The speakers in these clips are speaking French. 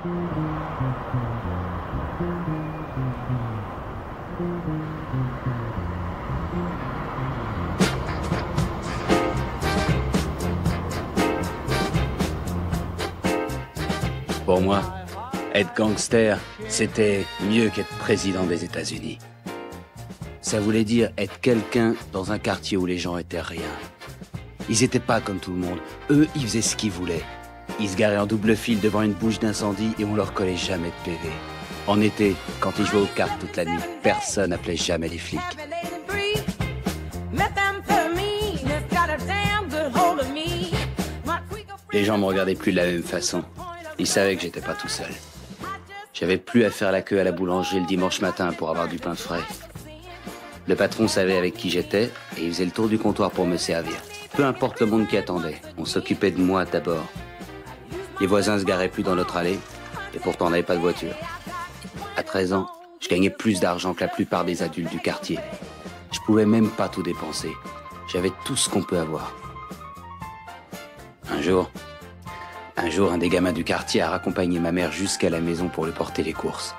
Pour moi, être gangster, c'était mieux qu'être président des États-Unis. Ça voulait dire être quelqu'un dans un quartier où les gens étaient rien. Ils étaient pas comme tout le monde. Eux, ils faisaient ce qu'ils voulaient. Ils se garaient en double file devant une bouche d'incendie et on leur collait jamais de PV. En été, quand ils jouaient aux cartes toute la nuit, personne n'appelait jamais les flics. Les gens me regardaient plus de la même façon. Ils savaient que j'étais pas tout seul. J'avais plus à faire la queue à la boulangerie le dimanche matin pour avoir du pain frais. Le patron savait avec qui j'étais et il faisait le tour du comptoir pour me servir. Peu importe le monde qui attendait, on s'occupait de moi d'abord. Les voisins se garaient plus dans notre allée et pourtant on n'avait pas de voiture. À 13 ans, je gagnais plus d'argent que la plupart des adultes du quartier. Je pouvais même pas tout dépenser. J'avais tout ce qu'on peut avoir. Un jour, un des gamins du quartier a raccompagné ma mère jusqu'à la maison pour lui porter les courses.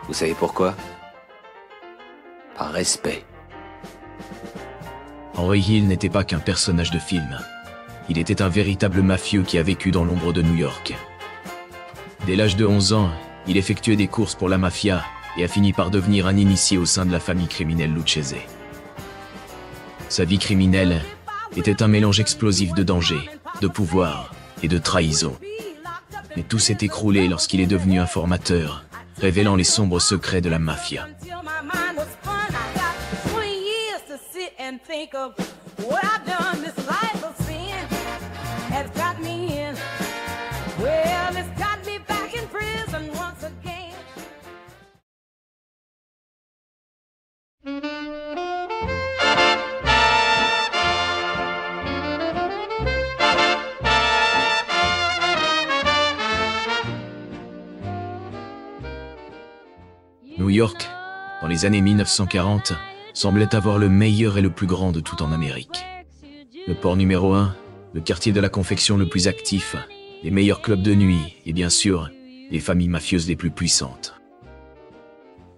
Vous savez pourquoi? Par respect. Henry Hill n'était pas qu'un personnage de film. Il était un véritable mafieux qui a vécu dans l'ombre de New York. Dès l'âge de 11 ans, il effectuait des courses pour la mafia et a fini par devenir un initié au sein de la famille criminelle Lucchese. Sa vie criminelle était un mélange explosif de danger, de pouvoir et de trahison. Mais tout s'est écroulé lorsqu'il est devenu informateur, révélant les sombres secrets de la mafia. New York, dans les années 1940, semblait avoir le meilleur et le plus grand de tout en Amérique. Le port numéro 1, le quartier de la confection le plus actif, les meilleurs clubs de nuit et bien sûr, les familles mafieuses les plus puissantes.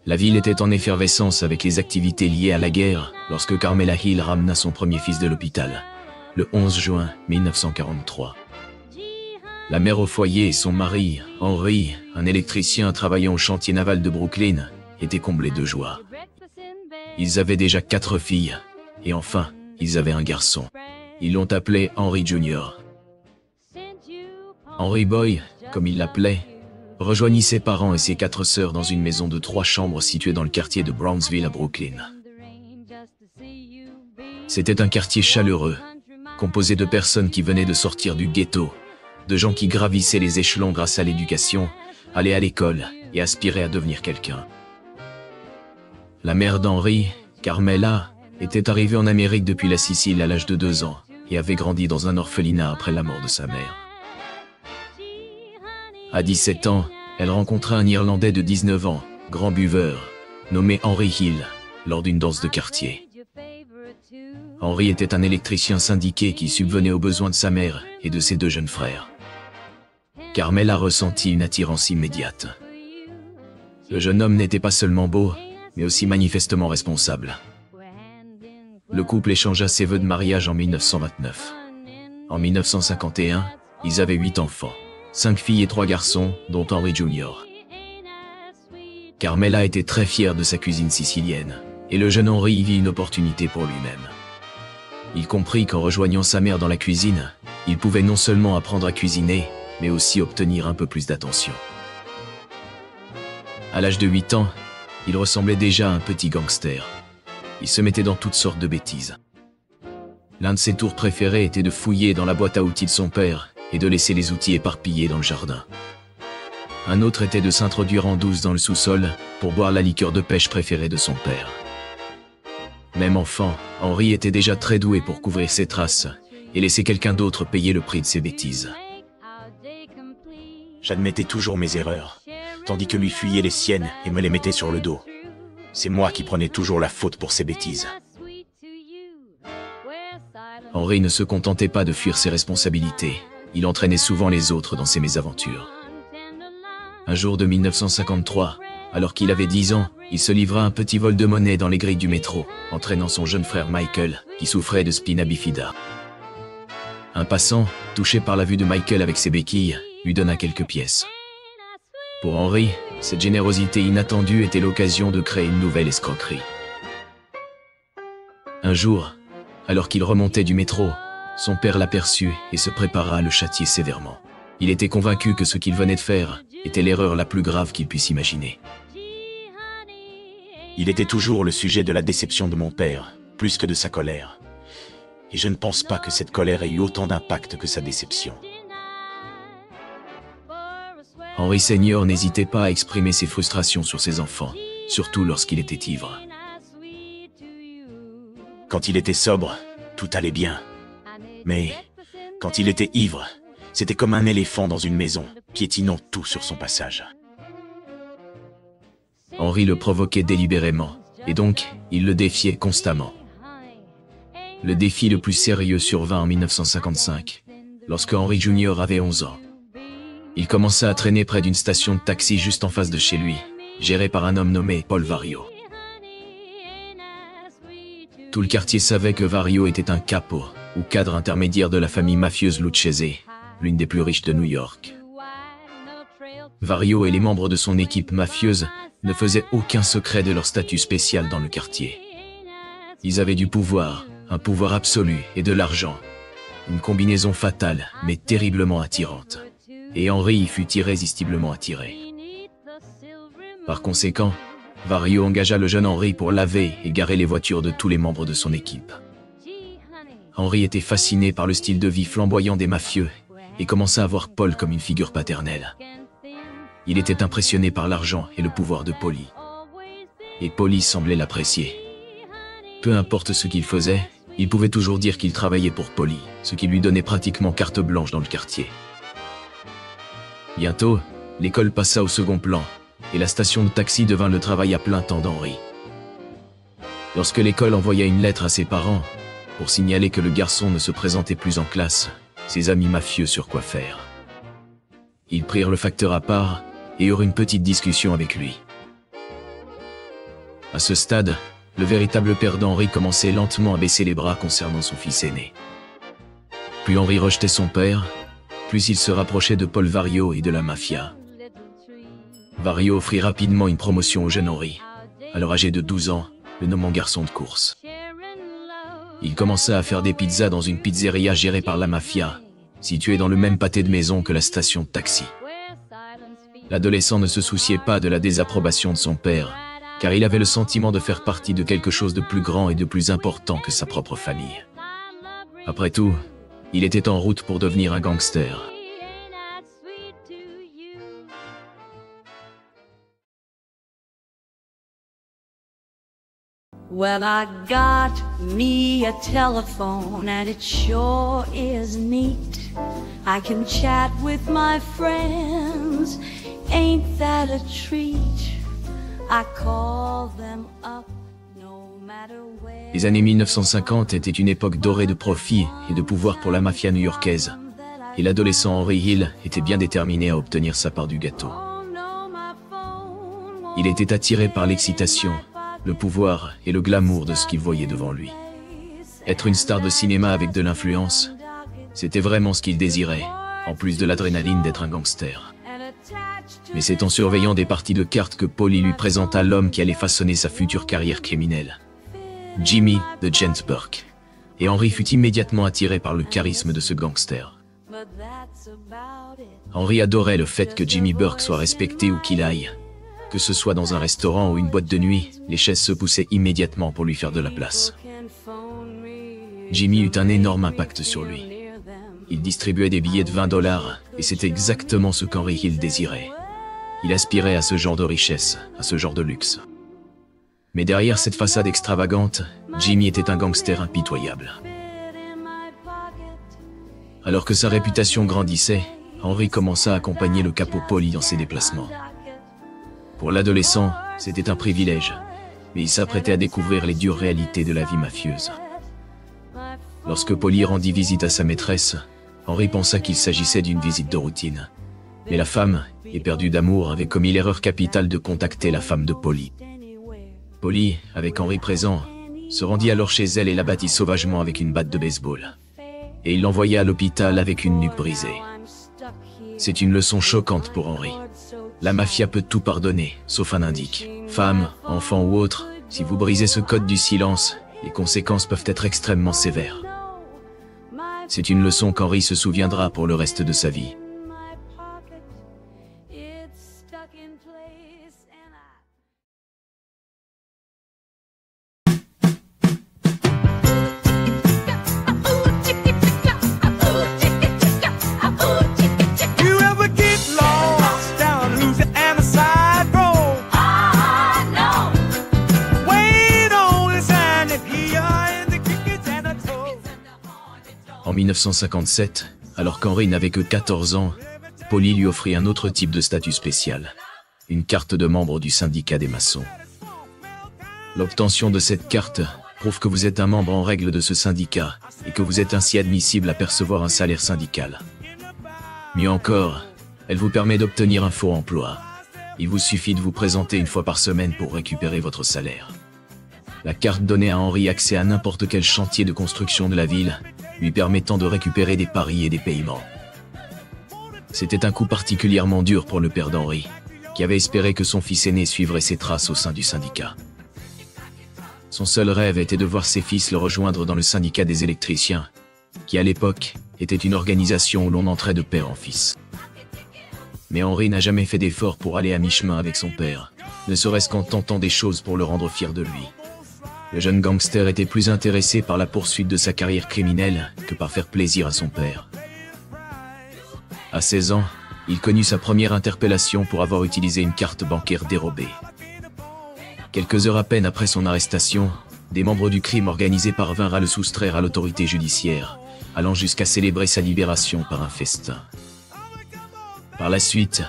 La ville était en effervescence avec les activités liées à la guerre lorsque Carmela Hill ramena son premier fils de l'hôpital, le 11 juin 1943. La mère au foyer et son mari, Henry, un électricien travaillant au chantier naval de Brooklyn, étaient comblés de joie. Ils avaient déjà 4 filles, et enfin, ils avaient un garçon. Ils l'ont appelé Henry Jr. Henry Boy, comme il l'appelait, rejoignit ses parents et ses 4 sœurs dans une maison de 3 chambres située dans le quartier de Brownsville à Brooklyn. C'était un quartier chaleureux, composé de personnes qui venaient de sortir du ghetto, de gens qui gravissaient les échelons grâce à l'éducation, allaient à l'école et aspiraient à devenir quelqu'un. La mère d'Henry, Carmela, était arrivée en Amérique depuis la Sicile à l'âge de 2 ans et avait grandi dans un orphelinat après la mort de sa mère. À 17 ans, elle rencontra un Irlandais de 19 ans, grand buveur, nommé Henry Hill, lors d'une danse de quartier. Henry était un électricien syndiqué qui subvenait aux besoins de sa mère et de ses 2 jeunes frères. Carmela ressentit une attirance immédiate. Le jeune homme n'était pas seulement beau, mais aussi manifestement responsable. Le couple échangea ses vœux de mariage en 1929. En 1951, ils avaient 8 enfants, 5 filles et 3 garçons, dont Henry Jr. Carmela était très fière de sa cuisine sicilienne, et le jeune Henry y vit une opportunité pour lui-même. Il comprit qu'en rejoignant sa mère dans la cuisine, il pouvait non seulement apprendre à cuisiner, mais aussi obtenir un peu plus d'attention. À l'âge de 8 ans, il ressemblait déjà à un petit gangster. Il se mettait dans toutes sortes de bêtises. L'un de ses tours préférés était de fouiller dans la boîte à outils de son père et de laisser les outils éparpillés dans le jardin. Un autre était de s'introduire en douce dans le sous-sol pour boire la liqueur de pêche préférée de son père. Même enfant, Henry était déjà très doué pour couvrir ses traces et laisser quelqu'un d'autre payer le prix de ses bêtises. J'admettais toujours mes erreurs, tandis que lui fuyait les siennes et me les mettait sur le dos. C'est moi qui prenais toujours la faute pour ses bêtises. Henry ne se contentait pas de fuir ses responsabilités, il entraînait souvent les autres dans ses mésaventures. Un jour de 1953, alors qu'il avait 10 ans, il se livra à un petit vol de monnaie dans les grilles du métro, entraînant son jeune frère Michael, qui souffrait de spina bifida. Un passant, touché par la vue de Michael avec ses béquilles, lui donna quelques pièces. Pour Henry, cette générosité inattendue était l'occasion de créer une nouvelle escroquerie. Un jour, alors qu'il remontait du métro, son père l'aperçut et se prépara à le châtier sévèrement. Il était convaincu que ce qu'il venait de faire était l'erreur la plus grave qu'il puisse imaginer. Il était toujours le sujet de la déception de mon père, plus que de sa colère. Et je ne pense pas que cette colère ait eu autant d'impact que sa déception. Henry Senior n'hésitait pas à exprimer ses frustrations sur ses enfants, surtout lorsqu'il était ivre. Quand il était sobre, tout allait bien. Mais quand il était ivre, c'était comme un éléphant dans une maison, piétinant tout sur son passage. Henry le provoquait délibérément, et donc, il le défiait constamment. Le défi le plus sérieux survint en 1955, lorsque Henry Jr. avait 11 ans. Il commença à traîner près d'une station de taxi juste en face de chez lui, gérée par un homme nommé Paul Vario. Tout le quartier savait que Vario était un capo, ou cadre intermédiaire de la famille mafieuse Lucchese, l'une des plus riches de New York. Vario et les membres de son équipe mafieuse ne faisaient aucun secret de leur statut spécial dans le quartier. Ils avaient du pouvoir, un pouvoir absolu et de l'argent. Une combinaison fatale, mais terriblement attirante. Et Henry y fut irrésistiblement attiré. Par conséquent, Vario engagea le jeune Henry pour laver et garer les voitures de tous les membres de son équipe. Henry était fasciné par le style de vie flamboyant des mafieux et commença à voir Paul comme une figure paternelle. Il était impressionné par l'argent et le pouvoir de Paulie. Et Paulie semblait l'apprécier. Peu importe ce qu'il faisait, il pouvait toujours dire qu'il travaillait pour Paulie, ce qui lui donnait pratiquement carte blanche dans le quartier. Bientôt, l'école passa au second plan, et la station de taxi devint le travail à plein temps d'Henry. Lorsque l'école envoya une lettre à ses parents, pour signaler que le garçon ne se présentait plus en classe, ses amis mafieux surent quoi faire. Ils prirent le facteur à part et eurent une petite discussion avec lui. À ce stade, le véritable père d'Henry commençait lentement à baisser les bras concernant son fils aîné. Plus Henry rejetait son père, plus il se rapprochait de Paul Vario et de la mafia. Vario offrit rapidement une promotion au jeune Henry, alors âgé de 12 ans, le nommant garçon de course. Il commença à faire des pizzas dans une pizzeria gérée par la mafia, située dans le même pâté de maison que la station de taxi. L'adolescent ne se souciait pas de la désapprobation de son père, car il avait le sentiment de faire partie de quelque chose de plus grand et de plus important que sa propre famille. Après tout, il était en route pour devenir un gangster. Well, I got me a telephone and it sure is neat. I can chat with my friends, ain't that a treat? I call them up no matter where. Les années 1950 étaient une époque dorée de profit et de pouvoir pour la mafia new-yorkaise. Et l'adolescent Henry Hill était bien déterminé à obtenir sa part du gâteau. Il était attiré par l'excitation, le pouvoir et le glamour de ce qu'il voyait devant lui. Être une star de cinéma avec de l'influence, c'était vraiment ce qu'il désirait, en plus de l'adrénaline d'être un gangster. Mais c'est en surveillant des parties de cartes que Paulie lui présenta l'homme qui allait façonner sa future carrière criminelle. Jimmy the Gent Burke. Et Henry fut immédiatement attiré par le charisme de ce gangster. Henry adorait le fait que Jimmy Burke soit respecté où qu'il aille. Que ce soit dans un restaurant ou une boîte de nuit, les chaises se poussaient immédiatement pour lui faire de la place. Jimmy eut un énorme impact sur lui. Il distribuait des billets de $20 et c'était exactement ce qu'Henry Hill désirait. Il aspirait à ce genre de richesse, à ce genre de luxe. Mais derrière cette façade extravagante, Jimmy était un gangster impitoyable. Alors que sa réputation grandissait, Henry commença à accompagner le capo Paulie dans ses déplacements. Pour l'adolescent, c'était un privilège, mais il s'apprêtait à découvrir les dures réalités de la vie mafieuse. Lorsque Paulie rendit visite à sa maîtresse, Henry pensa qu'il s'agissait d'une visite de routine. Mais la femme, éperdue d'amour, avait commis l'erreur capitale de contacter la femme de Polly. Polly, avec Henry présent, se rendit alors chez elle et la battit sauvagement avec une batte de baseball. Et il l'envoya à l'hôpital avec une nuque brisée. C'est une leçon choquante pour Henry. La mafia peut tout pardonner, sauf un indique. Femme, enfant ou autre, si vous brisez ce code du silence, les conséquences peuvent être extrêmement sévères. C'est une leçon qu'Henry se souviendra pour le reste de sa vie. En 1957, alors qu'Henry n'avait que 14 ans, Polly lui offrit un autre type de statut spécial, une carte de membre du syndicat des maçons. L'obtention de cette carte prouve que vous êtes un membre en règle de ce syndicat et que vous êtes ainsi admissible à percevoir un salaire syndical. Mieux encore, elle vous permet d'obtenir un faux emploi. Il vous suffit de vous présenter une fois par semaine pour récupérer votre salaire. La carte donnait à Henry accès à n'importe quel chantier de construction de la ville, lui permettant de récupérer des paris et des paiements. C'était un coup particulièrement dur pour le père d'Henry, qui avait espéré que son fils aîné suivrait ses traces au sein du syndicat. Son seul rêve était de voir ses fils le rejoindre dans le syndicat des électriciens, qui à l'époque était une organisation où l'on entrait de père en fils. Mais Henry n'a jamais fait d'effort pour aller à mi-chemin avec son père, ne serait-ce qu'en tentant des choses pour le rendre fier de lui. Le jeune gangster était plus intéressé par la poursuite de sa carrière criminelle que par faire plaisir à son père. À 16 ans, il connut sa première interpellation pour avoir utilisé une carte bancaire dérobée. Quelques heures à peine après son arrestation, des membres du crime organisé parvinrent à le soustraire à l'autorité judiciaire, allant jusqu'à célébrer sa libération par un festin. Par la suite,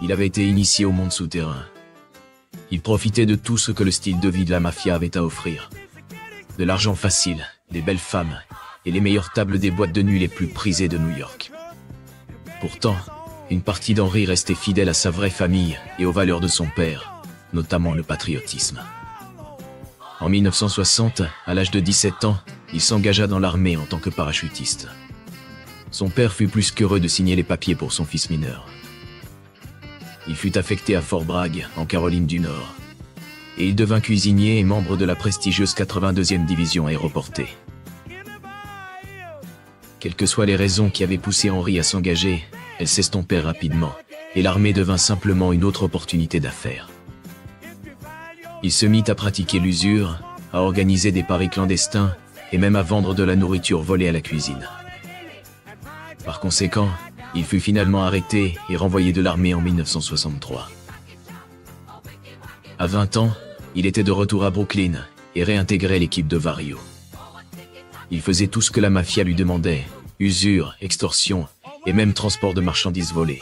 il avait été initié au monde souterrain. Il profitait de tout ce que le style de vie de la mafia avait à offrir. De l'argent facile, des belles femmes et les meilleures tables des boîtes de nuit les plus prisées de New York. Pourtant, une partie d'Henry restait fidèle à sa vraie famille et aux valeurs de son père, notamment le patriotisme. En 1960, à l'âge de 17 ans, il s'engagea dans l'armée en tant que parachutiste. Son père fut plus qu'heureux de signer les papiers pour son fils mineur. Il fut affecté à Fort Bragg, en Caroline du Nord. Et il devint cuisinier et membre de la prestigieuse 82e division aéroportée. Quelles que soient les raisons qui avaient poussé Henry à s'engager, elles s'estompèrent rapidement, et l'armée devint simplement une autre opportunité d'affaires. Il se mit à pratiquer l'usure, à organiser des paris clandestins, et même à vendre de la nourriture volée à la cuisine. Par conséquent, il fut finalement arrêté et renvoyé de l'armée en 1963. À 20 ans, il était de retour à Brooklyn et réintégrait l'équipe de Vario. Il faisait tout ce que la mafia lui demandait, usure, extorsion et même transport de marchandises volées.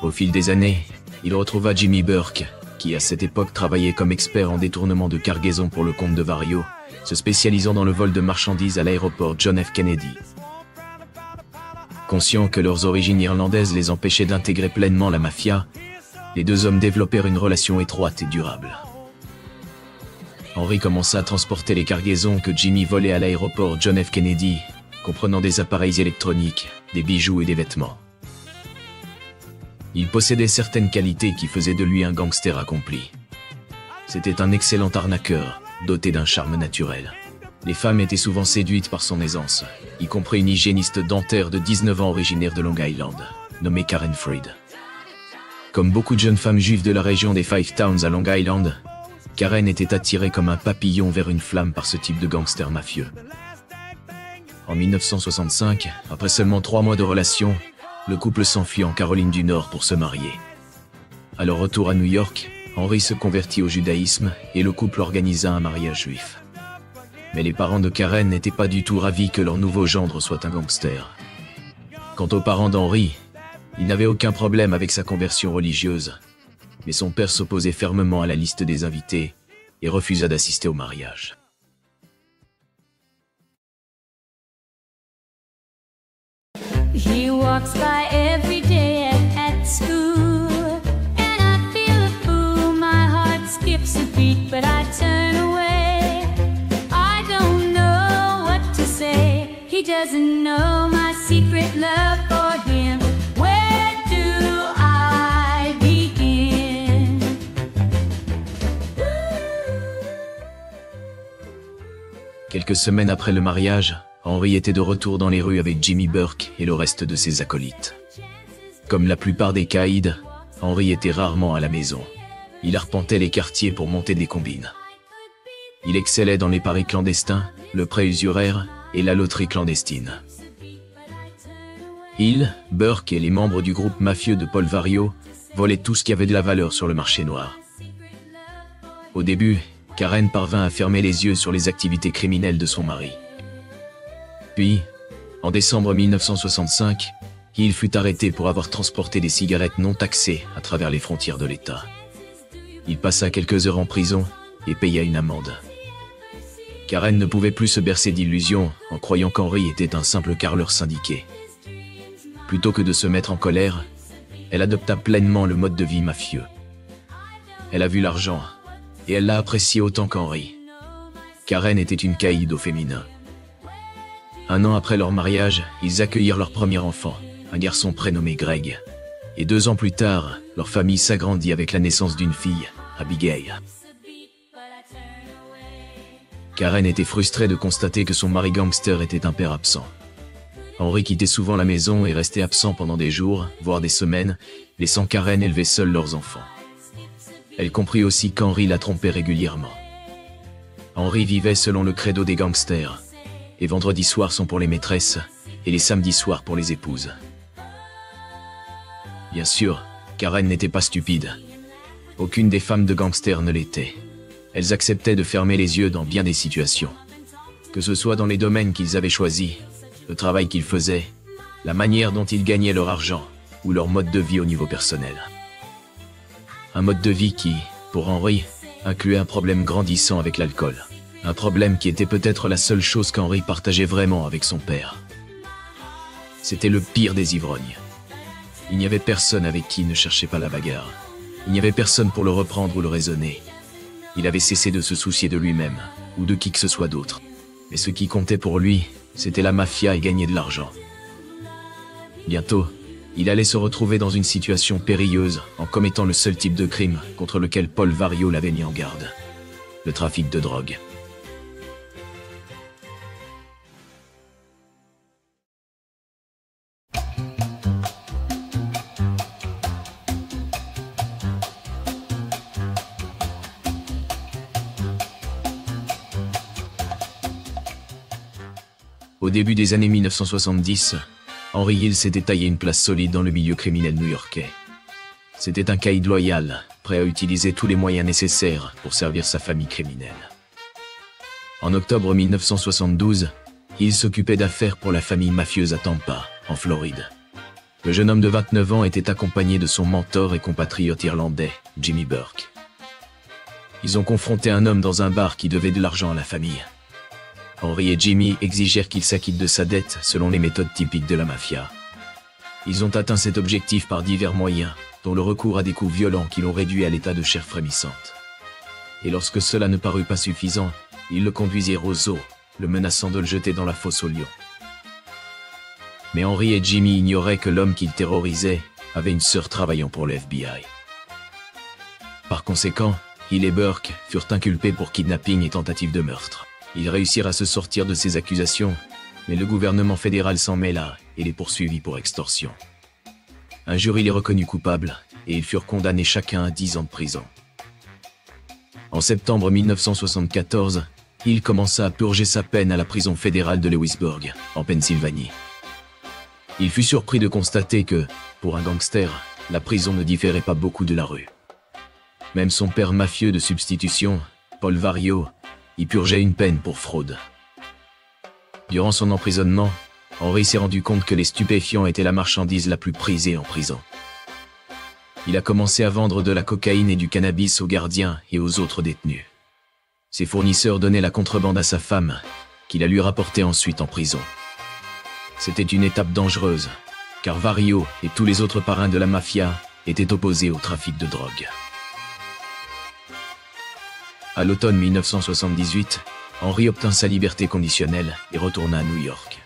Au fil des années, il retrouva Jimmy Burke, qui à cette époque travaillait comme expert en détournement de cargaison pour le compte de Vario, se spécialisant dans le vol de marchandises à l'aéroport John F. Kennedy. Conscients que leurs origines irlandaises les empêchaient d'intégrer pleinement la mafia, les deux hommes développèrent une relation étroite et durable. Henry commença à transporter les cargaisons que Jimmy volait à l'aéroport John F. Kennedy, comprenant des appareils électroniques, des bijoux et des vêtements. Il possédait certaines qualités qui faisaient de lui un gangster accompli. C'était un excellent arnaqueur, doté d'un charme naturel. Les femmes étaient souvent séduites par son aisance, y compris une hygiéniste dentaire de 19 ans originaire de Long Island, nommée Karen Freed. Comme beaucoup de jeunes femmes juives de la région des Five Towns à Long Island, Karen était attirée comme un papillon vers une flamme par ce type de gangster mafieux. En 1965, après seulement 3 mois de relation, le couple s'enfuit en Caroline du Nord pour se marier. À leur retour à New York, Henry se convertit au judaïsme et le couple organisa un mariage juif. Mais les parents de Karen n'étaient pas du tout ravis que leur nouveau gendre soit un gangster. Quant aux parents d'Henry, ils n'avaient aucun problème avec sa conversion religieuse, mais son père s'opposait fermement à la liste des invités et refusa d'assister au mariage. He walks by every day at school, and I feel a fool. My heart skips a beat, but I turn away. I don't know what to say. He doesn't know my secret love for him. Where do I begin? Quelques semaines après le mariage, Henry était de retour dans les rues avec Jimmy Burke et le reste de ses acolytes. Comme la plupart des caïds, Henry était rarement à la maison. Il arpentait les quartiers pour monter des combines. Il excellait dans les paris clandestins, le prêt usuraire et la loterie clandestine. Il, Burke et les membres du groupe mafieux de Paul Vario volaient tout ce qui avait de la valeur sur le marché noir. Au début, Karen parvint à fermer les yeux sur les activités criminelles de son mari. Puis, en décembre 1965, il fut arrêté pour avoir transporté des cigarettes non taxées à travers les frontières de l'État. Il passa quelques heures en prison et paya une amende. Karen ne pouvait plus se bercer d'illusions en croyant qu'Henry était un simple carleur syndiqué. Plutôt que de se mettre en colère, elle adopta pleinement le mode de vie mafieux. Elle a vu l'argent, et elle l'a apprécié autant qu'Henry. Karen était une caïd au féminin. Un an après leur mariage, ils accueillirent leur premier enfant, un garçon prénommé Greg. Et 2 ans plus tard, leur famille s'agrandit avec la naissance d'une fille, Abigail. Karen était frustrée de constater que son mari gangster était un père absent. Henry quittait souvent la maison et restait absent pendant des jours, voire des semaines, laissant Karen élever seule leurs enfants. Elle comprit aussi qu'Henry la trompait régulièrement. Henry vivait selon le credo des gangsters. Les vendredis soirs sont pour les maîtresses et les samedis soirs pour les épouses. Bien sûr, Karen n'était pas stupide. Aucune des femmes de gangsters ne l'était. Elles acceptaient de fermer les yeux dans bien des situations. Que ce soit dans les domaines qu'ils avaient choisis, le travail qu'ils faisaient, la manière dont ils gagnaient leur argent ou leur mode de vie au niveau personnel. Un mode de vie qui, pour Henry, incluait un problème grandissant avec l'alcool. Un problème qui était peut-être la seule chose qu'Henry partageait vraiment avec son père. C'était le pire des ivrognes. Il n'y avait personne avec qui il ne cherchait pas la bagarre. Il n'y avait personne pour le reprendre ou le raisonner. Il avait cessé de se soucier de lui-même, ou de qui que ce soit d'autre. Mais ce qui comptait pour lui, c'était la mafia et gagner de l'argent. Bientôt, il allait se retrouver dans une situation périlleuse en commettant le seul type de crime contre lequel Paul Vario l'avait mis en garde. Le trafic de drogue. Au début des années 1970, Henry Hill s'était taillé une place solide dans le milieu criminel new-yorkais. C'était un caïd loyal, prêt à utiliser tous les moyens nécessaires pour servir sa famille criminelle. En octobre 1972, Hill s'occupait d'affaires pour la famille mafieuse à Tampa, en Floride. Le jeune homme de 29 ans était accompagné de son mentor et compatriote irlandais, Jimmy Burke. Ils ont confronté un homme dans un bar qui devait de l'argent à la famille. Henry et Jimmy exigèrent qu'il s'acquitte de sa dette selon les méthodes typiques de la mafia. Ils ont atteint cet objectif par divers moyens, dont le recours à des coups violents qui l'ont réduit à l'état de chair frémissante. Et lorsque cela ne parut pas suffisant, ils le conduisirent au zoo, le menaçant de le jeter dans la fosse aux lions. Mais Henry et Jimmy ignoraient que l'homme qu'ils terrorisaient avait une sœur travaillant pour le FBI. Par conséquent, Hill et Burke furent inculpés pour kidnapping et tentative de meurtre. Ils réussirent à se sortir de ces accusations, mais le gouvernement fédéral s'en mêla et les poursuivit pour extorsion. Un jury les reconnut coupables et ils furent condamnés chacun à 10 ans de prison. En septembre 1974, Hill commença à purger sa peine à la prison fédérale de Lewisburg, en Pennsylvanie. Il fut surpris de constater que, pour un gangster, la prison ne différait pas beaucoup de la rue. Même son père mafieux de substitution, Paul Vario, y purgeait une peine pour fraude. Durant son emprisonnement, Henry s'est rendu compte que les stupéfiants étaient la marchandise la plus prisée en prison. Il a commencé à vendre de la cocaïne et du cannabis aux gardiens et aux autres détenus. Ses fournisseurs donnaient la contrebande à sa femme, qui la lui rapportait ensuite en prison. C'était une étape dangereuse, car Vario et tous les autres parrains de la mafia étaient opposés au trafic de drogue. À l'automne 1978, Henry obtint sa liberté conditionnelle et retourna à New York.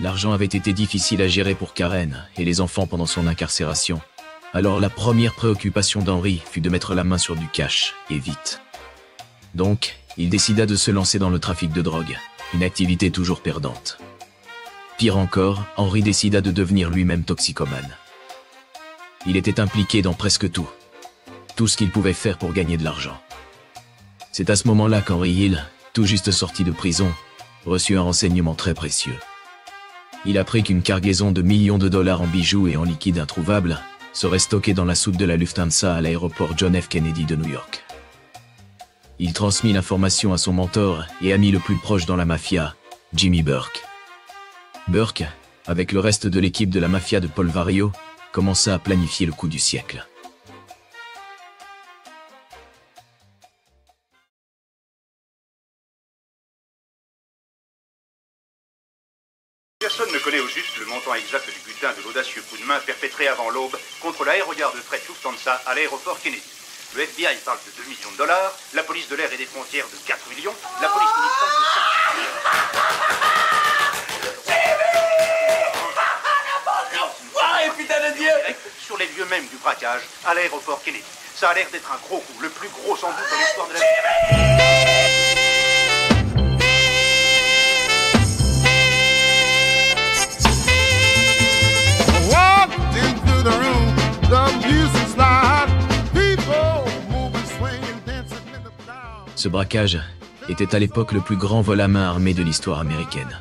L'argent avait été difficile à gérer pour Karen et les enfants pendant son incarcération, alors la première préoccupation d'Henry fut de mettre la main sur du cash, et vite. Donc, il décida de se lancer dans le trafic de drogue, une activité toujours perdante. Pire encore, Henry décida de devenir lui-même toxicomane. Il était impliqué dans presque tout ce qu'il pouvait faire pour gagner de l'argent. C'est à ce moment-là qu'Henry Hill, tout juste sorti de prison, reçut un renseignement très précieux. Il apprit qu'une cargaison de millions de dollars en bijoux et en liquide introuvable serait stockée dans la soute de la Lufthansa à l'aéroport John F. Kennedy de New York. Il transmit l'information à son mentor et ami le plus proche dans la mafia, Jimmy Burke. Burke, avec le reste de l'équipe de la mafia de Paul Vario, commença à planifier le coup du siècle. Personne ne connaît au juste le montant exact du butin de l'audacieux coup de main perpétré avant l'aube contre l'aérogare de fret Lufthansa à l'aéroport Kennedy. Le FBI parle de 2 millions de dollars, la police de l'air et des frontières de 4 millions, la police municipale de 5 millions. Putain de Dieu! Sur les lieux mêmes du braquage, à l'aéroport Kennedy. Ça a l'air d'être un gros coup, le plus gros sans doute dans l'histoire de la... Ce braquage était à l'époque le plus grand vol à main armé de l'histoire américaine.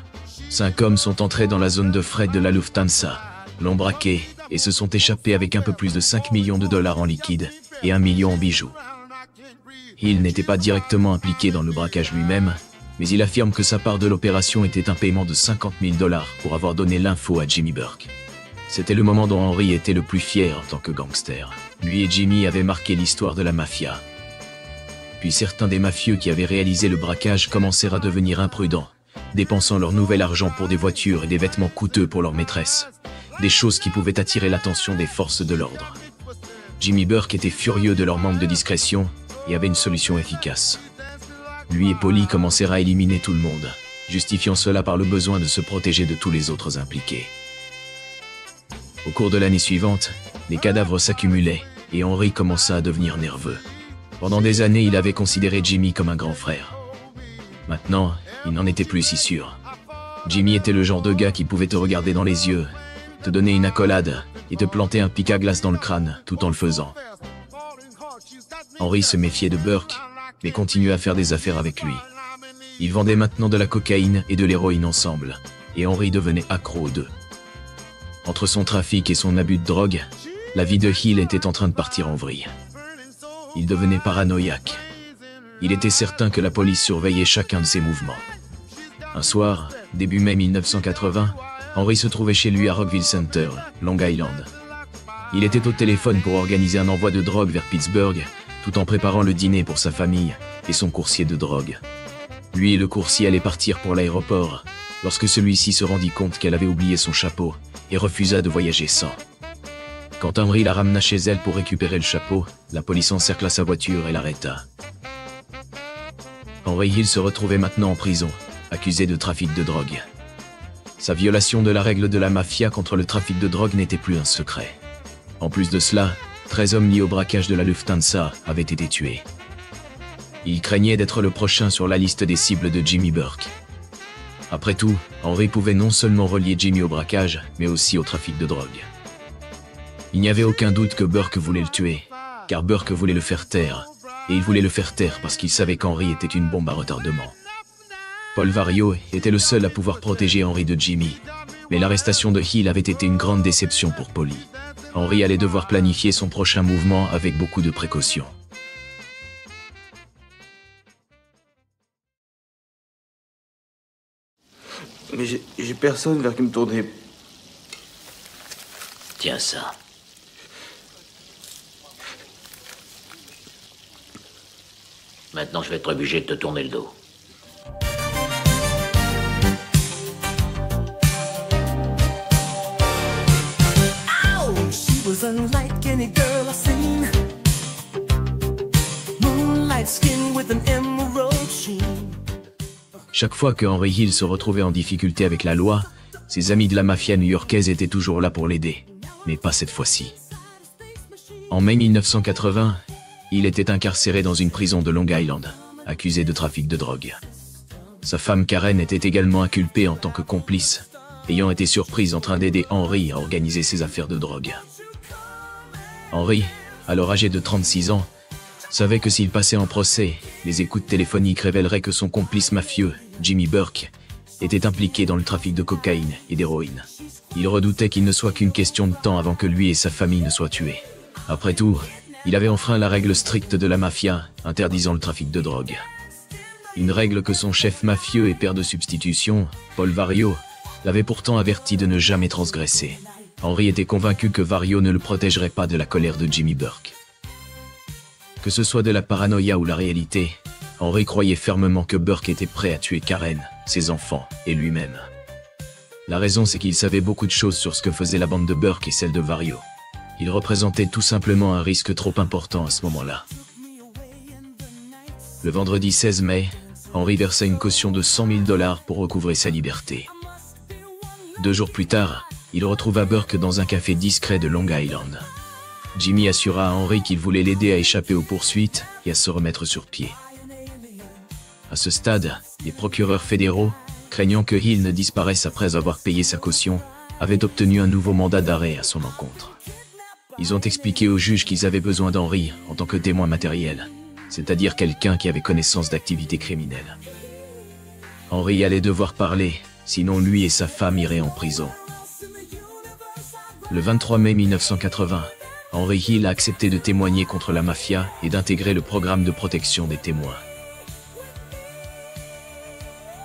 5 hommes sont entrés dans la zone de fret de la Lufthansa, l'ont braqué et se sont échappés avec un peu plus de 5 millions de dollars en liquide et 1 million en bijoux. Hill n'était pas directement impliqué dans le braquage lui-même, mais il affirme que sa part de l'opération était un paiement de 50 000 dollars pour avoir donné l'info à Jimmy Burke. C'était le moment dont Henry était le plus fier en tant que gangster. Lui et Jimmy avaient marqué l'histoire de la mafia. Puis certains des mafieux qui avaient réalisé le braquage commencèrent à devenir imprudents, dépensant leur nouvel argent pour des voitures et des vêtements coûteux pour leur maîtresse, des choses qui pouvaient attirer l'attention des forces de l'ordre. Jimmy Burke était furieux de leur manque de discrétion et avait une solution efficace. Lui et Polly commencèrent à éliminer tout le monde, justifiant cela par le besoin de se protéger de tous les autres impliqués. Au cours de l'année suivante, les cadavres s'accumulaient et Henry commença à devenir nerveux. Pendant des années, il avait considéré Jimmy comme un grand frère. Maintenant, il n'en était plus si sûr. Jimmy était le genre de gars qui pouvait te regarder dans les yeux, te donner une accolade et te planter un pic à glace dans le crâne tout en le faisant. Henry se méfiait de Burke, mais continuait à faire des affaires avec lui. Ils vendaient maintenant de la cocaïne et de l'héroïne ensemble, et Henry devenait accro aux deux. Entre son trafic et son abus de drogue, la vie de Hill était en train de partir en vrille. Il devenait paranoïaque. Il était certain que la police surveillait chacun de ses mouvements. Un soir, début mai 1980, Henry se trouvait chez lui à Rockville Center, Long Island. Il était au téléphone pour organiser un envoi de drogue vers Pittsburgh, tout en préparant le dîner pour sa famille et son coursier de drogue. Lui et le coursier allaient partir pour l'aéroport, lorsque celui-ci se rendit compte qu'elle avait oublié son chapeau et refusa de voyager sans. Quand Henry la ramena chez elle pour récupérer le chapeau, la police encercla sa voiture et l'arrêta. Henry Hill se retrouvait maintenant en prison, accusé de trafic de drogue. Sa violation de la règle de la mafia contre le trafic de drogue n'était plus un secret. En plus de cela, 13 hommes liés au braquage de la Lufthansa avaient été tués. Il craignait d'être le prochain sur la liste des cibles de Jimmy Burke. Après tout, Henry pouvait non seulement relier Jimmy au braquage, mais aussi au trafic de drogue. Il n'y avait aucun doute que Burke voulait le tuer, car Burke voulait le faire taire, et il voulait le faire taire parce qu'il savait qu'Henry était une bombe à retardement. Paul Vario était le seul à pouvoir protéger Henry de Jimmy, mais l'arrestation de Hill avait été une grande déception pour Polly. Henry allait devoir planifier son prochain mouvement avec beaucoup de précautions. Mais j'ai personne vers qui me tourner. Tiens ça. Maintenant, je vais être obligé de te tourner le dos. unlike any girl I've seen. Moonlight skin with an emerald sheen. Chaque fois que Henry Hill se retrouvait en difficulté avec la loi, ses amis de la mafia new-yorkaise étaient toujours là pour l'aider. Mais pas cette fois-ci. En mai 1980, il était incarcéré dans une prison de Long Island, accusé de trafic de drogue. Sa femme Karen était également inculpée en tant que complice, ayant été surprise en train d'aider Henry à organiser ses affaires de drogue. Henry, alors âgé de 36 ans, savait que s'il passait en procès, les écoutes téléphoniques révéleraient que son complice mafieux, Jimmy Burke, était impliqué dans le trafic de cocaïne et d'héroïne. Il redoutait qu'il ne soit qu'une question de temps avant que lui et sa famille ne soient tués. Après tout, il avait enfreint la règle stricte de la mafia, interdisant le trafic de drogue. Une règle que son chef mafieux et père de substitution, Paul Vario, l'avait pourtant averti de ne jamais transgresser. Henry était convaincu que Vario ne le protégerait pas de la colère de Jimmy Burke. Que ce soit de la paranoïa ou la réalité, Henry croyait fermement que Burke était prêt à tuer Karen, ses enfants et lui-même. La raison, c'est qu'il savait beaucoup de choses sur ce que faisait la bande de Burke et celle de Vario. Il représentait tout simplement un risque trop important à ce moment-là. Le vendredi 16 mai, Henry versa une caution de $100 000 pour recouvrer sa liberté. 2 jours plus tard, il retrouva Burke dans un café discret de Long Island. Jimmy assura à Henry qu'il voulait l'aider à échapper aux poursuites et à se remettre sur pied. À ce stade, les procureurs fédéraux, craignant que Hill ne disparaisse après avoir payé sa caution, avaient obtenu un nouveau mandat d'arrêt à son encontre. Ils ont expliqué au juge qu'ils avaient besoin d'Henry en tant que témoin matériel, c'est-à-dire quelqu'un qui avait connaissance d'activités criminelles. Henry allait devoir parler, sinon lui et sa femme iraient en prison. Le 23 mai 1980, Henry Hill a accepté de témoigner contre la mafia et d'intégrer le programme de protection des témoins.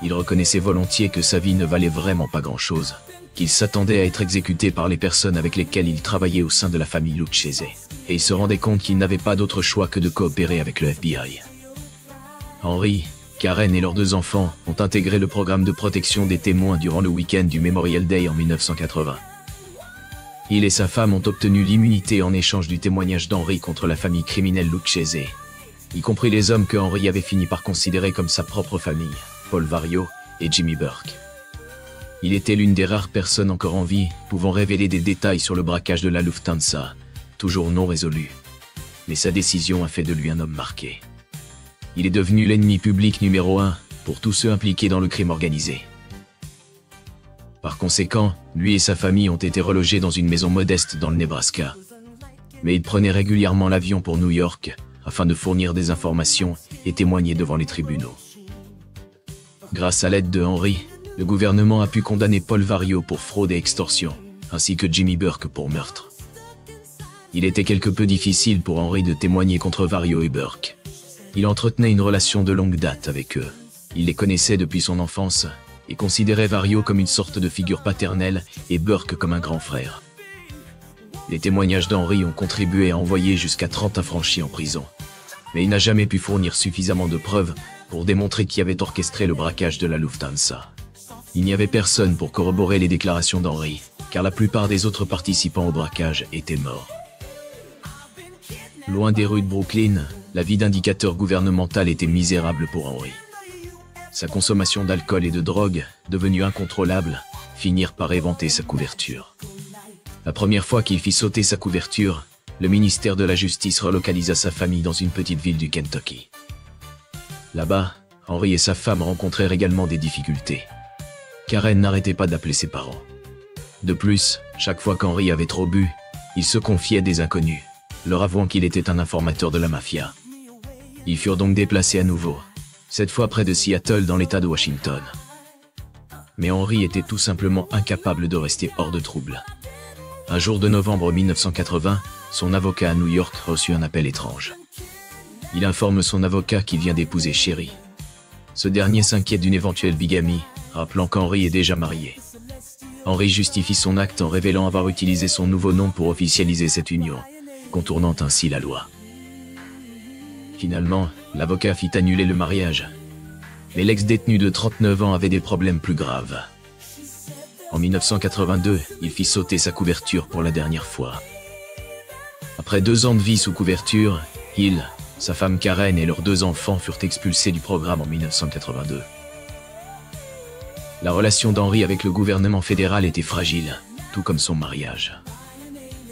Il reconnaissait volontiers que sa vie ne valait vraiment pas grand-chose, qu'il s'attendait à être exécuté par les personnes avec lesquelles il travaillait au sein de la famille Lucchese, et il se rendait compte qu'il n'avait pas d'autre choix que de coopérer avec le FBI. Henry, Karen et leurs 2 enfants ont intégré le programme de protection des témoins durant le week-end du Memorial Day en 1980. Il et sa femme ont obtenu l'immunité en échange du témoignage d'Henry contre la famille criminelle Lucchese, y compris les hommes que Henry avait fini par considérer comme sa propre famille, Paul Vario et Jimmy Burke. Il était l'une des rares personnes encore en vie pouvant révéler des détails sur le braquage de la Lufthansa, toujours non résolu. Mais sa décision a fait de lui un homme marqué. Il est devenu l'ennemi public numéro 1 pour tous ceux impliqués dans le crime organisé. Par conséquent, lui et sa famille ont été relogés dans une maison modeste dans le Nebraska. Mais il prenait régulièrement l'avion pour New York afin de fournir des informations et témoigner devant les tribunaux. Grâce à l'aide de Henry, le gouvernement a pu condamner Paul Vario pour fraude et extorsion, ainsi que Jimmy Burke pour meurtre. Il était quelque peu difficile pour Henry de témoigner contre Vario et Burke. Il entretenait une relation de longue date avec eux. Il les connaissait depuis son enfance et considérait Vario comme une sorte de figure paternelle et Burke comme un grand frère. Les témoignages d'Henry ont contribué à envoyer jusqu'à 30 affranchis en prison, mais il n'a jamais pu fournir suffisamment de preuves pour démontrer qui avait orchestré le braquage de la Lufthansa. Il n'y avait personne pour corroborer les déclarations d'Henry, car la plupart des autres participants au braquage étaient morts. Loin des rues de Brooklyn, la vie d'indicateur gouvernemental était misérable pour Henry. Sa consommation d'alcool et de drogue, devenue incontrôlable, finirent par éventer sa couverture. La première fois qu'il fit sauter sa couverture, le ministère de la Justice relocalisa sa famille dans une petite ville du Kentucky. Là-bas, Henry et sa femme rencontrèrent également des difficultés. Karen n'arrêtait pas d'appeler ses parents. De plus, chaque fois qu'Henry avait trop bu, il se confiait à des inconnus, leur avouant qu'il était un informateur de la mafia. Ils furent donc déplacés à nouveau, cette fois près de Seattle dans l'État de Washington. Mais Henry était tout simplement incapable de rester hors de trouble. Un jour de novembre 1980, son avocat à New York reçut un appel étrange. Il informe son avocat qu'il vient d'épouser Sherry. Ce dernier s'inquiète d'une éventuelle bigamie, rappelant qu'Henry est déjà marié. Henry justifie son acte en révélant avoir utilisé son nouveau nom pour officialiser cette union, contournant ainsi la loi. Finalement, l'avocat fit annuler le mariage. Mais l'ex-détenu de 39 ans avait des problèmes plus graves. En 1982, il fit sauter sa couverture pour la dernière fois. Après 2 ans de vie sous couverture, Hill, sa femme Karen et leurs 2 enfants furent expulsés du programme en 1982. La relation d'Henry avec le gouvernement fédéral était fragile, tout comme son mariage.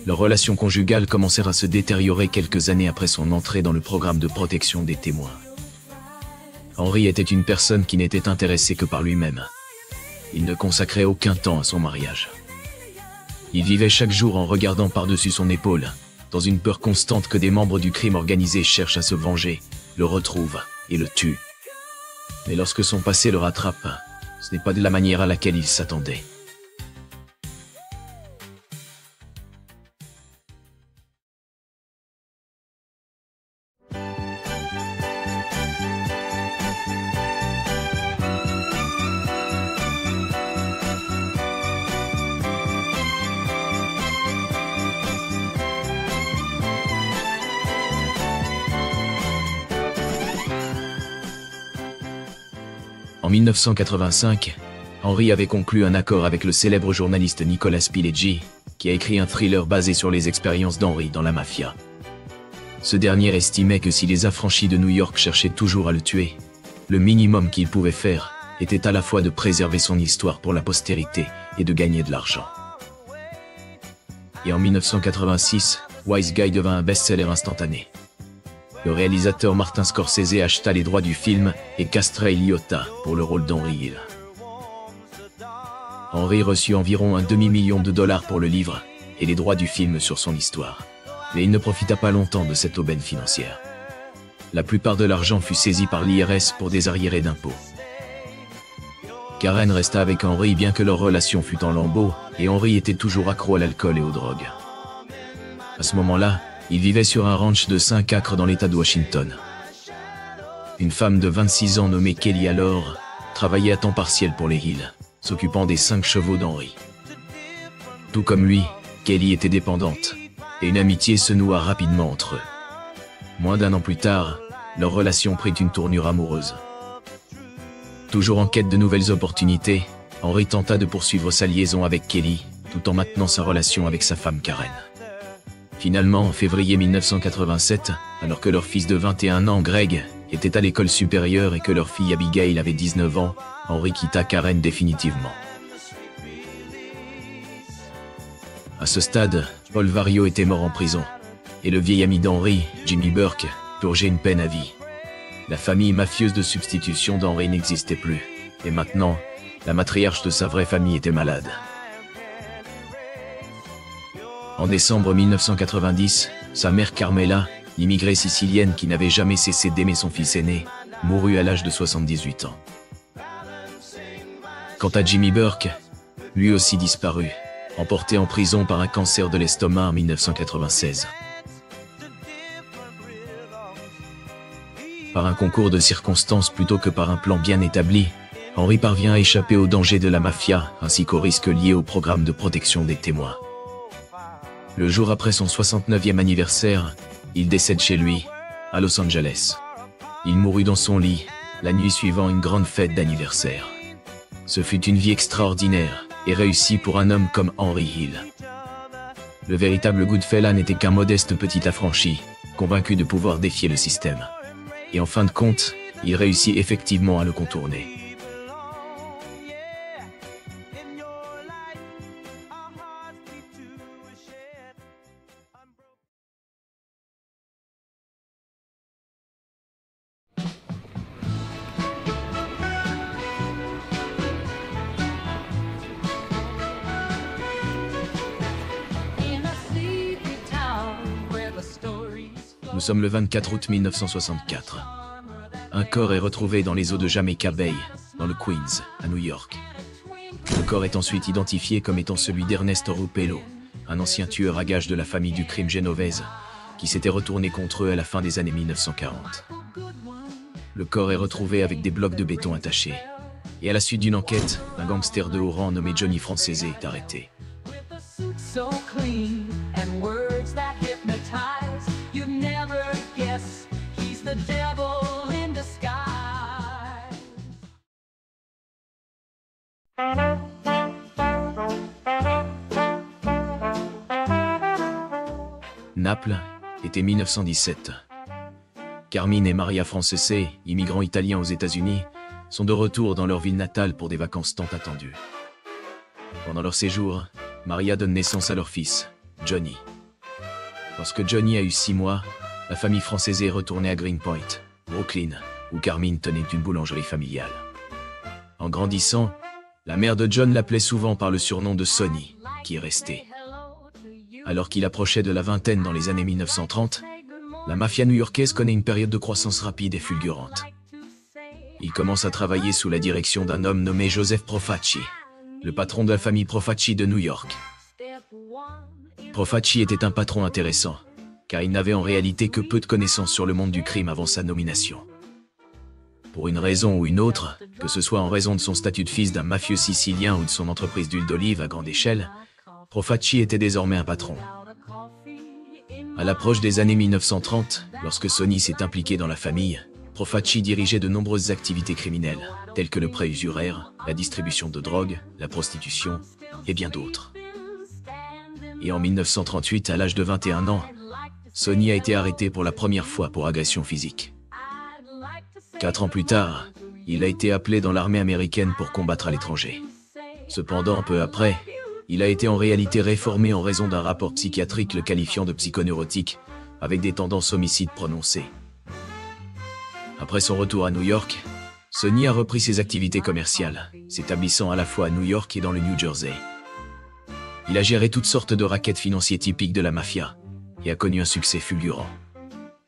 Leurs relations conjugales commencèrent à se détériorer quelques années après son entrée dans le programme de protection des témoins. Henry était une personne qui n'était intéressée que par lui-même. Il ne consacrait aucun temps à son mariage. Il vivait chaque jour en regardant par-dessus son épaule, dans une peur constante que des membres du crime organisé cherchent à se venger, le retrouvent et le tuent. Mais lorsque son passé le rattrape, ce n'est pas de la manière à laquelle il s'attendait. En 1985, Henry avait conclu un accord avec le célèbre journaliste Nicolas Pileggi, qui a écrit un thriller basé sur les expériences d'Henry dans la mafia. Ce dernier estimait que si les affranchis de New York cherchaient toujours à le tuer, le minimum qu'ils pouvaient faire était à la fois de préserver son histoire pour la postérité et de gagner de l'argent. Et en 1986, Wise Guy devint un best-seller instantané. Le réalisateur Martin Scorsese acheta les droits du film et casta Ray Liotta pour le rôle d'Henry Hill. Henry reçut environ un demi-million de dollars pour le livre et les droits du film sur son histoire. Mais il ne profita pas longtemps de cette aubaine financière. La plupart de l'argent fut saisi par l'IRS pour des arriérés d'impôts. Karen resta avec Henry bien que leur relation fût en lambeaux, et Henry était toujours accro à l'alcool et aux drogues. À ce moment-là, il vivait sur un ranch de 5 acres dans l'État de Washington. Une femme de 26 ans nommée Kelly alors travaillait à temps partiel pour les Hill, s'occupant des 5 chevaux d'Henry. Tout comme lui, Kelly était dépendante, et une amitié se noua rapidement entre eux. Moins d'1 an plus tard, leur relation prit une tournure amoureuse. Toujours en quête de nouvelles opportunités, Henry tenta de poursuivre sa liaison avec Kelly, tout en maintenant sa relation avec sa femme Karen. Finalement, en février 1987, alors que leur fils de 21 ans, Greg, était à l'école supérieure et que leur fille Abigail avait 19 ans, Henry quitta Karen définitivement. À ce stade, Paul Vario était mort en prison, et le vieil ami d'Henry, Jimmy Burke, purgeait une peine à vie. La famille mafieuse de substitution d'Henry n'existait plus, et maintenant, la matriarche de sa vraie famille était malade. En décembre 1990, sa mère Carmela, l'immigrée sicilienne qui n'avait jamais cessé d'aimer son fils aîné, mourut à l'âge de 78 ans. Quant à Jimmy Burke, lui aussi disparut, emporté en prison par un cancer de l'estomac en 1996. Par un concours de circonstances plutôt que par un plan bien établi, Henry parvient à échapper aux dangers de la mafia ainsi qu'aux risques liés au programme de protection des témoins. Le jour après son 69e anniversaire, il décède chez lui, à Los Angeles. Il mourut dans son lit, la nuit suivant une grande fête d'anniversaire. Ce fut une vie extraordinaire et réussie pour un homme comme Henry Hill. Le véritable Goodfella n'était qu'un modeste petit affranchi, convaincu de pouvoir défier le système. Et en fin de compte, il réussit effectivement à le contourner. Nous sommes le 24 août 1964. Un corps est retrouvé dans les eaux de Jamaica Bay, dans le Queens, à New York. Le corps est ensuite identifié comme étant celui d'Ernesto Rupello, un ancien tueur à gages de la famille du crime génovaise, qui s'était retourné contre eux à la fin des années 1940. Le corps est retrouvé avec des blocs de béton attachés. Et à la suite d'une enquête, un gangster de haut rang nommé Johnny Francese est arrêté. So clean and words that hypnotize. You'd never guess he's the devil in disguise. Naples, été 1917. Carmine et Maria Francese, immigrants italiens aux États-Unis, sont de retour dans leur ville natale pour des vacances tant attendues. Pendant leur séjour, Maria donne naissance à leur fils, Johnny. Lorsque Johnny a eu 6 mois, la famille Francese est retournée à Greenpoint, Brooklyn, où Carmine tenait une boulangerie familiale. En grandissant, la mère de John l'appelait souvent par le surnom de Sonny, qui est resté. Alors qu'il approchait de la vingtaine dans les années 1930, la mafia new-yorkaise connaît une période de croissance rapide et fulgurante. Il commence à travailler sous la direction d'un homme nommé Joseph Profaci, le patron de la famille Profaci de New York. Profaci était un patron intéressant, car il n'avait en réalité que peu de connaissances sur le monde du crime avant sa nomination. Pour une raison ou une autre, que ce soit en raison de son statut de fils d'un mafieux sicilien ou de son entreprise d'huile d'olive à grande échelle, Profaci était désormais un patron. À l'approche des années 1930, lorsque Sonny s'est impliqué dans la famille, Profaci dirigeait de nombreuses activités criminelles, telles que le prêt usuraire, la distribution de drogue, la prostitution et bien d'autres. Et en 1938, à l'âge de 21 ans, Sonny a été arrêté pour la première fois pour agression physique. 4 ans plus tard, il a été appelé dans l'armée américaine pour combattre à l'étranger. Cependant, peu après, il a été en réalité réformé en raison d'un rapport psychiatrique le qualifiant de psychoneurotique, avec des tendances homicides prononcées. Après son retour à New York, Sonny a repris ses activités commerciales, s'établissant à la fois à New York et dans le New Jersey. Il a géré toutes sortes de rackets financiers typiques de la mafia et a connu un succès fulgurant.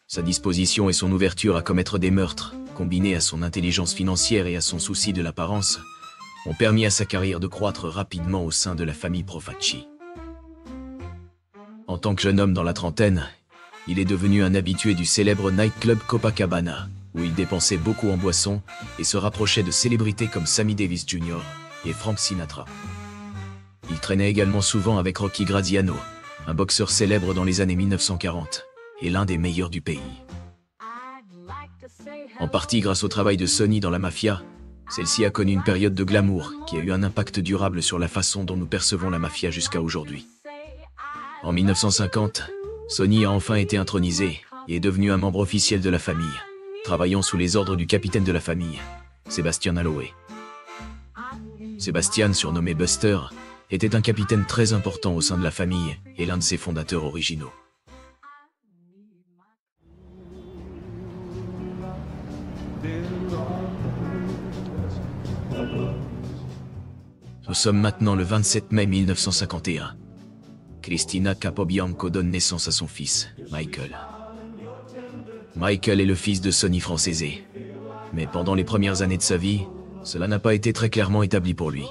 Sa disposition et son ouverture à commettre des meurtres, combinées à son intelligence financière et à son souci de l'apparence, ont permis à sa carrière de croître rapidement au sein de la famille Profaci. En tant que jeune homme dans la trentaine, il est devenu un habitué du célèbre nightclub Copacabana, où il dépensait beaucoup en boissons et se rapprochait de célébrités comme Sammy Davis Jr. et Frank Sinatra. Il traînait également souvent avec Rocky Graziano, un boxeur célèbre dans les années 1940 et l'un des meilleurs du pays. En partie grâce au travail de Sonny dans la mafia, celle-ci a connu une période de glamour qui a eu un impact durable sur la façon dont nous percevons la mafia jusqu'à aujourd'hui. En 1950, Sonny a enfin été intronisé et est devenu un membre officiel de la famille, travaillant sous les ordres du capitaine de la famille, Sebastian Holloway. Sebastian, surnommé Buster, était un capitaine très important au sein de la famille et l'un de ses fondateurs originaux. Nous sommes maintenant le 27 mai 1951. Cristina Capobianco donne naissance à son fils, Michael. Michael est le fils de Sonny Francese. Mais pendant les premières années de sa vie, cela n'a pas été très clairement établi pour lui.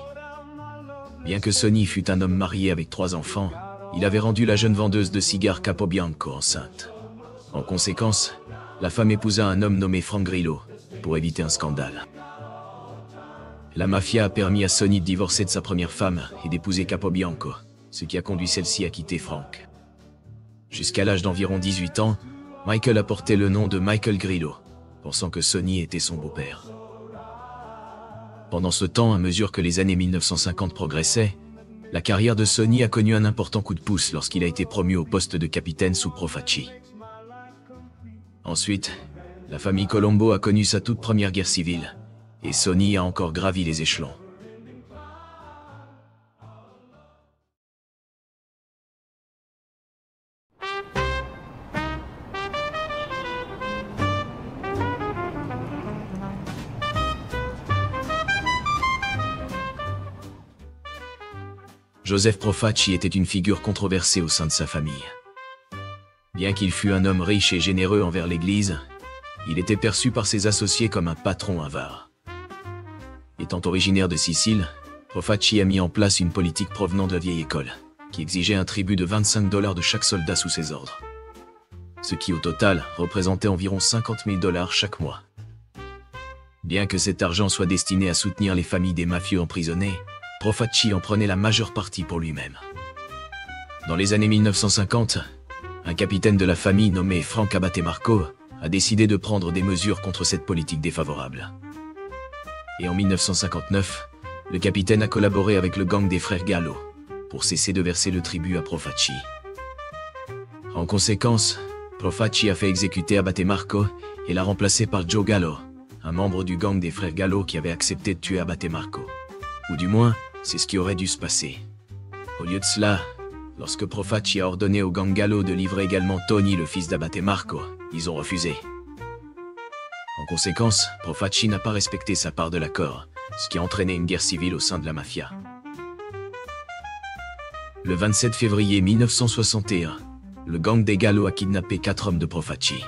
Bien que Sonny fût un homme marié avec 3 enfants, il avait rendu la jeune vendeuse de cigares Capobianco enceinte. En conséquence, la femme épousa un homme nommé Frank Grillo, pour éviter un scandale. La mafia a permis à Sonny de divorcer de sa première femme et d'épouser Capobianco, ce qui a conduit celle-ci à quitter Frank. Jusqu'à l'âge d'environ 18 ans, Michael a porté le nom de Michael Grillo, pensant que Sonny était son beau-père. Pendant ce temps, à mesure que les années 1950 progressaient, la carrière de Sonny a connu un important coup de pouce lorsqu'il a été promu au poste de capitaine sous Profaci. Ensuite, la famille Colombo a connu sa toute première guerre civile, et Sonny a encore gravi les échelons. Joseph Profaci était une figure controversée au sein de sa famille. Bien qu'il fût un homme riche et généreux envers l'Église, il était perçu par ses associés comme un patron avare. Étant originaire de Sicile, Profaci a mis en place une politique provenant de la vieille école, qui exigeait un tribut de $25 de chaque soldat sous ses ordres. Ce qui au total représentait environ $50 000 chaque mois. Bien que cet argent soit destiné à soutenir les familles des mafieux emprisonnés, Profaci en prenait la majeure partie pour lui-même. Dans les années 1950, un capitaine de la famille nommé Frank Abate Marco a décidé de prendre des mesures contre cette politique défavorable. Et en 1959, le capitaine a collaboré avec le gang des frères Gallo pour cesser de verser le tribut à Profaci. En conséquence, Profaci a fait exécuter Abate Marco et l'a remplacé par Joe Gallo, un membre du gang des frères Gallo qui avait accepté de tuer Abate Marco. Ou du moins, c'est ce qui aurait dû se passer. Au lieu de cela, lorsque Profaci a ordonné au gang Gallo de livrer également Tony, le fils d'Abate Marco, ils ont refusé. En conséquence, Profaci n'a pas respecté sa part de l'accord, ce qui a entraîné une guerre civile au sein de la mafia. Le 27 février 1961, le gang des Gallo a kidnappé 4 hommes de Profaci.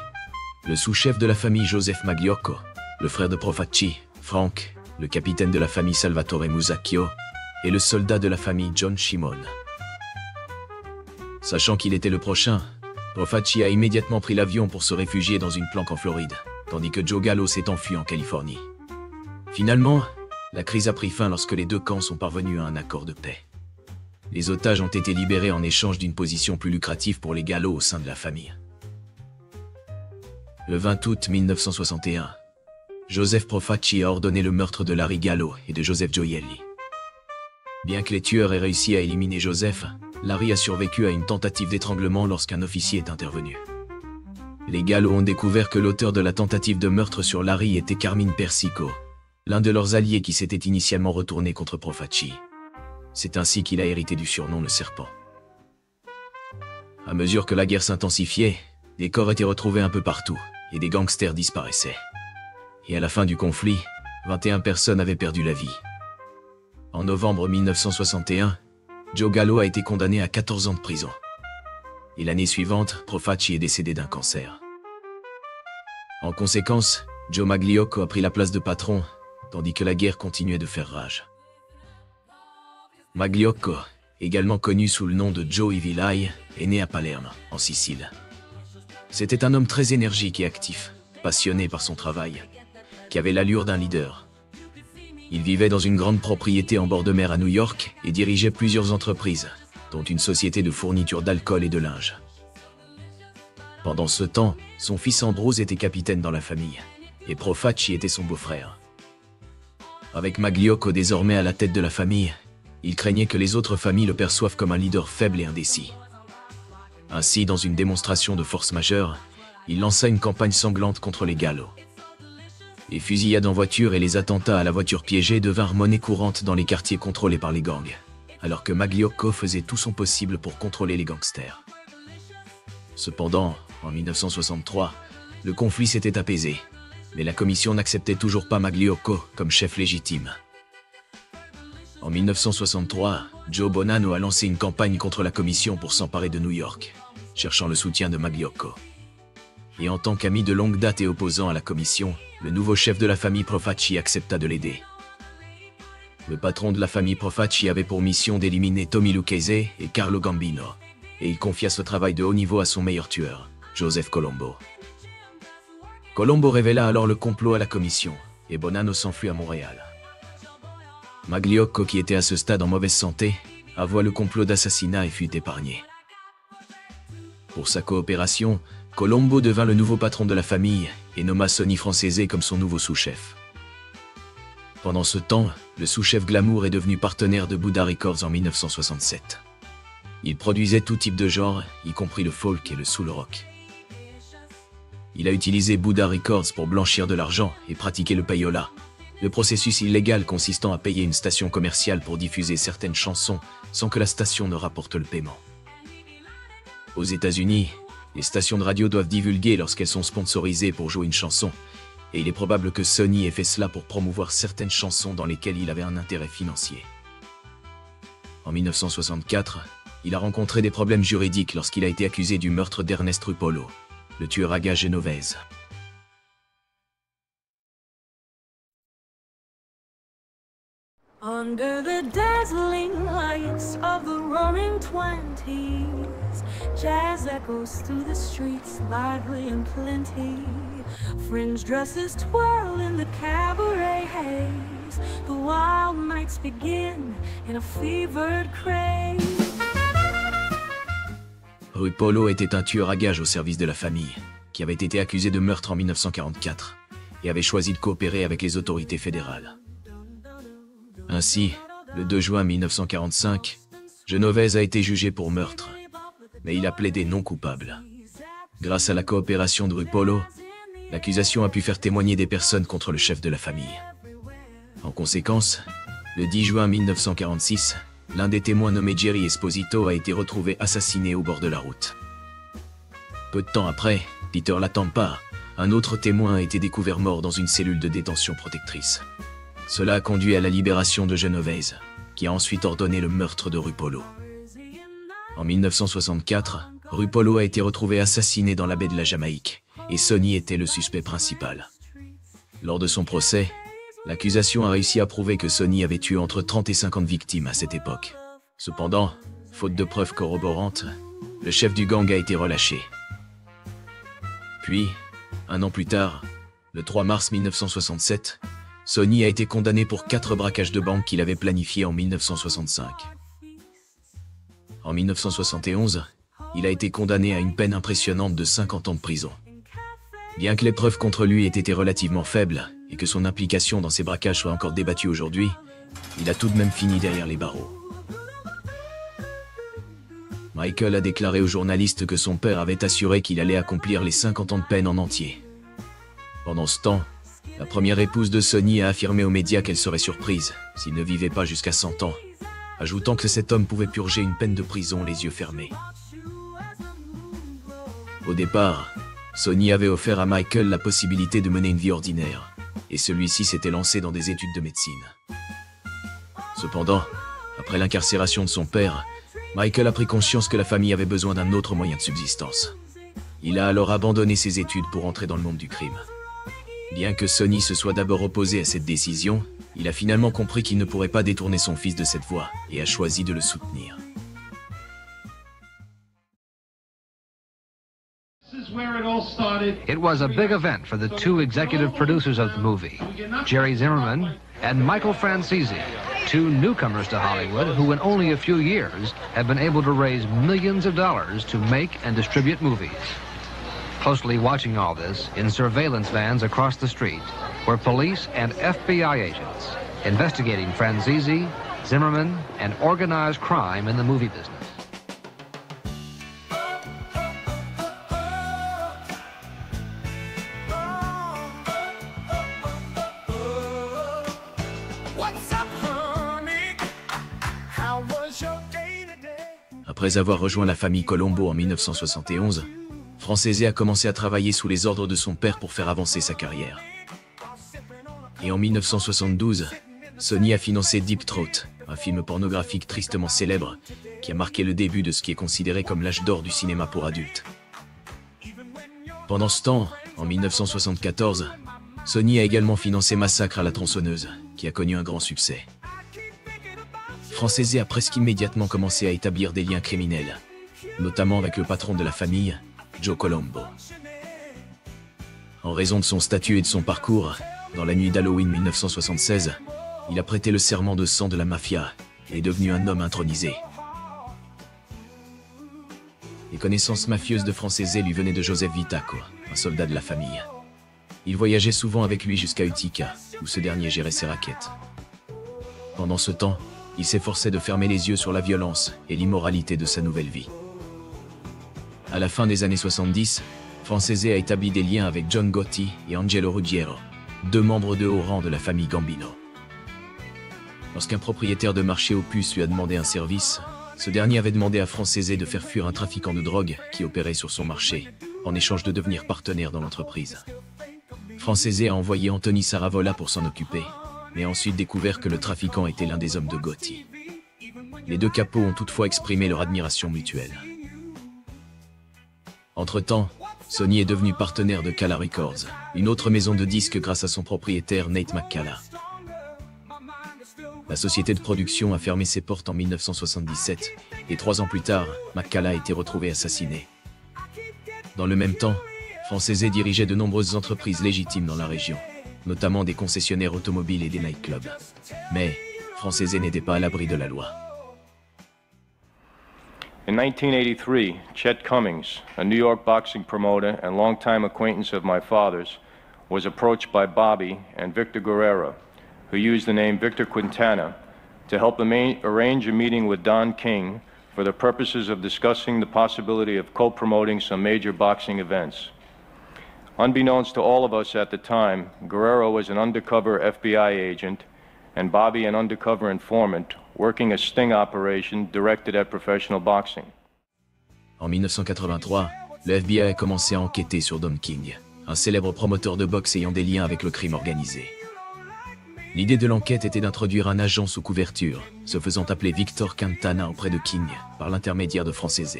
Le sous-chef de la famille Joseph Magliocco, le frère de Profaci, Frank, le capitaine de la famille Salvatore Musacchio, et le soldat de la famille John Shimon. Sachant qu'il était le prochain, Profaci a immédiatement pris l'avion pour se réfugier dans une planque en Floride, tandis que Joe Gallo s'est enfui en Californie. Finalement, la crise a pris fin lorsque les deux camps sont parvenus à un accord de paix. Les otages ont été libérés en échange d'une position plus lucrative pour les Gallo au sein de la famille. Le 20 août 1961, Joseph Profaci a ordonné le meurtre de Larry Gallo et de Joseph Gioielli. Bien que les tueurs aient réussi à éliminer Joseph, Larry a survécu à une tentative d'étranglement lorsqu'un officier est intervenu. Les Gallo ont découvert que l'auteur de la tentative de meurtre sur Larry était Carmine Persico, l'un de leurs alliés qui s'était initialement retourné contre Profaci. C'est ainsi qu'il a hérité du surnom le Serpent. À mesure que la guerre s'intensifiait, des corps étaient retrouvés un peu partout et des gangsters disparaissaient. Et à la fin du conflit, 21 personnes avaient perdu la vie. En novembre 1961, Joe Gallo a été condamné à 14 ans de prison. Et l'année suivante, Profaci est décédé d'un cancer. En conséquence, Joe Magliocco a pris la place de patron, tandis que la guerre continuait de faire rage. Magliocco, également connu sous le nom de Joe Evil Eye, est né à Palerme, en Sicile. C'était un homme très énergique et actif, passionné par son travail, qui avait l'allure d'un leader. Il vivait dans une grande propriété en bord de mer à New York et dirigeait plusieurs entreprises, dont une société de fourniture d'alcool et de linge. Pendant ce temps, son fils Ambrose était capitaine dans la famille, et Profaci était son beau-frère. Avec Magliocco désormais à la tête de la famille, il craignait que les autres familles le perçoivent comme un leader faible et indécis. Ainsi, dans une démonstration de force majeure, il lança une campagne sanglante contre les Gallo. Les fusillades en voiture et les attentats à la voiture piégée devinrent monnaie courante dans les quartiers contrôlés par les gangs, alors que Magliocco faisait tout son possible pour contrôler les gangsters. Cependant, en 1963, le conflit s'était apaisé, mais la commission n'acceptait toujours pas Magliocco comme chef légitime. En 1963, Joe Bonanno a lancé une campagne contre la commission pour s'emparer de New York, cherchant le soutien de Magliocco. Et en tant qu'ami de longue date et opposant à la commission, le nouveau chef de la famille Profaci accepta de l'aider. Le patron de la famille Profaci avait pour mission d'éliminer Tommy Lucchese et Carlo Gambino, et il confia ce travail de haut niveau à son meilleur tueur, Joseph Colombo. Colombo révéla alors le complot à la commission, et Bonanno s'enfuit à Montréal. Magliocco, qui était à ce stade en mauvaise santé, avoua le complot d'assassinat et fut épargné. Pour sa coopération, Colombo devint le nouveau patron de la famille et nomma Sonny Francese comme son nouveau sous-chef. Pendant ce temps, le sous-chef Glamour est devenu partenaire de Buddha Records en 1967. Il produisait tout type de genre, y compris le folk et le soul rock. Il a utilisé Buddha Records pour blanchir de l'argent et pratiquer le payola, le processus illégal consistant à payer une station commerciale pour diffuser certaines chansons sans que la station ne rapporte le paiement. Aux États-Unis, les stations de radio doivent divulguer lorsqu'elles sont sponsorisées pour jouer une chanson, et il est probable que Sonny ait fait cela pour promouvoir certaines chansons dans lesquelles il avait un intérêt financier. En 1964, il a rencontré des problèmes juridiques lorsqu'il a été accusé du meurtre d'Ernest Rupolo, le tueur à gages Genovese. Under the dazzling lights of the roaring 20s, jazz echoes through the streets, lively and plenty. Fringe dresses twirl in the cabaret haze. The wild nights begin in a fevered craze. Rupolo était un tueur à gages au service de la famille, qui avait été accusé de meurtre en 1944 et avait choisi de coopérer avec les autorités fédérales. Ainsi, le 2 juin 1945, Genovese a été jugé pour meurtre, mais il a plaidé non coupable. Grâce à la coopération de Rupolo, l'accusation a pu faire témoigner des personnes contre le chef de la famille. En conséquence, le 10 juin 1946, l'un des témoins nommé Jerry Esposito a été retrouvé assassiné au bord de la route. Peu de temps après, Peter Latampa, un autre témoin, a été découvert mort dans une cellule de détention protectrice. Cela a conduit à la libération de Genovese, qui a ensuite ordonné le meurtre de Rupolo. En 1964, Rupolo a été retrouvé assassiné dans la baie de la Jamaïque, et Sonny était le suspect principal. Lors de son procès, l'accusation a réussi à prouver que Sonny avait tué entre 30 et 50 victimes à cette époque. Cependant, faute de preuves corroborantes, le chef du gang a été relâché. Puis, un an plus tard, le 3 mars 1967, Sonny a été condamné pour 4 braquages de banque qu'il avait planifiés en 1965. En 1971, il a été condamné à une peine impressionnante de 50 ans de prison. Bien que les preuves contre lui aient été relativement faibles et que son implication dans ces braquages soit encore débattue aujourd'hui, il a tout de même fini derrière les barreaux. Michael a déclaré aux journalistes que son père avait assuré qu'il allait accomplir les 50 ans de peine en entier. Pendant ce temps, la première épouse de Sonny a affirmé aux médias qu'elle serait surprise s'il ne vivait pas jusqu'à 100 ans, ajoutant que cet homme pouvait purger une peine de prison les yeux fermés. Au départ, Sonny avait offert à Michael la possibilité de mener une vie ordinaire, et celui-ci s'était lancé dans des études de médecine. Cependant, après l'incarcération de son père, Michael a pris conscience que la famille avait besoin d'un autre moyen de subsistance. Il a alors abandonné ses études pour entrer dans le monde du crime. Bien que Sonny se soit d'abord opposé à cette décision, il a finalement compris qu'il ne pourrait pas détourner son fils de cette voie et a choisi de le soutenir. It was a big event for the 2 executive producers of the movie, Jerry Zimmerman and Michael Francese, 2 newcomers to Hollywood who in only a few years have been able to raise millions of dollars to make and distribute movies. Closely watching all this in surveillance vans across the street were police and FBI agents investigating Francese, Zimmerman, and organized crime in the movie business. Après avoir rejoint la famille Colombo en 1971, Francese a commencé à travailler sous les ordres de son père pour faire avancer sa carrière. Et en 1972, Sonny a financé Deep Throat, un film pornographique tristement célèbre qui a marqué le début de ce qui est considéré comme l'âge d'or du cinéma pour adultes. Pendant ce temps, en 1974, Sonny a également financé Massacre à la tronçonneuse, qui a connu un grand succès. Francese a presque immédiatement commencé à établir des liens criminels, notamment avec le patron de la famille, Joe Colombo. En raison de son statut et de son parcours, dans la nuit d'Halloween 1976, il a prêté le serment de sang de la mafia et est devenu un homme intronisé. Les connaissances mafieuses de Francese lui venaient de Joseph Vitaco, un soldat de la famille. Il voyageait souvent avec lui jusqu'à Utica, où ce dernier gérait ses raquettes. Pendant ce temps, il s'efforçait de fermer les yeux sur la violence et l'immoralité de sa nouvelle vie. À la fin des années 70, Francese a établi des liens avec John Gotti et Angelo Ruggiero, 2 membres de haut rang de la famille Gambino. Lorsqu'un propriétaire de marché aux puces lui a demandé un service, ce dernier avait demandé à Francese de faire fuir un trafiquant de drogue qui opérait sur son marché, en échange de devenir partenaire dans l'entreprise. Francese a envoyé Anthony Saravola pour s'en occuper, mais a ensuite découvert que le trafiquant était l'un des hommes de Gotti. Les 2 capots ont toutefois exprimé leur admiration mutuelle. Entre-temps, Sonny est devenu partenaire de Cala Records, une autre maison de disques grâce à son propriétaire Nate McCalla. La société de production a fermé ses portes en 1977, et 3 ans plus tard, McCalla a été retrouvé assassiné. Dans le même temps, Francese dirigeait de nombreuses entreprises légitimes dans la région, notamment des concessionnaires automobiles et des nightclubs. Mais Francese n'était pas à l'abri de la loi. In 1983, Chet Cummings, a New York boxing promoter and longtime acquaintance of my father's, was approached by Bobby and Victor Guerrero, who used the name Victor Quintana, to help arrange a meeting with Don King for the purposes of discussing the possibility of co-promoting some major boxing events. Unbeknownst to all of us at the time, Guerrero was an undercover FBI agent and Bobby an undercover informant working a sting operation directed at professional boxing. En 1983, le FBI a commencé à enquêter sur Don King, un célèbre promoteur de boxe ayant des liens avec le crime organisé. L'idée de l'enquête était d'introduire un agent sous couverture, se faisant appeler Victor Quintana auprès de King, par l'intermédiaire de Francese.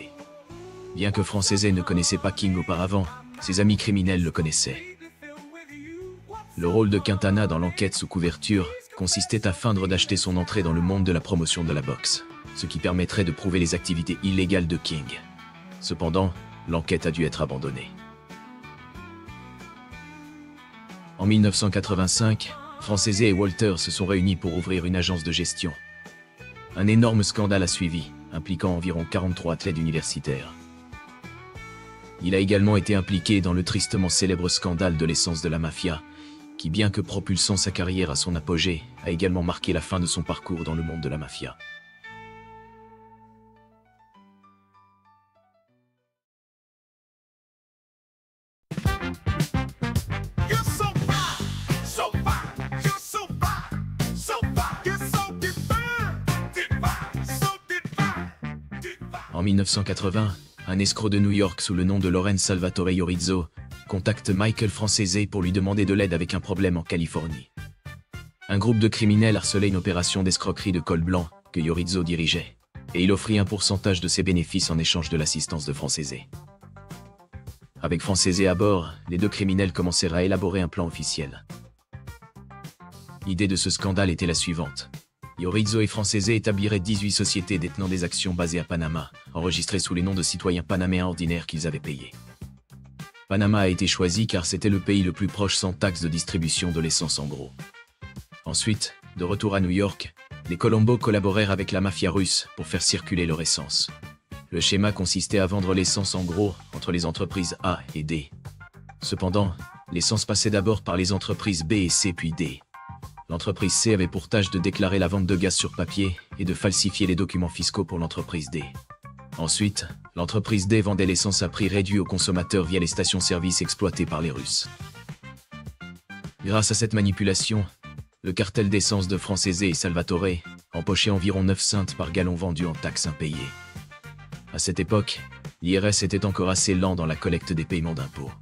Bien que Francese ne connaissait pas King auparavant, ses amis criminels le connaissaient. Le rôle de Quintana dans l'enquête sous couverture consistait à feindre d'acheter son entrée dans le monde de la promotion de la boxe, ce qui permettrait de prouver les activités illégales de King. Cependant, l'enquête a dû être abandonnée. En 1985, Francese et Walter se sont réunis pour ouvrir une agence de gestion. Un énorme scandale a suivi, impliquant environ 43 athlètes universitaires. Il a également été impliqué dans le tristement célèbre scandale de l'essence de la mafia, qui, bien que propulsant sa carrière à son apogée, a également marqué la fin de son parcours dans le monde de la mafia. En 1980, un escroc de New York sous le nom de Lorenz Salvatore Iorizzo contacte Michael Francese pour lui demander de l'aide avec un problème en Californie. Un groupe de criminels harcelait une opération d'escroquerie de col blanc que Iorizzo dirigeait, et il offrit un pourcentage de ses bénéfices en échange de l'assistance de Francese. Avec Francese à bord, les deux criminels commencèrent à élaborer un plan officiel. L'idée de ce scandale était la suivante. Iorizzo et Francese établiraient 18 sociétés détenant des actions basées à Panama, enregistrées sous les noms de citoyens panaméens ordinaires qu'ils avaient payés. Panama a été choisi car c'était le pays le plus proche sans taxe de distribution de l'essence en gros. Ensuite, de retour à New York, les Colombo collaborèrent avec la mafia russe pour faire circuler leur essence. Le schéma consistait à vendre l'essence en gros entre les entreprises A et D. Cependant, l'essence passait d'abord par les entreprises B et C puis D. L'entreprise C avait pour tâche de déclarer la vente de gaz sur papier et de falsifier les documents fiscaux pour l'entreprise D. Ensuite, l'entreprise D vendait l'essence à prix réduit aux consommateurs via les stations-service exploitées par les Russes. Grâce à cette manipulation, le cartel d'essence de Francese et Salvatore empochait environ 9 cents par gallon vendu en taxes impayées. À cette époque, l'IRS était encore assez lent dans la collecte des paiements d'impôts.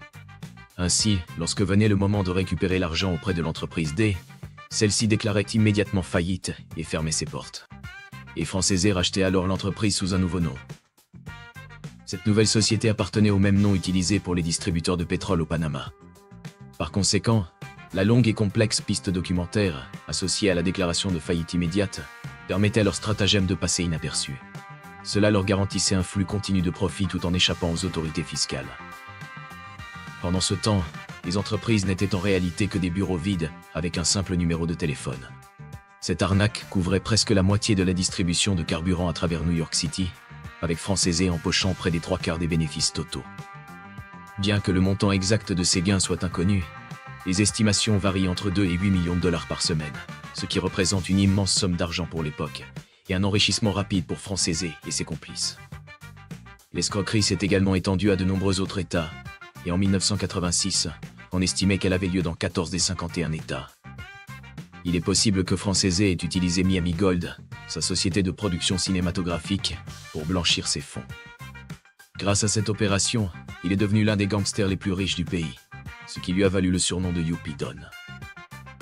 Ainsi, lorsque venait le moment de récupérer l'argent auprès de l'entreprise D, celle-ci déclarait immédiatement faillite et fermait ses portes. Et Francese rachetait alors l'entreprise sous un nouveau nom. Cette nouvelle société appartenait au même nom utilisé pour les distributeurs de pétrole au Panama. Par conséquent, la longue et complexe piste documentaire, associée à la déclaration de faillite immédiate, permettait à leur stratagème de passer inaperçu. Cela leur garantissait un flux continu de profit tout en échappant aux autorités fiscales. Pendant ce temps, les entreprises n'étaient en réalité que des bureaux vides avec un simple numéro de téléphone. Cette arnaque couvrait presque la moitié de la distribution de carburant à travers New York City, avec Francese empochant près des 3/4 des bénéfices totaux. Bien que le montant exact de ces gains soit inconnu, les estimations varient entre 2 et 8 millions de dollars par semaine, ce qui représente une immense somme d'argent pour l'époque, et un enrichissement rapide pour Francese et ses complices. L'escroquerie s'est également étendue à de nombreux autres États, et en 1986, on estimait qu'elle avait lieu dans 14 des 51 États. Il est possible que Francese ait utilisé Miami Gold, sa société de production cinématographique, pour blanchir ses fonds. Grâce à cette opération, il est devenu l'un des gangsters les plus riches du pays, ce qui lui a valu le surnom de Yuppie Don.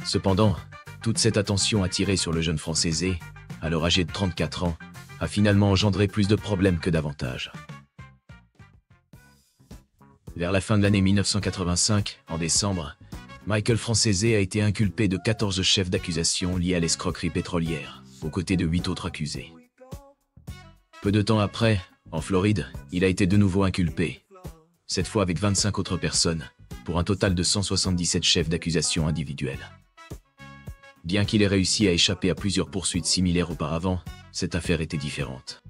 Cependant, toute cette attention attirée sur le jeune Francese, alors âgé de 34 ans, a finalement engendré plus de problèmes que d'avantages. Vers la fin de l'année 1985, en décembre, Michael Francese a été inculpé de 14 chefs d'accusation liés à l'escroquerie pétrolière, aux côtés de 8 autres accusés. Peu de temps après, en Floride, il a été de nouveau inculpé, cette fois avec 25 autres personnes, pour un total de 177 chefs d'accusation individuels. Bien qu'il ait réussi à échapper à plusieurs poursuites similaires auparavant, cette affaire était différente.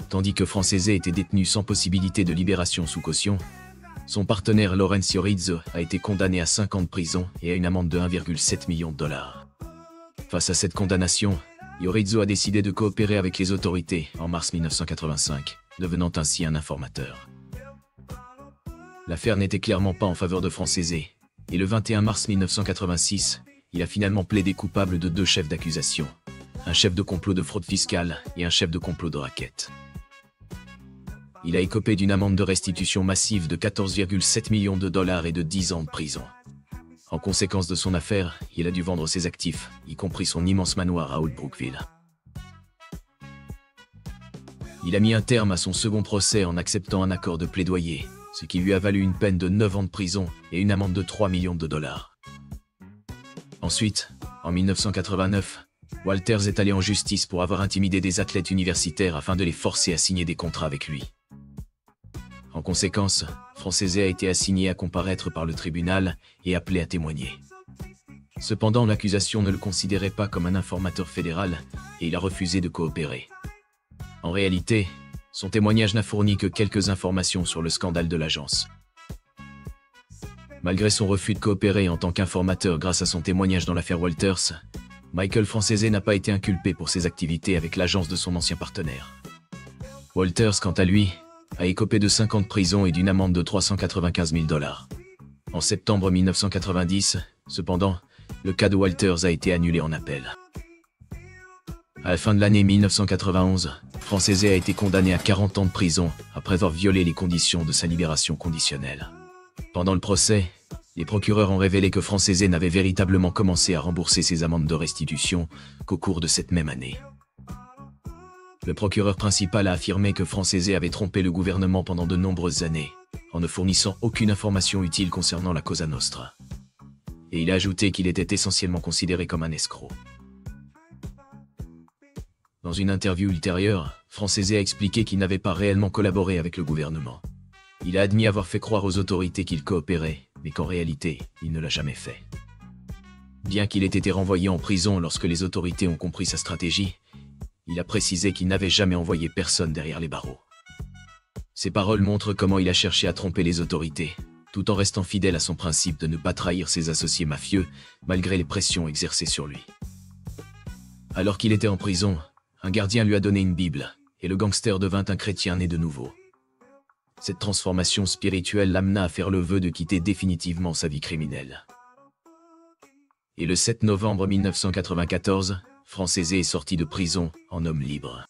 Tandis que Francese était détenu sans possibilité de libération sous caution, son partenaire Lorenz Iorizzo a été condamné à 5 ans de prison et à une amende de 1,7 million de dollars. Face à cette condamnation, Yorizzo a décidé de coopérer avec les autorités en mars 1985, devenant ainsi un informateur. L'affaire n'était clairement pas en faveur de Francese, et le 21 mars 1986, il a finalement plaidé coupable de 2 chefs d'accusation, un chef de complot de fraude fiscale et un chef de complot de racket. Il a écopé d'une amende de restitution massive de 14,7 millions de dollars et de 10 ans de prison. En conséquence de son affaire, il a dû vendre ses actifs, y compris son immense manoir à Old Brookville. Il a mis un terme à son second procès en acceptant un accord de plaidoyer, ce qui lui a valu une peine de 9 ans de prison et une amende de 3 millions de dollars. Ensuite, en 1989, Walters est allé en justice pour avoir intimidé des athlètes universitaires afin de les forcer à signer des contrats avec lui. En conséquence, Francese a été assigné à comparaître par le tribunal et appelé à témoigner. Cependant, l'accusation ne le considérait pas comme un informateur fédéral et il a refusé de coopérer. En réalité, son témoignage n'a fourni que quelques informations sur le scandale de l'agence. Malgré son refus de coopérer en tant qu'informateur grâce à son témoignage dans l'affaire Walters, Michael Francese n'a pas été inculpé pour ses activités avec l'agence de son ancien partenaire. Walters, quant à lui, a écopé de 5 ans de prison et d'une amende de 395 000 dollars. En septembre 1990, cependant, le cas de Walters a été annulé en appel. À la fin de l'année 1991, Francese a été condamné à 40 ans de prison après avoir violé les conditions de sa libération conditionnelle. Pendant le procès, les procureurs ont révélé que Francese n'avait véritablement commencé à rembourser ses amendes de restitution qu'au cours de cette même année. Le procureur principal a affirmé que Francese avait trompé le gouvernement pendant de nombreuses années, en ne fournissant aucune information utile concernant la Cosa Nostra. Et il a ajouté qu'il était essentiellement considéré comme un escroc. Dans une interview ultérieure, Francese a expliqué qu'il n'avait pas réellement collaboré avec le gouvernement. Il a admis avoir fait croire aux autorités qu'il coopérait, mais qu'en réalité, il ne l'a jamais fait. Bien qu'il ait été renvoyé en prison lorsque les autorités ont compris sa stratégie, il a précisé qu'il n'avait jamais envoyé personne derrière les barreaux. Ces paroles montrent comment il a cherché à tromper les autorités, tout en restant fidèle à son principe de ne pas trahir ses associés mafieux, malgré les pressions exercées sur lui. Alors qu'il était en prison, un gardien lui a donné une Bible, et le gangster devint un chrétien né de nouveau. Cette transformation spirituelle l'amena à faire le vœu de quitter définitivement sa vie criminelle. Et le 7 novembre 1994, Francese est sorti de prison en homme libre.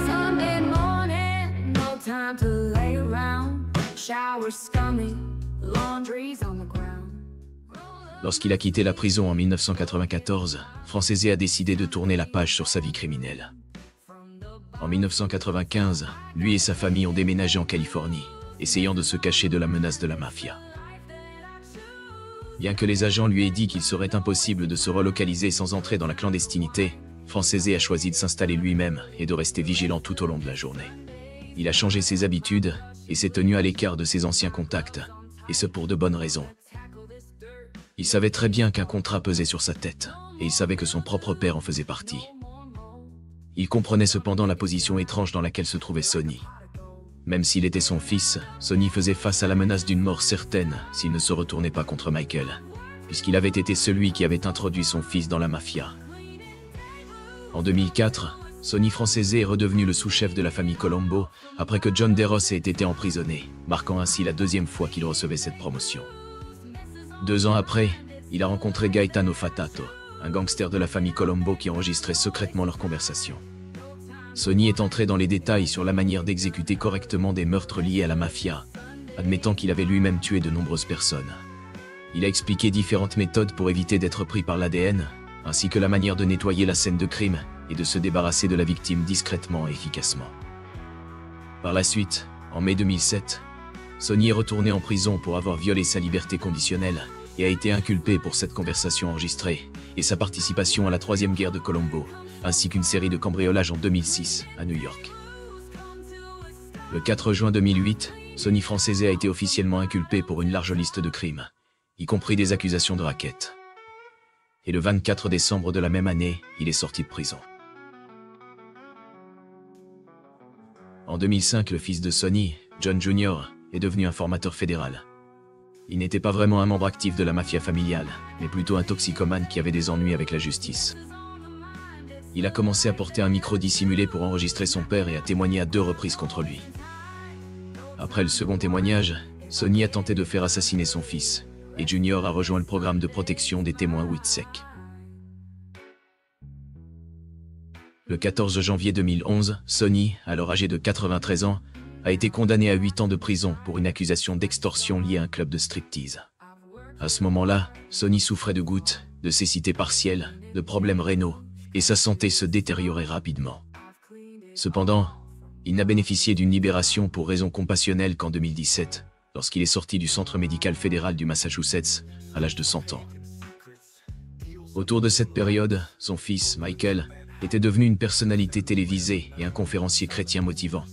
Sunday morning, no time to lay around. Showers coming, laundry's on the ground. Lorsqu'il a quitté la prison en 1994, Francese a décidé de tourner la page sur sa vie criminelle. En 1995, lui et sa famille ont déménagé en Californie, essayant de se cacher de la menace de la mafia. Bien que les agents lui aient dit qu'il serait impossible de se relocaliser sans entrer dans la clandestinité, Francese a choisi de s'installer lui-même et de rester vigilant tout au long de la journée. Il a changé ses habitudes et s'est tenu à l'écart de ses anciens contacts, et ce pour de bonnes raisons. Il savait très bien qu'un contrat pesait sur sa tête, et il savait que son propre père en faisait partie. Il comprenait cependant la position étrange dans laquelle se trouvait Sonny. Même s'il était son fils, Sonny faisait face à la menace d'une mort certaine s'il ne se retournait pas contre Michael, puisqu'il avait été celui qui avait introduit son fils dans la mafia. En 2004, Sonny Francese est redevenu le sous-chef de la famille Colombo après que John DeRoss ait été emprisonné, marquant ainsi la 2e fois qu'il recevait cette promotion. 2 ans après, il a rencontré Gaetano Fatato, un gangster de la famille Colombo qui enregistrait secrètement leurs conversations. Sonny est entré dans les détails sur la manière d'exécuter correctement des meurtres liés à la mafia, admettant qu'il avait lui-même tué de nombreuses personnes. Il a expliqué différentes méthodes pour éviter d'être pris par l'ADN, ainsi que la manière de nettoyer la scène de crime et de se débarrasser de la victime discrètement et efficacement. Par la suite, en mai 2007, Sonny est retourné en prison pour avoir violé sa liberté conditionnelle et a été inculpé pour cette conversation enregistrée et sa participation à la 3e guerre de Colombo, ainsi qu'une série de cambriolages en 2006 à New York. Le 4 juin 2008, Sonny Francese a été officiellement inculpé pour une large liste de crimes, y compris des accusations de racket. Et le 24 décembre de la même année, il est sorti de prison. En 2005, le fils de Sonny, John Jr., est devenu un formateur fédéral. Il n'était pas vraiment un membre actif de la mafia familiale, mais plutôt un toxicomane qui avait des ennuis avec la justice. Il a commencé à porter un micro dissimulé pour enregistrer son père et a témoigné à 2 reprises contre lui. Après le second témoignage, Sonny a tenté de faire assassiner son fils, et Junior a rejoint le programme de protection des témoins WITSEC. Le 14 janvier 2011, Sonny, alors âgé de 93 ans, a été condamné à 8 ans de prison pour une accusation d'extorsion liée à un club de striptease. À ce moment-là, Sonny souffrait de gouttes, de cécité partielle, de problèmes rénaux, et sa santé se détériorait rapidement. Cependant, il n'a bénéficié d'une libération pour raison compassionnelle qu'en 2017, lorsqu'il est sorti du Centre médical fédéral du Massachusetts, à l'âge de 100 ans. Autour de cette période, son fils, Michael, était devenu une personnalité télévisée et un conférencier chrétien motivant.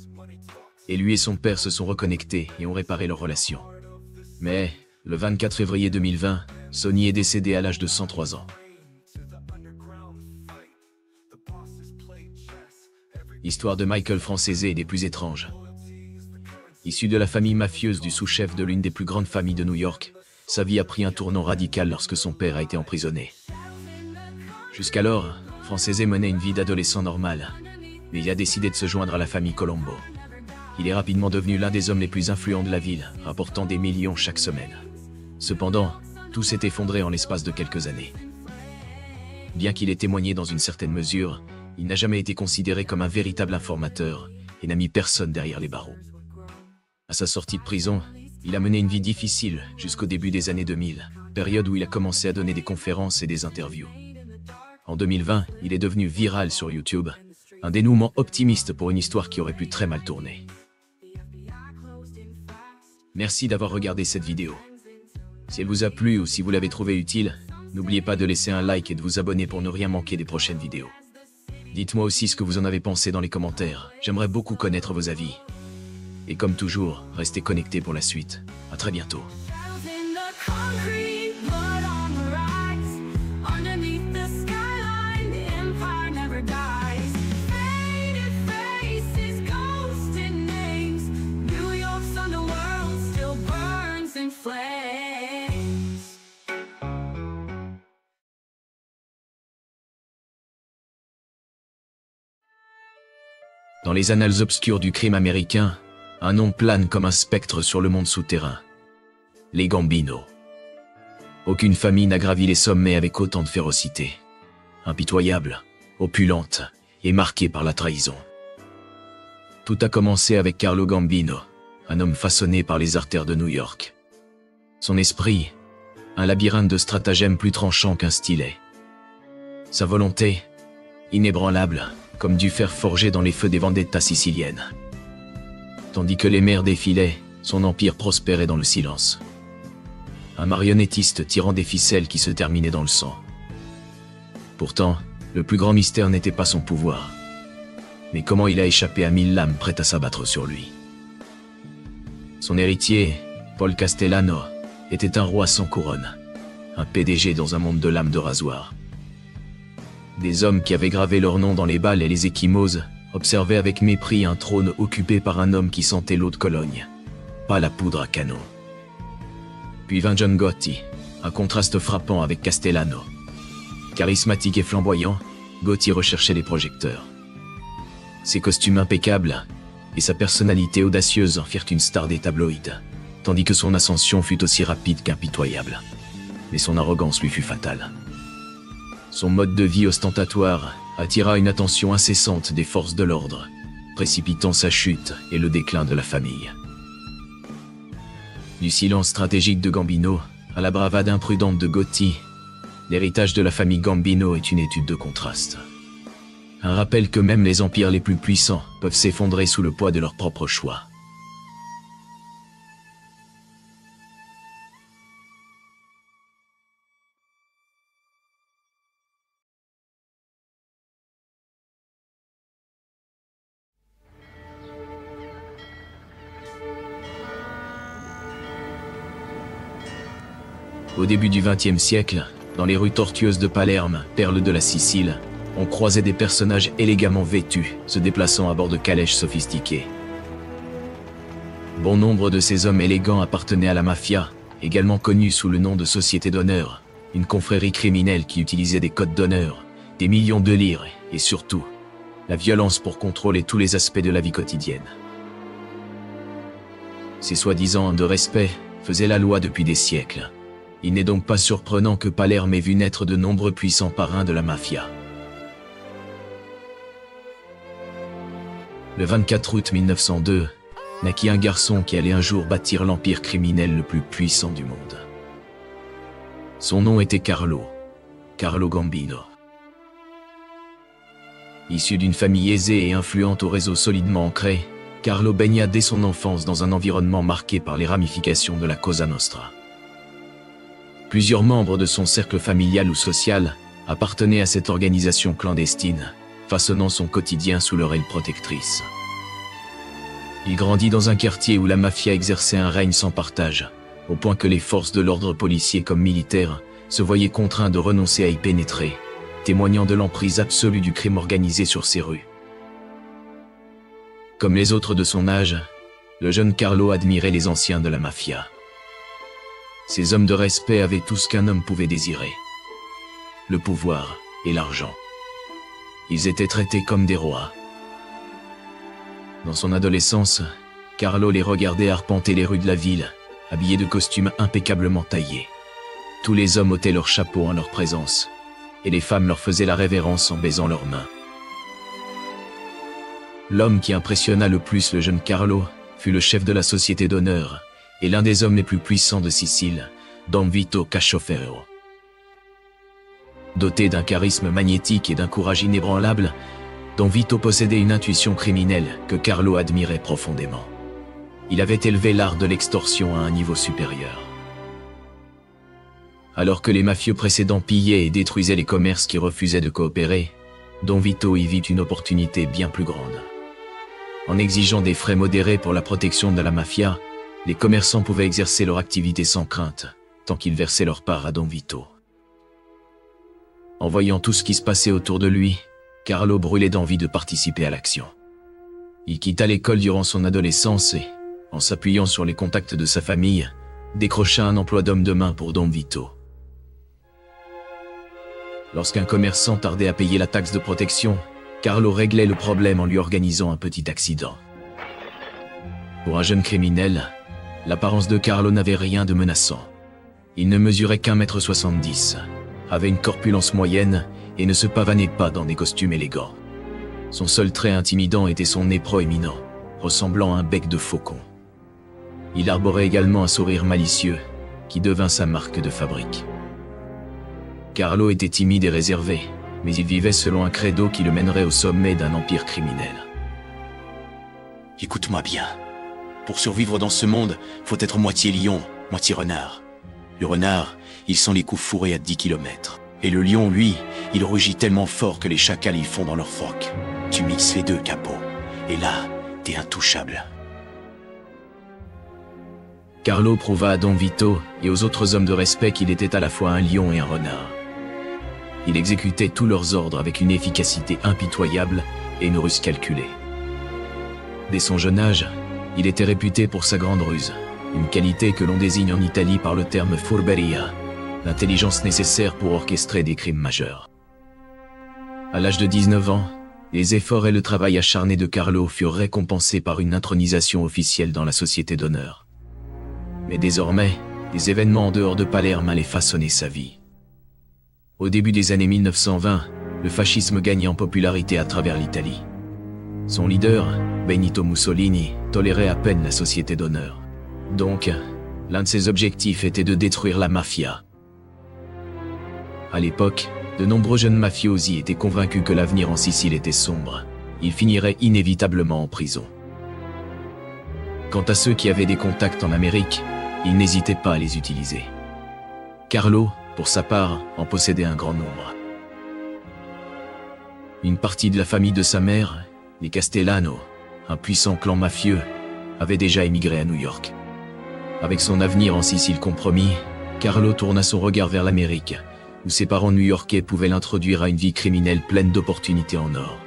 Et lui et son père se sont reconnectés et ont réparé leur relation. Mais, le 24 février 2020, Sonny est décédé à l'âge de 103 ans. L'histoire de Michael Francese est des plus étranges. Issu de la famille mafieuse du sous-chef de l'une des plus grandes familles de New York, sa vie a pris un tournant radical lorsque son père a été emprisonné. Jusqu'alors, Francese menait une vie d'adolescent normal, mais il a décidé de se joindre à la famille Colombo. Il est rapidement devenu l'un des hommes les plus influents de la ville, rapportant des millions chaque semaine. Cependant, tout s'est effondré en l'espace de quelques années. Bien qu'il ait témoigné dans une certaine mesure, il n'a jamais été considéré comme un véritable informateur et n'a mis personne derrière les barreaux. À sa sortie de prison, il a mené une vie difficile jusqu'au début des années 2000, période où il a commencé à donner des conférences et des interviews. En 2020, il est devenu viral sur YouTube, un dénouement optimiste pour une histoire qui aurait pu très mal tourner. Merci d'avoir regardé cette vidéo. Si elle vous a plu ou si vous l'avez trouvée utile, n'oubliez pas de laisser un like et de vous abonner pour ne rien manquer des prochaines vidéos. Dites-moi aussi ce que vous en avez pensé dans les commentaires, j'aimerais beaucoup connaître vos avis. Et comme toujours, restez connectés pour la suite. À très bientôt. Dans les annales obscures du crime américain, un nom plane comme un spectre sur le monde souterrain. Les Gambino. Aucune famille n'a gravi les sommets avec autant de férocité. Impitoyable, opulente et marquée par la trahison. Tout a commencé avec Carlo Gambino, un homme façonné par les artères de New York. Son esprit, un labyrinthe de stratagèmes plus tranchants qu'un stylet. Sa volonté, inébranlable, comme du fer forgé dans les feux des vendettas siciliennes. Tandis que les mers défilaient, son empire prospérait dans le silence. Un marionnettiste tirant des ficelles qui se terminaient dans le sang. Pourtant, le plus grand mystère n'était pas son pouvoir, mais comment il a échappé à 1000 lames prêtes à s'abattre sur lui. Son héritier, Paul Castellano, était un roi sans couronne, un PDG dans un monde de lames de rasoir. Des hommes qui avaient gravé leur nom dans les balles et les ecchymoses observaient avec mépris un trône occupé par un homme qui sentait l'eau de Cologne, pas la poudre à canon. Puis vint John Gotti, un contraste frappant avec Castellano. Charismatique et flamboyant, Gotti recherchait les projecteurs. Ses costumes impeccables et sa personnalité audacieuse en firent une star des tabloïds, tandis que son ascension fut aussi rapide qu'impitoyable. Mais son arrogance lui fut fatale. Son mode de vie ostentatoire attira une attention incessante des forces de l'ordre, précipitant sa chute et le déclin de la famille. Du silence stratégique de Gambino à la bravade imprudente de Gotti, l'héritage de la famille Gambino est une étude de contraste. Un rappel que même les empires les plus puissants peuvent s'effondrer sous le poids de leurs propres choix. Au début du XXe siècle, dans les rues tortueuses de Palerme, perle de la Sicile, on croisait des personnages élégamment vêtus, se déplaçant à bord de calèches sophistiquées. Bon nombre de ces hommes élégants appartenaient à la mafia, également connue sous le nom de Société d'honneur, une confrérie criminelle qui utilisait des codes d'honneur, des millions de lire et surtout, la violence pour contrôler tous les aspects de la vie quotidienne. Ces soi-disant hommes de respect faisaient la loi depuis des siècles. Il n'est donc pas surprenant que Palerme ait vu naître de nombreux puissants parrains de la mafia. Le 24 août 1902, naquit un garçon qui allait un jour bâtir l'empire criminel le plus puissant du monde. Son nom était Carlo Gambino. Issu d'une famille aisée et influente au réseau solidement ancré, Carlo baigna dès son enfance dans un environnement marqué par les ramifications de la Cosa Nostra. Plusieurs membres de son cercle familial ou social appartenaient à cette organisation clandestine, façonnant son quotidien sous leur aile protectrice. Il grandit dans un quartier où la mafia exerçait un règne sans partage, au point que les forces de l'ordre policiers comme militaires se voyaient contraints de renoncer à y pénétrer, témoignant de l'emprise absolue du crime organisé sur ces rues. Comme les autres de son âge, le jeune Carlo admirait les anciens de la mafia. Ces hommes de respect avaient tout ce qu'un homme pouvait désirer: le pouvoir et l'argent. Ils étaient traités comme des rois. Dans son adolescence, Carlo les regardait arpenter les rues de la ville, habillés de costumes impeccablement taillés. Tous les hommes ôtaient leurs chapeaux en leur présence, et les femmes leur faisaient la révérence en baisant leurs mains. L'homme qui impressionna le plus le jeune Carlo fut le chef de la Société d'honneur et l'un des hommes les plus puissants de Sicile, Don Vito Cascioferro. Doté d'un charisme magnétique et d'un courage inébranlable, Don Vito possédait une intuition criminelle que Carlo admirait profondément. Il avait élevé l'art de l'extorsion à un niveau supérieur. Alors que les mafieux précédents pillaient et détruisaient les commerces qui refusaient de coopérer, Don Vito y vit une opportunité bien plus grande. En exigeant des frais modérés pour la protection de la mafia, les commerçants pouvaient exercer leur activité sans crainte, tant qu'ils versaient leur part à Don Vito. En voyant tout ce qui se passait autour de lui, Carlo brûlait d'envie de participer à l'action. Il quitta l'école durant son adolescence et, en s'appuyant sur les contacts de sa famille, décrocha un emploi d'homme de main pour Don Vito. Lorsqu'un commerçant tardait à payer la taxe de protection, Carlo réglait le problème en lui organisant un petit accident. Pour un jeune criminel, l'apparence de Carlo n'avait rien de menaçant. Il ne mesurait qu'1,70 m, avait une corpulence moyenne et ne se pavanait pas dans des costumes élégants. Son seul trait intimidant était son nez proéminent, ressemblant à un bec de faucon. Il arborait également un sourire malicieux, qui devint sa marque de fabrique. Carlo était timide et réservé, mais il vivait selon un credo qui le mènerait au sommet d'un empire criminel. Écoute-moi bien. Pour survivre dans ce monde, faut être moitié lion, moitié renard. Le renard, il sent les coups fourrés à 10 km. Et le lion, lui, il rugit tellement fort que les chacals y font dans leur froc. Tu mixes les deux, Capo. Et là, t'es intouchable. Carlo prouva à Don Vito et aux autres hommes de respect qu'il était à la fois un lion et un renard. Il exécutait tous leurs ordres avec une efficacité impitoyable et une ruse calculée. Dès son jeune âge, il était réputé pour sa grande ruse, une qualité que l'on désigne en Italie par le terme furberia, l'intelligence nécessaire pour orchestrer des crimes majeurs. À l'âge de 19 ans, les efforts et le travail acharné de Carlo furent récompensés par une intronisation officielle dans la Société d'honneur. Mais désormais, des événements en dehors de Palerme allaient façonner sa vie. Au début des années 1920, le fascisme gagnait en popularité à travers l'Italie. Son leader, Benito Mussolini, tolérait à peine la Société d'honneur. Donc, l'un de ses objectifs était de détruire la mafia. À l'époque, de nombreux jeunes mafiosi étaient convaincus que l'avenir en Sicile était sombre. Ils finiraient inévitablement en prison. Quant à ceux qui avaient des contacts en Amérique, ils n'hésitaient pas à les utiliser. Carlo, pour sa part, en possédait un grand nombre. Une partie de la famille de sa mère, les Castellano, un puissant clan mafieux, avait déjà émigré à New York. Avec son avenir en Sicile compromis, Carlo tourna son regard vers l'Amérique, où ses parents new-yorkais pouvaient l'introduire à une vie criminelle pleine d'opportunités en or.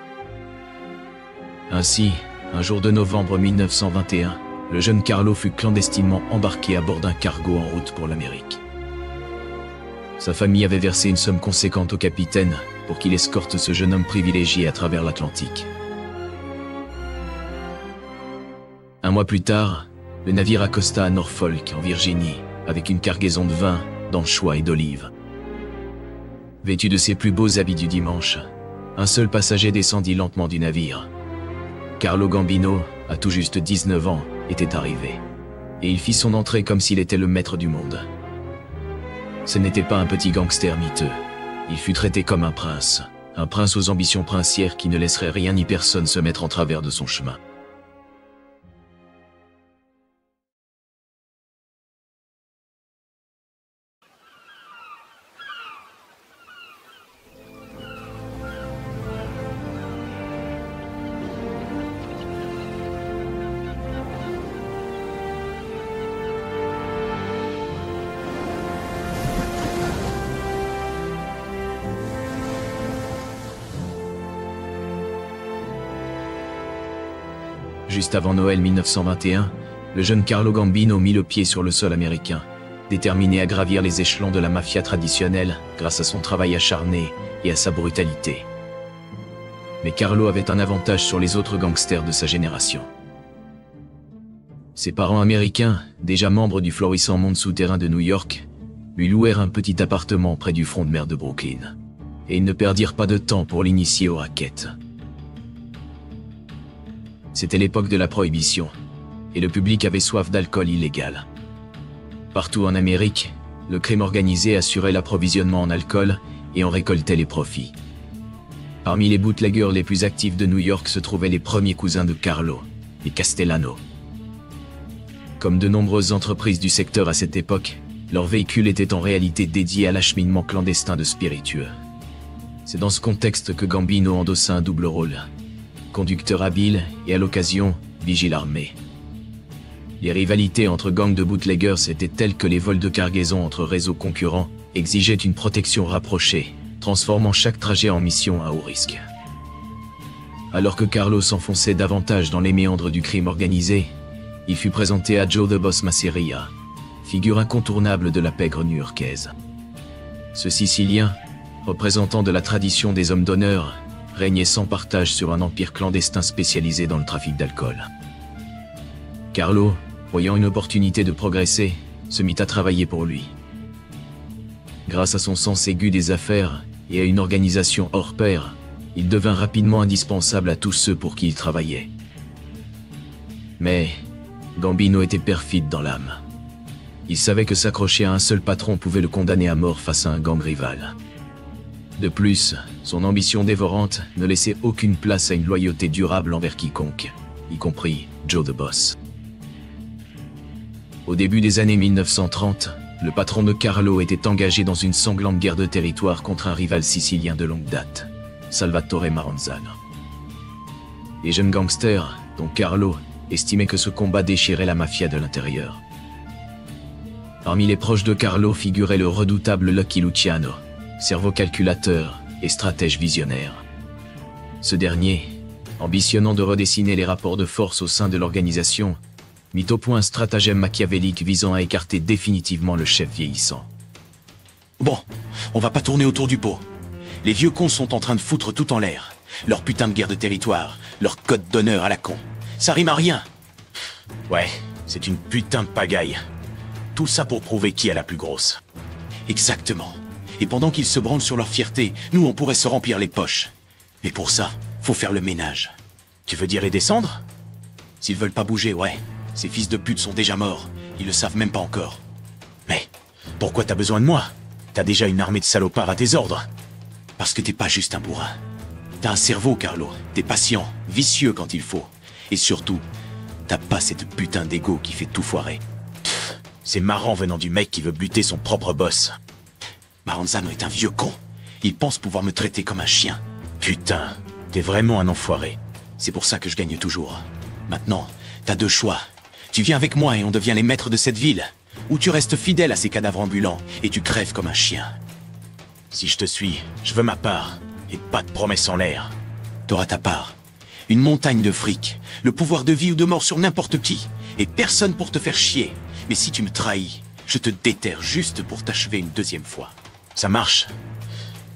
Ainsi, un jour de novembre 1921, le jeune Carlo fut clandestinement embarqué à bord d'un cargo en route pour l'Amérique. Sa famille avait versé une somme conséquente au capitaine pour qu'il escorte ce jeune homme privilégié à travers l'Atlantique. Un mois plus tard, le navire accosta à Norfolk, en Virginie, avec une cargaison de vin, d'anchois et d'olives. Vêtu de ses plus beaux habits du dimanche, un seul passager descendit lentement du navire. Carlo Gambino, à tout juste 19 ans, était arrivé. Et il fit son entrée comme s'il était le maître du monde. Ce n'était pas un petit gangster miteux. Il fut traité comme un prince aux ambitions princières qui ne laisserait rien ni personne se mettre en travers de son chemin. Juste avant Noël 1921, le jeune Carlo Gambino mit le pied sur le sol américain, déterminé à gravir les échelons de la mafia traditionnelle grâce à son travail acharné et à sa brutalité. Mais Carlo avait un avantage sur les autres gangsters de sa génération. Ses parents américains, déjà membres du florissant monde souterrain de New York, lui louèrent un petit appartement près du front de mer de Brooklyn. Et ils ne perdirent pas de temps pour l'initier aux raquettes. C'était l'époque de la prohibition, et le public avait soif d'alcool illégal. Partout en Amérique, le crime organisé assurait l'approvisionnement en alcool et en récoltait les profits. Parmi les bootleggers les plus actifs de New York se trouvaient les premiers cousins de Carlo, les Castellano. Comme de nombreuses entreprises du secteur à cette époque, leur véhicule était en réalité dédié à l'acheminement clandestin de spiritueux. C'est dans ce contexte que Gambino endossa un double rôle. Conducteur habile et à l'occasion, vigile armé. Les rivalités entre gangs de bootleggers étaient telles que les vols de cargaison entre réseaux concurrents exigeaient une protection rapprochée, transformant chaque trajet en mission à haut risque. Alors que Carlo s'enfonçait davantage dans les méandres du crime organisé, il fut présenté à Joe the Boss Masseria, figure incontournable de la pègre new-yorkaise. Ce Sicilien, représentant de la tradition des hommes d'honneur, régnait sans partage sur un empire clandestin spécialisé dans le trafic d'alcool. Carlo, voyant une opportunité de progresser, se mit à travailler pour lui. Grâce à son sens aigu des affaires et à une organisation hors pair, il devint rapidement indispensable à tous ceux pour qui il travaillait. Mais Gambino était perfide dans l'âme. Il savait que s'accrocher à un seul patron pouvait le condamner à mort face à un gang rival. De plus, son ambition dévorante ne laissait aucune place à une loyauté durable envers quiconque, y compris Joe the Boss. Au début des années 1930, le patron de Carlo était engagé dans une sanglante guerre de territoire contre un rival sicilien de longue date, Salvatore Maranzano. Les jeunes gangsters, dont Carlo, estimaient que ce combat déchirait la mafia de l'intérieur. Parmi les proches de Carlo figurait le redoutable Lucky Luciano, cerveau calculateur et stratège visionnaire. Ce dernier, ambitionnant de redessiner les rapports de force au sein de l'organisation, mit au point un stratagème machiavélique visant à écarter définitivement le chef vieillissant. Bon, on va pas tourner autour du pot. Les vieux cons sont en train de foutre tout en l'air. Leur putain de guerre de territoire, leur code d'honneur à la con. Ça rime à rien. Ouais, c'est une putain de pagaille. Tout ça pour prouver qui a la plus grosse. Exactement. Et pendant qu'ils se branlent sur leur fierté, nous on pourrait se remplir les poches. Mais pour ça, faut faire le ménage. Tu veux dire les descendre? S'ils veulent pas bouger, ouais. Ces fils de pute sont déjà morts. Ils le savent même pas encore. Mais pourquoi t'as besoin de moi? T'as déjà une armée de salopards à tes ordres. Parce que t'es pas juste un bourrin. T'as un cerveau, Carlo. T'es patient, vicieux quand il faut. Et surtout, t'as pas cette putain d'ego qui fait tout foirer. Pff, c'est marrant venant du mec qui veut buter son propre boss. Maranzano est un vieux con. Il pense pouvoir me traiter comme un chien. Putain, t'es vraiment un enfoiré. C'est pour ça que je gagne toujours. Maintenant, t'as deux choix. Tu viens avec moi et on devient les maîtres de cette ville. Ou tu restes fidèle à ces cadavres ambulants et tu crèves comme un chien. Si je te suis, je veux ma part. Et pas de promesses en l'air. T'auras ta part. Une montagne de fric. Le pouvoir de vie ou de mort sur n'importe qui. Et personne pour te faire chier. Mais si tu me trahis, je te déterre juste pour t'achever une deuxième fois. Ça marche.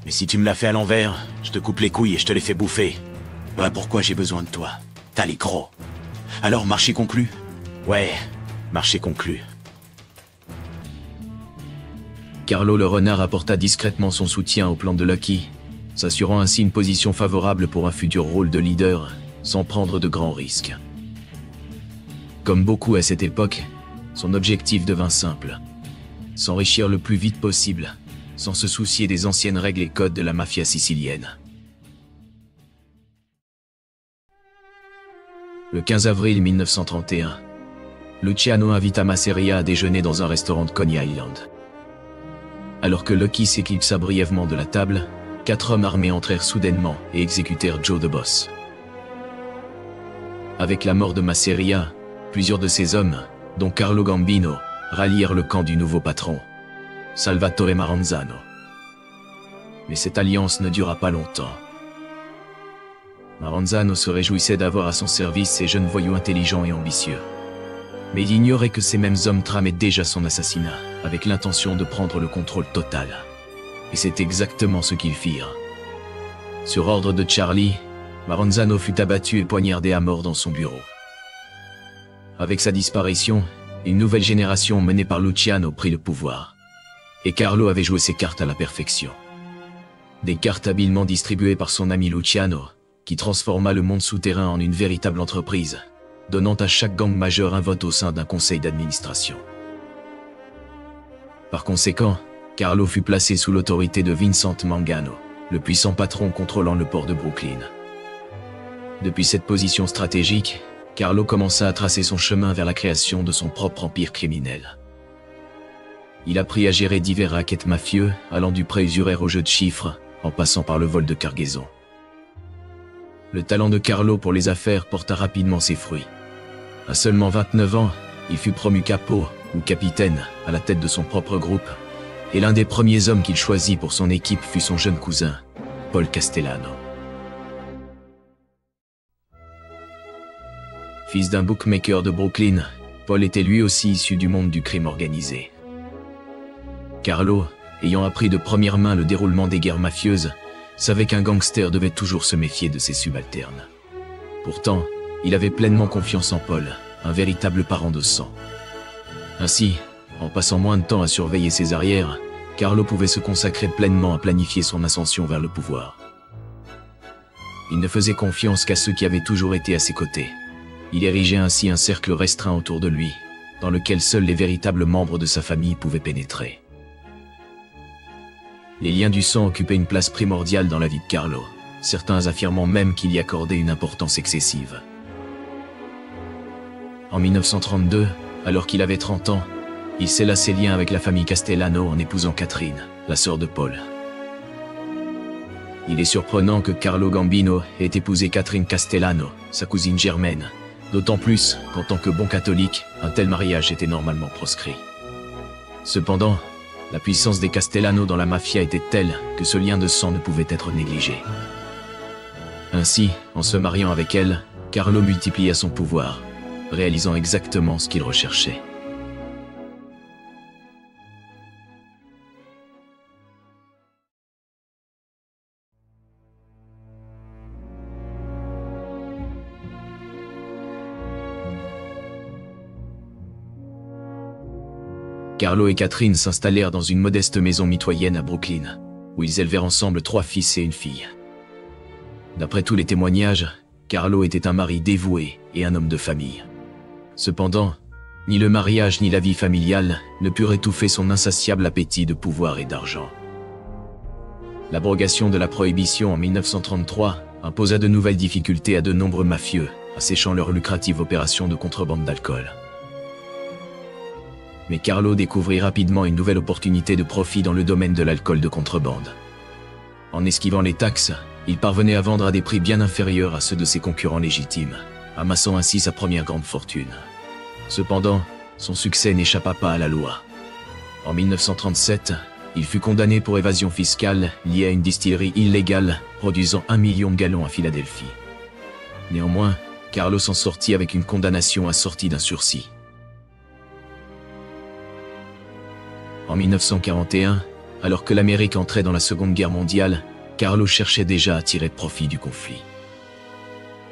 Mais si tu me l'as fait à l'envers, je te coupe les couilles et je te les fais bouffer. Voilà pourquoi j'ai besoin de toi. T'as les gros. Alors, marché conclu? Ouais, marché conclu. Carlo le renard apporta discrètement son soutien au plan de Lucky, s'assurant ainsi une position favorable pour un futur rôle de leader, sans prendre de grands risques. Comme beaucoup à cette époque, son objectif devint simple. S'enrichir le plus vite possible, sans se soucier des anciennes règles et codes de la mafia sicilienne. Le 15 avril 1931, Luciano invita Masseria à déjeuner dans un restaurant de Coney Island. Alors que Lucky s'éclipsa brièvement de la table, 4 hommes armés entrèrent soudainement et exécutèrent Joe the Boss. Avec la mort de Masseria, plusieurs de ces hommes, dont Carlo Gambino, rallièrent le camp du nouveau patron, Salvatore Maranzano. Mais cette alliance ne dura pas longtemps. Maranzano se réjouissait d'avoir à son service ces jeunes voyous intelligents et ambitieux. Mais il ignorait que ces mêmes hommes tramaient déjà son assassinat, avec l'intention de prendre le contrôle total. Et c'est exactement ce qu'ils firent. Sur ordre de Charlie, Maranzano fut abattu et poignardé à mort dans son bureau. Avec sa disparition, une nouvelle génération menée par Luciano prit le pouvoir. Et Carlo avait joué ses cartes à la perfection. Des cartes habilement distribuées par son ami Luciano, qui transforma le monde souterrain en une véritable entreprise, donnant à chaque gang majeur un vote au sein d'un conseil d'administration. Par conséquent, Carlo fut placé sous l'autorité de Vincent Mangano, le puissant patron contrôlant le port de Brooklyn. Depuis cette position stratégique, Carlo commença à tracer son chemin vers la création de son propre empire criminel. Il apprit à gérer divers rackets mafieux, allant du prêt usuraire au jeu de chiffres, en passant par le vol de cargaison. Le talent de Carlo pour les affaires porta rapidement ses fruits. À seulement 29 ans, il fut promu capo, ou capitaine, à la tête de son propre groupe, et l'un des premiers hommes qu'il choisit pour son équipe fut son jeune cousin, Paul Castellano. Fils d'un bookmaker de Brooklyn, Paul était lui aussi issu du monde du crime organisé. Carlo, ayant appris de première main le déroulement des guerres mafieuses, savait qu'un gangster devait toujours se méfier de ses subalternes. Pourtant, il avait pleinement confiance en Paul, un véritable parent de sang. Ainsi, en passant moins de temps à surveiller ses arrières, Carlo pouvait se consacrer pleinement à planifier son ascension vers le pouvoir. Il ne faisait confiance qu'à ceux qui avaient toujours été à ses côtés. Il érigeait ainsi un cercle restreint autour de lui, dans lequel seuls les véritables membres de sa famille pouvaient pénétrer. Les liens du sang occupaient une place primordiale dans la vie de Carlo, certains affirmant même qu'il y accordait une importance excessive. En 1932, alors qu'il avait 30 ans, il scella ses liens avec la famille Castellano en épousant Catherine, la sœur de Paul. Il est surprenant que Carlo Gambino ait épousé Catherine Castellano, sa cousine germaine, d'autant plus qu'en tant que bon catholique, un tel mariage était normalement proscrit. Cependant, la puissance des Castellano dans la mafia était telle que ce lien de sang ne pouvait être négligé. Ainsi, en se mariant avec elle, Carlo multiplia son pouvoir, réalisant exactement ce qu'il recherchait. Carlo et Catherine s'installèrent dans une modeste maison mitoyenne à Brooklyn, où ils élevèrent ensemble 3 fils et une fille. D'après tous les témoignages, Carlo était un mari dévoué et un homme de famille. Cependant, ni le mariage ni la vie familiale ne purent étouffer son insatiable appétit de pouvoir et d'argent. L'abrogation de la prohibition en 1933 imposa de nouvelles difficultés à de nombreux mafieux, asséchant leur lucrative opération de contrebande d'alcool. Mais Carlo découvrit rapidement une nouvelle opportunité de profit dans le domaine de l'alcool de contrebande. En esquivant les taxes, il parvenait à vendre à des prix bien inférieurs à ceux de ses concurrents légitimes, amassant ainsi sa première grande fortune. Cependant, son succès n'échappa pas à la loi. En 1937, il fut condamné pour évasion fiscale liée à une distillerie illégale produisant 1 million de gallons à Philadelphie. Néanmoins, Carlo s'en sortit avec une condamnation assortie d'un sursis. En 1941, alors que l'Amérique entrait dans la Seconde Guerre mondiale, Carlo cherchait déjà à tirer profit du conflit.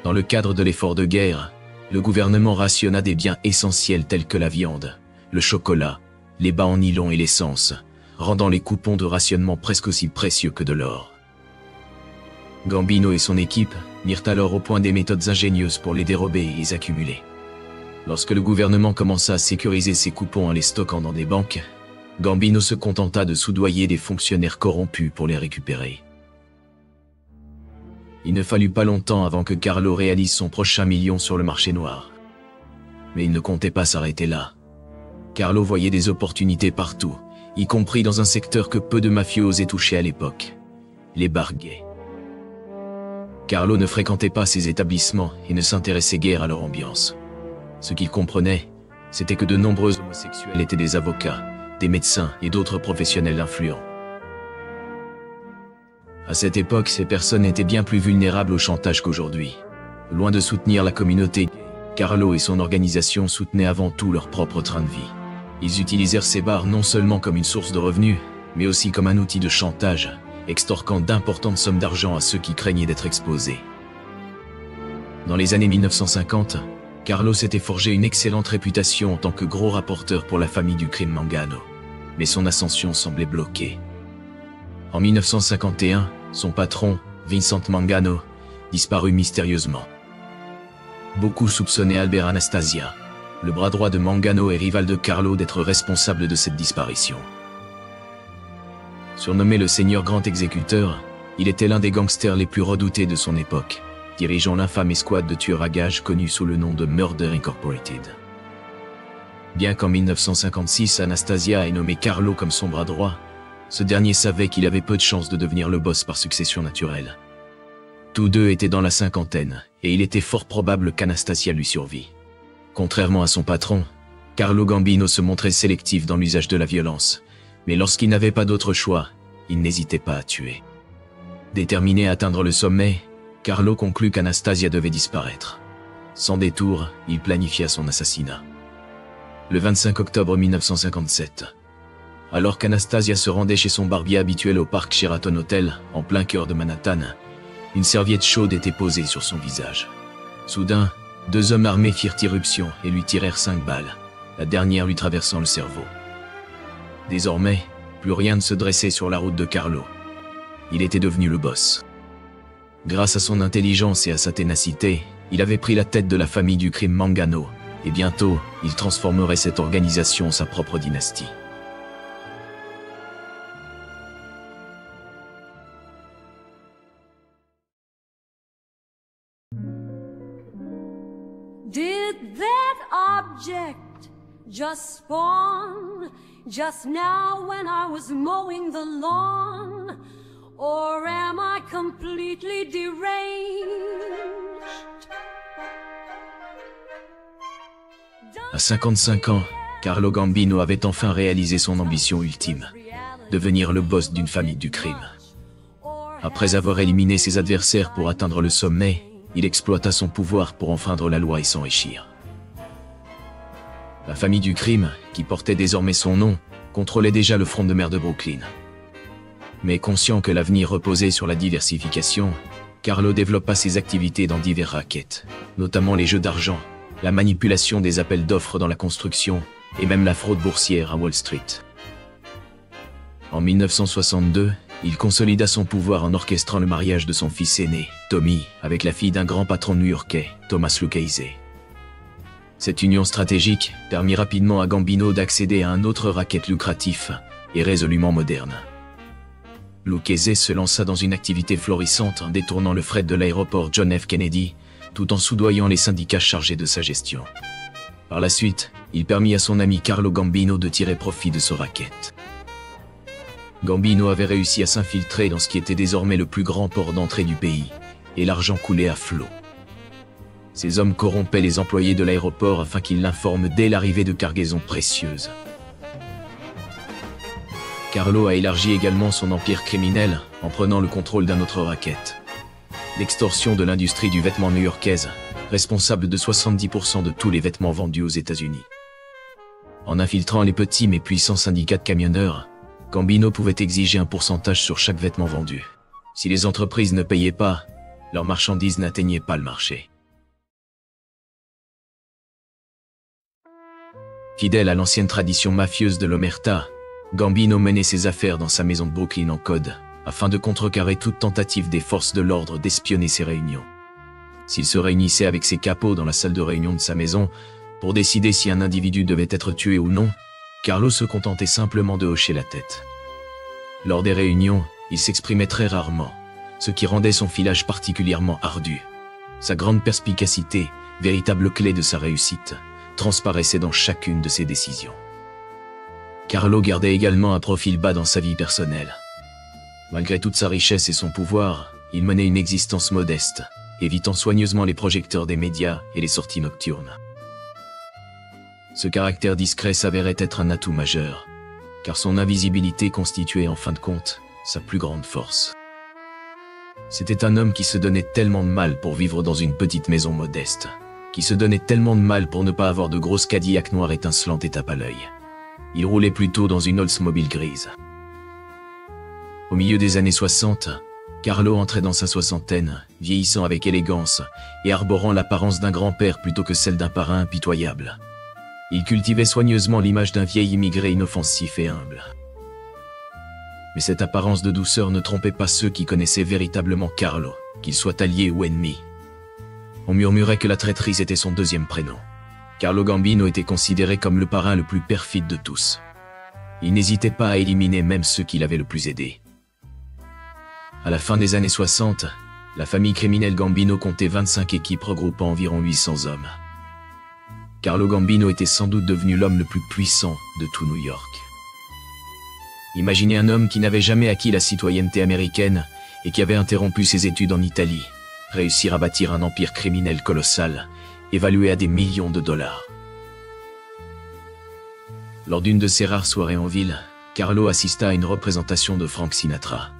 Dans le cadre de l'effort de guerre, le gouvernement rationna des biens essentiels tels que la viande, le chocolat, les bas en nylon et l'essence, rendant les coupons de rationnement presque aussi précieux que de l'or. Gambino et son équipe mirent alors au point des méthodes ingénieuses pour les dérober et les accumuler. Lorsque le gouvernement commença à sécuriser ses coupons en les stockant dans des banques, Gambino se contenta de soudoyer des fonctionnaires corrompus pour les récupérer. Il ne fallut pas longtemps avant que Carlo réalise son prochain million sur le marché noir. Mais il ne comptait pas s'arrêter là. Carlo voyait des opportunités partout, y compris dans un secteur que peu de mafieux osaient toucher à l'époque, les bars gays. Carlo ne fréquentait pas ces établissements et ne s'intéressait guère à leur ambiance. Ce qu'il comprenait, c'était que de nombreux homosexuels étaient des avocats, des médecins et d'autres professionnels influents. À cette époque, ces personnes étaient bien plus vulnérables au chantage qu'aujourd'hui. Loin de soutenir la communauté gay, Carlo et son organisation soutenaient avant tout leur propre train de vie. Ils utilisèrent ces bars non seulement comme une source de revenus, mais aussi comme un outil de chantage, extorquant d'importantes sommes d'argent à ceux qui craignaient d'être exposés. Dans les années 1950, Carlo s'était forgé une excellente réputation en tant que gros rapporteur pour la famille du crime Mangano. Mais son ascension semblait bloquée. En 1951, son patron, Vincent Mangano, disparut mystérieusement. Beaucoup soupçonnaient Albert Anastasia, le bras droit de Mangano et rival de Carlo, d'être responsable de cette disparition. Surnommé le Seigneur Grand Exécuteur, il était l'un des gangsters les plus redoutés de son époque, dirigeant l'infâme escouade de tueurs à gages connue sous le nom de Murder Incorporated. Bien qu'en 1956, Anastasia ait nommé Carlo comme son bras droit, ce dernier savait qu'il avait peu de chances de devenir le boss par succession naturelle. Tous deux étaient dans la cinquantaine, et il était fort probable qu'Anastasia lui survit. Contrairement à son patron, Carlo Gambino se montrait sélectif dans l'usage de la violence, mais lorsqu'il n'avait pas d'autre choix, il n'hésitait pas à tuer. Déterminé à atteindre le sommet, Carlo conclut qu'Anastasia devait disparaître. Sans détour, il planifia son assassinat. Le 25 octobre 1957, alors qu'Anastasia se rendait chez son barbier habituel au parc Sheraton Hotel, en plein cœur de Manhattan, une serviette chaude était posée sur son visage. Soudain, deux hommes armés firent irruption et lui tirèrent 5 balles, la dernière lui traversant le cerveau. Désormais, plus rien ne se dressait sur la route de Carlo. Il était devenu le boss. Grâce à son intelligence et à sa ténacité, il avait pris la tête de la famille du crime Mangano, et bientôt, il transformerait cette organisation en sa propre dynastie. Did that object just spawn just now when I was mowing the lawn? Or am I completely deranged? À 55 ans, Carlo Gambino avait enfin réalisé son ambition ultime, devenir le boss d'une famille du crime. Après avoir éliminé ses adversaires pour atteindre le sommet, il exploita son pouvoir pour enfreindre la loi et s'enrichir. La famille du crime, qui portait désormais son nom, contrôlait déjà le front de mer de Brooklyn. Mais conscient que l'avenir reposait sur la diversification, Carlo développa ses activités dans divers rackets, notamment les jeux d'argent, la manipulation des appels d'offres dans la construction et même la fraude boursière à Wall Street. En 1962, il consolida son pouvoir en orchestrant le mariage de son fils aîné, Tommy, avec la fille d'un grand patron new-yorkais, Thomas Lucchese. Cette union stratégique permit rapidement à Gambino d'accéder à un autre racket lucratif et résolument moderne. Lucchese se lança dans une activité florissante en détournant le fret de l'aéroport John F. Kennedy, tout en soudoyant les syndicats chargés de sa gestion. Par la suite, il permit à son ami Carlo Gambino de tirer profit de ce racket. Gambino avait réussi à s'infiltrer dans ce qui était désormais le plus grand port d'entrée du pays, et l'argent coulait à flot. Ces hommes corrompaient les employés de l'aéroport afin qu'ils l'informent dès l'arrivée de cargaisons précieuses. Carlo a élargi également son empire criminel en prenant le contrôle d'un autre racket. l'extorsion de l'industrie du vêtement new-yorkaise, responsable de 70% de tous les vêtements vendus aux États-Unis. En infiltrant les petits mais puissants syndicats de camionneurs, Gambino pouvait exiger un pourcentage sur chaque vêtement vendu. Si les entreprises ne payaient pas, leurs marchandises n'atteignaient pas le marché. Fidèle à l'ancienne tradition mafieuse de l'omerta, Gambino menait ses affaires dans sa maison de Brooklyn en code, afin de contrecarrer toute tentative des forces de l'ordre d'espionner ses réunions. S'il se réunissait avec ses capots dans la salle de réunion de sa maison, pour décider si un individu devait être tué ou non, Carlo se contentait simplement de hocher la tête. Lors des réunions, il s'exprimait très rarement, ce qui rendait son filage particulièrement ardu. Sa grande perspicacité, véritable clé de sa réussite, transparaissait dans chacune de ses décisions. Carlo gardait également un profil bas dans sa vie personnelle. Malgré toute sa richesse et son pouvoir, il menait une existence modeste, évitant soigneusement les projecteurs des médias et les sorties nocturnes. Ce caractère discret s'avérait être un atout majeur, car son invisibilité constituait en fin de compte sa plus grande force. C'était un homme qui se donnait tellement de mal pour vivre dans une petite maison modeste, qui se donnait tellement de mal pour ne pas avoir de grosses Cadillac noires étincelantes et tape à l'œil. Il roulait plutôt dans une Oldsmobile grise. Au milieu des années 60, Carlo entrait dans sa soixantaine, vieillissant avec élégance et arborant l'apparence d'un grand-père plutôt que celle d'un parrain impitoyable. Il cultivait soigneusement l'image d'un vieil immigré inoffensif et humble. Mais cette apparence de douceur ne trompait pas ceux qui connaissaient véritablement Carlo, qu'il soit allié ou ennemi. On murmurait que la traîtrise était son deuxième prénom. Carlo Gambino était considéré comme le parrain le plus perfide de tous. Il n'hésitait pas à éliminer même ceux qui l'avaient le plus aidé. À la fin des années 60, la famille criminelle Gambino comptait 25 équipes regroupant environ 800 hommes. Carlo Gambino était sans doute devenu l'homme le plus puissant de tout New York. Imaginez un homme qui n'avait jamais acquis la citoyenneté américaine et qui avait interrompu ses études en Italie, réussir à bâtir un empire criminel colossal, évalué à des millions de dollars. Lors d'une de ses rares soirées en ville, Carlo assista à une représentation de Frank Sinatra.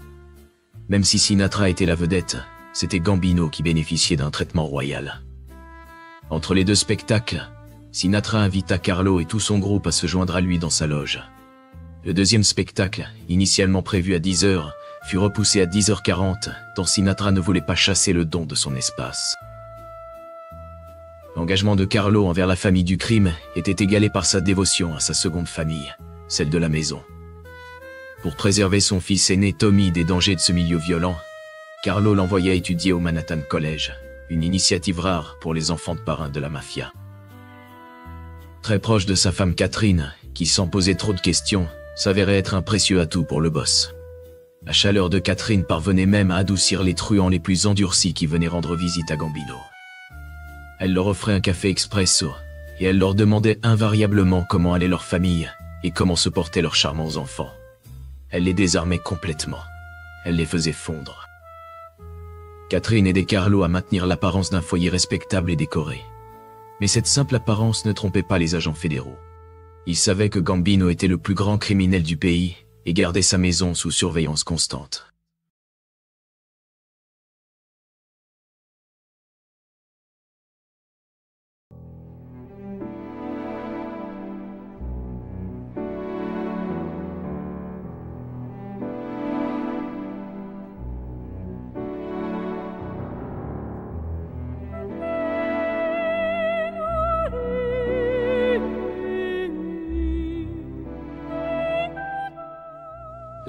Même si Sinatra était la vedette, c'était Gambino qui bénéficiait d'un traitement royal. Entre les deux spectacles, Sinatra invita Carlo et tout son groupe à se joindre à lui dans sa loge. Le deuxième spectacle, initialement prévu à 10h, fut repoussé à 10h40, tant Sinatra ne voulait pas chasser le don de son espace. L'engagement de Carlo envers la famille du crime était égalé par sa dévotion à sa seconde famille, celle de la maison. Pour préserver son fils aîné Tommy des dangers de ce milieu violent, Carlo l'envoya étudier au Manhattan College, une initiative rare pour les enfants de parrains de la mafia. Très proche de sa femme Catherine, qui sans poser trop de questions, s'avérait être un précieux atout pour le boss. La chaleur de Catherine parvenait même à adoucir les truands les plus endurcis qui venaient rendre visite à Gambino. Elle leur offrait un café expresso, et elle leur demandait invariablement comment allait leur famille et comment se portaient leurs charmants enfants. Elle les désarmait complètement. Elle les faisait fondre. Catherine aidait Carlo à maintenir l'apparence d'un foyer respectable et décoré. Mais cette simple apparence ne trompait pas les agents fédéraux. Ils savaient que Gambino était le plus grand criminel du pays et gardait sa maison sous surveillance constante.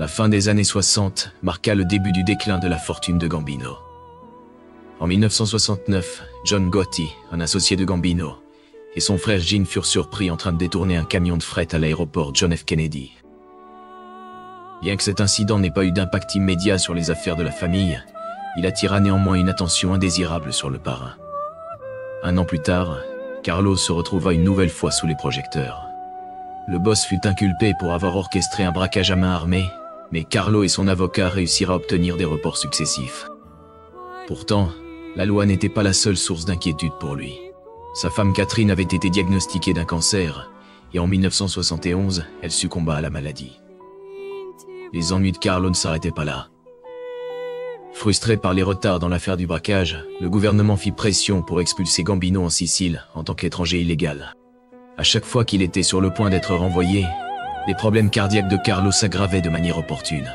La fin des années 60 marqua le début du déclin de la fortune de Gambino. En 1969, John Gotti, un associé de Gambino, et son frère Gene furent surpris en train de détourner un camion de fret à l'aéroport John F. Kennedy. Bien que cet incident n'ait pas eu d'impact immédiat sur les affaires de la famille, il attira néanmoins une attention indésirable sur le parrain. Un an plus tard, Carlo se retrouva une nouvelle fois sous les projecteurs. Le boss fut inculpé pour avoir orchestré un braquage à main armée, mais Carlo et son avocat réussirent à obtenir des reports successifs. Pourtant, la loi n'était pas la seule source d'inquiétude pour lui. Sa femme Catherine avait été diagnostiquée d'un cancer, et en 1971, elle succomba à la maladie. Les ennuis de Carlo ne s'arrêtaient pas là. Frustré par les retards dans l'affaire du braquage, le gouvernement fit pression pour expulser Gambino en Sicile en tant qu'étranger illégal. À chaque fois qu'il était sur le point d'être renvoyé, les problèmes cardiaques de Carlo s'aggravaient de manière opportune.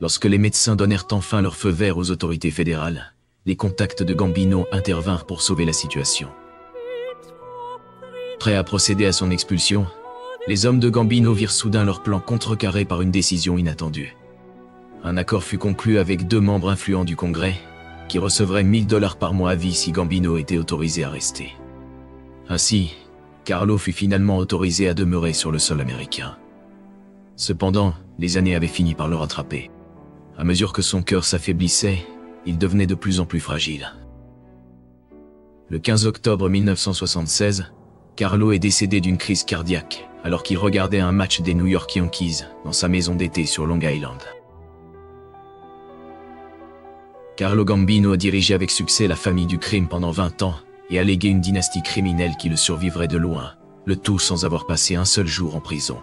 Lorsque les médecins donnèrent enfin leur feu vert aux autorités fédérales, les contacts de Gambino intervinrent pour sauver la situation. Prêts à procéder à son expulsion, les hommes de Gambino virent soudain leur plan contrecarré par une décision inattendue. Un accord fut conclu avec 2 membres influents du Congrès, qui recevraient $1000 par mois à vie si Gambino était autorisé à rester. Ainsi, Carlo fut finalement autorisé à demeurer sur le sol américain. Cependant, les années avaient fini par le rattraper. À mesure que son cœur s'affaiblissait, il devenait de plus en plus fragile. Le 15 octobre 1976, Carlo est décédé d'une crise cardiaque alors qu'il regardait un match des New York Yankees dans sa maison d'été sur Long Island. Carlo Gambino a dirigé avec succès la famille du crime pendant 20 ans et a légué une dynastie criminelle qui le survivrait de loin, le tout sans avoir passé un seul jour en prison.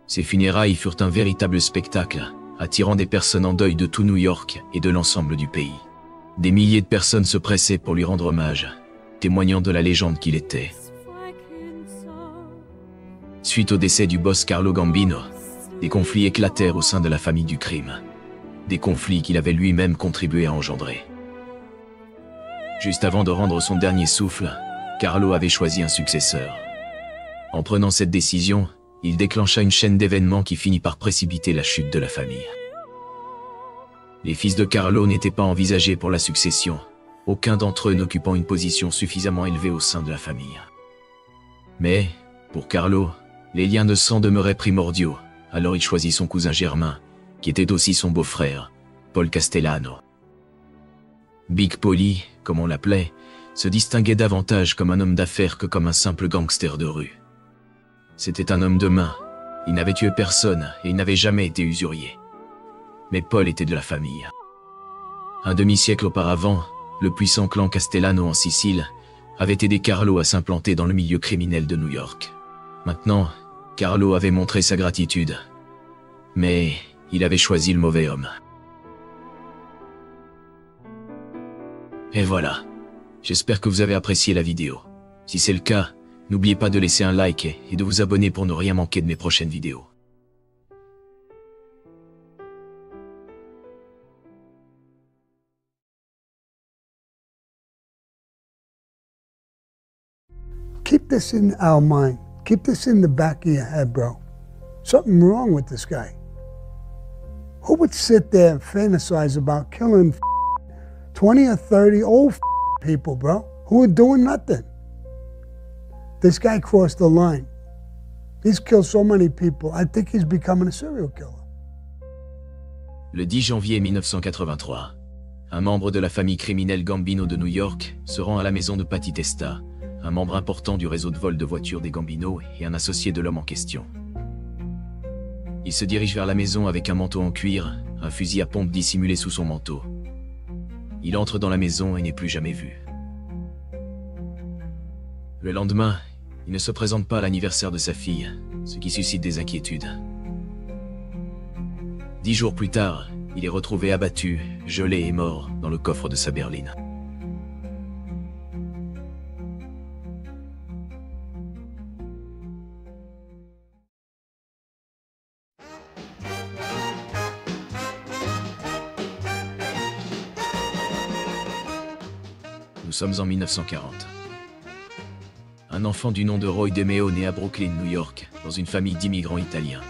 Ses funérailles furent un véritable spectacle, attirant des personnes en deuil de tout New York et de l'ensemble du pays. Des milliers de personnes se pressaient pour lui rendre hommage, témoignant de la légende qu'il était. Suite au décès du boss Carlo Gambino, des conflits éclatèrent au sein de la famille du crime. Des conflits qu'il avait lui-même contribué à engendrer. Juste avant de rendre son dernier souffle, Carlo avait choisi un successeur. En prenant cette décision, il déclencha une chaîne d'événements qui finit par précipiter la chute de la famille. Les fils de Carlo n'étaient pas envisagés pour la succession, aucun d'entre eux n'occupant une position suffisamment élevée au sein de la famille. Mais, pour Carlo, les liens de sang demeuraient primordiaux, alors il choisit son cousin germain, qui était aussi son beau-frère, Paul Castellano. Big Polly, comme on l'appelait, se distinguait davantage comme un homme d'affaires que comme un simple gangster de rue. C'était un homme de main, il n'avait tué personne et il n'avait jamais été usurier. Mais Paul était de la famille. Un demi-siècle auparavant, le puissant clan Castellano en Sicile avait aidé Carlo à s'implanter dans le milieu criminel de New York. Maintenant, Carlo avait montré sa gratitude, mais il avait choisi le mauvais homme. Et voilà, j'espère que vous avez apprécié la vidéo. Si c'est le cas, n'oubliez pas de laisser un like et de vous abonner pour ne rien manquer de mes prochaines vidéos. Keep this in our mind. Keep this in the back of your head, bro. Something wrong with this guy. Who would sit there and fantasize about killing 20 or 30 old people, bro, who are doing nothing? This guy crossed the line. He's killed so many people. I think he's becoming a serial killer. Le 10 janvier 1983, un membre de la famille criminelle Gambino de New York se rend à la maison de Patty Testa, un membre important du réseau de vol de voitures des Gambino et un associé de l'homme en question. Il se dirige vers la maison avec un manteau en cuir, un fusil à pompe dissimulé sous son manteau. Il entre dans la maison et n'est plus jamais vu. Le lendemain, il ne se présente pas à l'anniversaire de sa fille, ce qui suscite des inquiétudes. 10 jours plus tard, il est retrouvé abattu, gelé et mort dans le coffre de sa berline. Nous sommes en 1940. Un enfant du nom de Roy DeMeo naît à Brooklyn, New York, dans une famille d'immigrants italiens.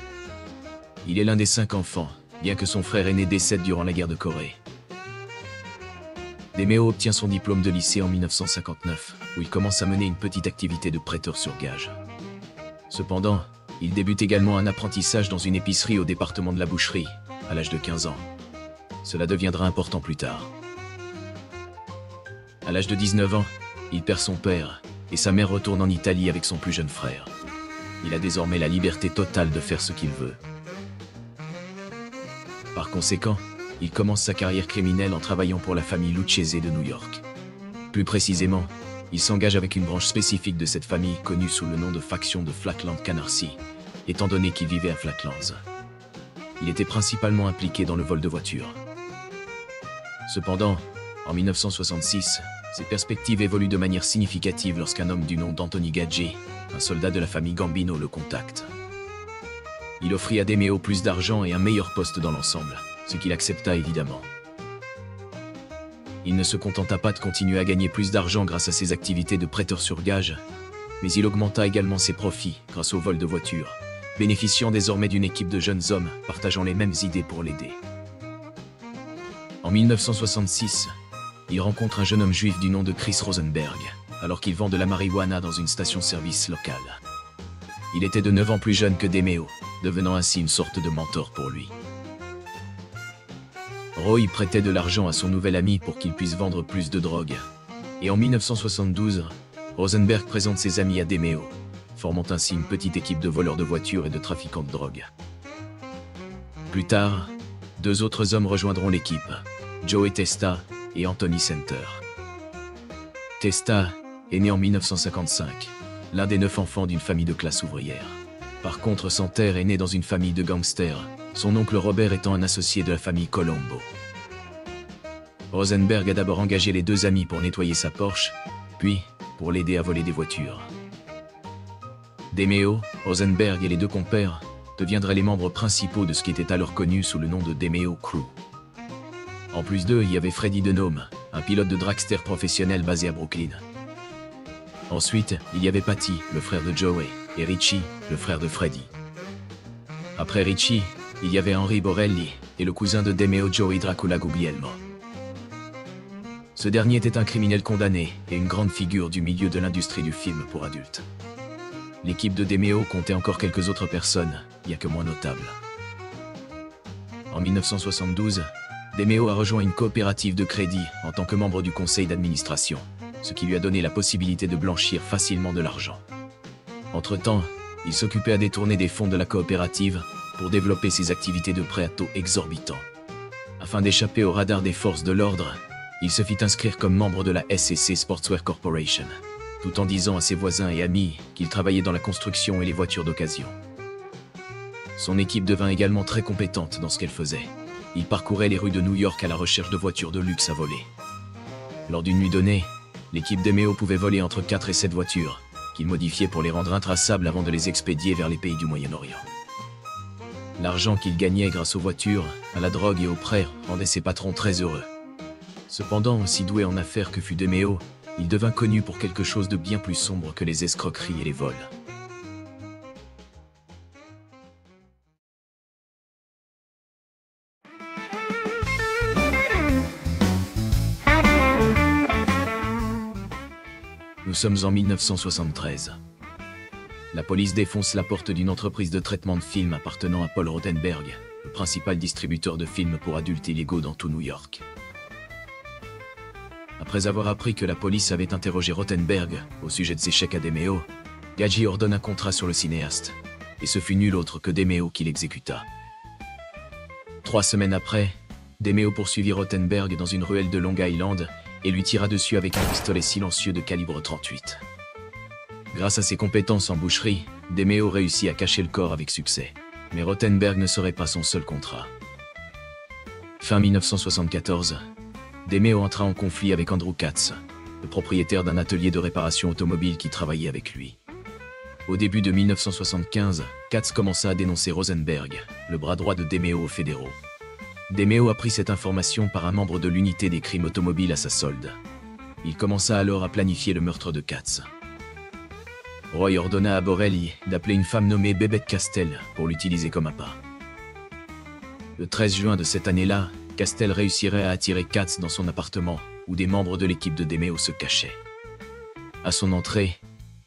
Il est l'un des 5 enfants, bien que son frère aîné décède durant la guerre de Corée. DeMeo obtient son diplôme de lycée en 1959, où il commence à mener une petite activité de prêteur sur gage. Cependant, il débute également un apprentissage dans une épicerie au département de la boucherie, à l'âge de 15 ans. Cela deviendra important plus tard. À l'âge de 19 ans, il perd son père et sa mère retourne en Italie avec son plus jeune frère. Il a désormais la liberté totale de faire ce qu'il veut. Par conséquent, il commence sa carrière criminelle en travaillant pour la famille Lucchese de New York. Plus précisément, il s'engage avec une branche spécifique de cette famille connue sous le nom de faction de Flatland Canarsie, étant donné qu'il vivait à Flatlands. Il était principalement impliqué dans le vol de voitures. Cependant, en 1966, ses perspectives évoluent de manière significative lorsqu'un homme du nom d'Anthony Gaggi, un soldat de la famille Gambino, le contacte. Il offrit à DeMeo plus d'argent et un meilleur poste dans l'ensemble, ce qu'il accepta évidemment. Il ne se contenta pas de continuer à gagner plus d'argent grâce à ses activités de prêteur sur gage, mais il augmenta également ses profits grâce au vol de voitures, bénéficiant désormais d'une équipe de jeunes hommes partageant les mêmes idées pour l'aider. En 1966, il rencontre un jeune homme juif du nom de Chris Rosenberg, alors qu'il vend de la marijuana dans une station-service locale. Il était de 9 ans plus jeune que DeMeo, devenant ainsi une sorte de mentor pour lui. Roy prêtait de l'argent à son nouvel ami pour qu'il puisse vendre plus de drogue. Et en 1972, Rosenberg présente ses amis à DeMeo, formant ainsi une petite équipe de voleurs de voitures et de trafiquants de drogue. Plus tard, 2 autres hommes rejoindront l'équipe, Joey Testa et Anthony Center. Testa est né en 1955, l'un des 9 enfants d'une famille de classe ouvrière. Par contre, Center est né dans une famille de gangsters, son oncle Robert étant un associé de la famille Colombo. Rosenberg a d'abord engagé les 2 amis pour nettoyer sa Porsche, puis pour l'aider à voler des voitures. DeMeo, Rosenberg et les 2 compères deviendraient les membres principaux de ce qui était alors connu sous le nom de DeMeo Crew. En plus d'eux, il y avait Freddie Denome, un pilote de dragster professionnel basé à Brooklyn. Ensuite, il y avait Patty, le frère de Joey, et Richie, le frère de Freddie. Après Richie, il y avait Henry Borelli et le cousin de DeMeo, Joey Dracula Guglielmo. Ce dernier était un criminel condamné et une grande figure du milieu de l'industrie du film pour adultes. L'équipe de DeMeo comptait encore quelques autres personnes, bien que moins notables. En 1972, DeMeo a rejoint une coopérative de crédit en tant que membre du conseil d'administration, ce qui lui a donné la possibilité de blanchir facilement de l'argent. Entre-temps, il s'occupait à détourner des fonds de la coopérative pour développer ses activités de prêt à taux exorbitants. Afin d'échapper au radar des forces de l'ordre, il se fit inscrire comme membre de la SEC Sportswear Corporation, tout en disant à ses voisins et amis qu'il travaillait dans la construction et les voitures d'occasion. Son équipe devint également très compétente dans ce qu'elle faisait. Il parcourait les rues de New York à la recherche de voitures de luxe à voler. Lors d'une nuit donnée, l'équipe DeMeo pouvait voler entre 4 et 7 voitures, qu'il modifiait pour les rendre intraçables avant de les expédier vers les pays du Moyen-Orient. L'argent qu'il gagnait grâce aux voitures, à la drogue et aux prêts rendait ses patrons très heureux. Cependant, aussi doué en affaires que fut DeMeo, il devint connu pour quelque chose de bien plus sombre que les escroqueries et les vols. Nous sommes en 1973. La police défonce la porte d'une entreprise de traitement de films appartenant à Paul Rotenberg, le principal distributeur de films pour adultes illégaux dans tout New York. Après avoir appris que la police avait interrogé Rotenberg au sujet de ses chèques à DeMeo, Gaggi ordonne un contrat sur le cinéaste, et ce fut nul autre que DeMeo qui l'exécuta. 3 semaines après, DeMeo poursuivit Rotenberg dans une ruelle de Long Island et lui tira dessus avec un pistolet silencieux de calibre 38. Grâce à ses compétences en boucherie, DeMeo réussit à cacher le corps avec succès. Mais Rotenberg ne serait pas son seul contrat. Fin 1974, DeMeo entra en conflit avec Andrew Katz, le propriétaire d'un atelier de réparation automobile qui travaillait avec lui. Au début de 1975, Katz commença à dénoncer Rosenberg, le bras droit de DeMeo aux fédéraux. DeMeo apprit cette information par un membre de l'unité des crimes automobiles à sa solde. Il commença alors à planifier le meurtre de Katz. Roy ordonna à Borelli d'appeler une femme nommée Bebette Castell pour l'utiliser comme appât. Le 13 juin de cette année-là, Castell réussirait à attirer Katz dans son appartement, où des membres de l'équipe de DeMeo se cachaient. À son entrée,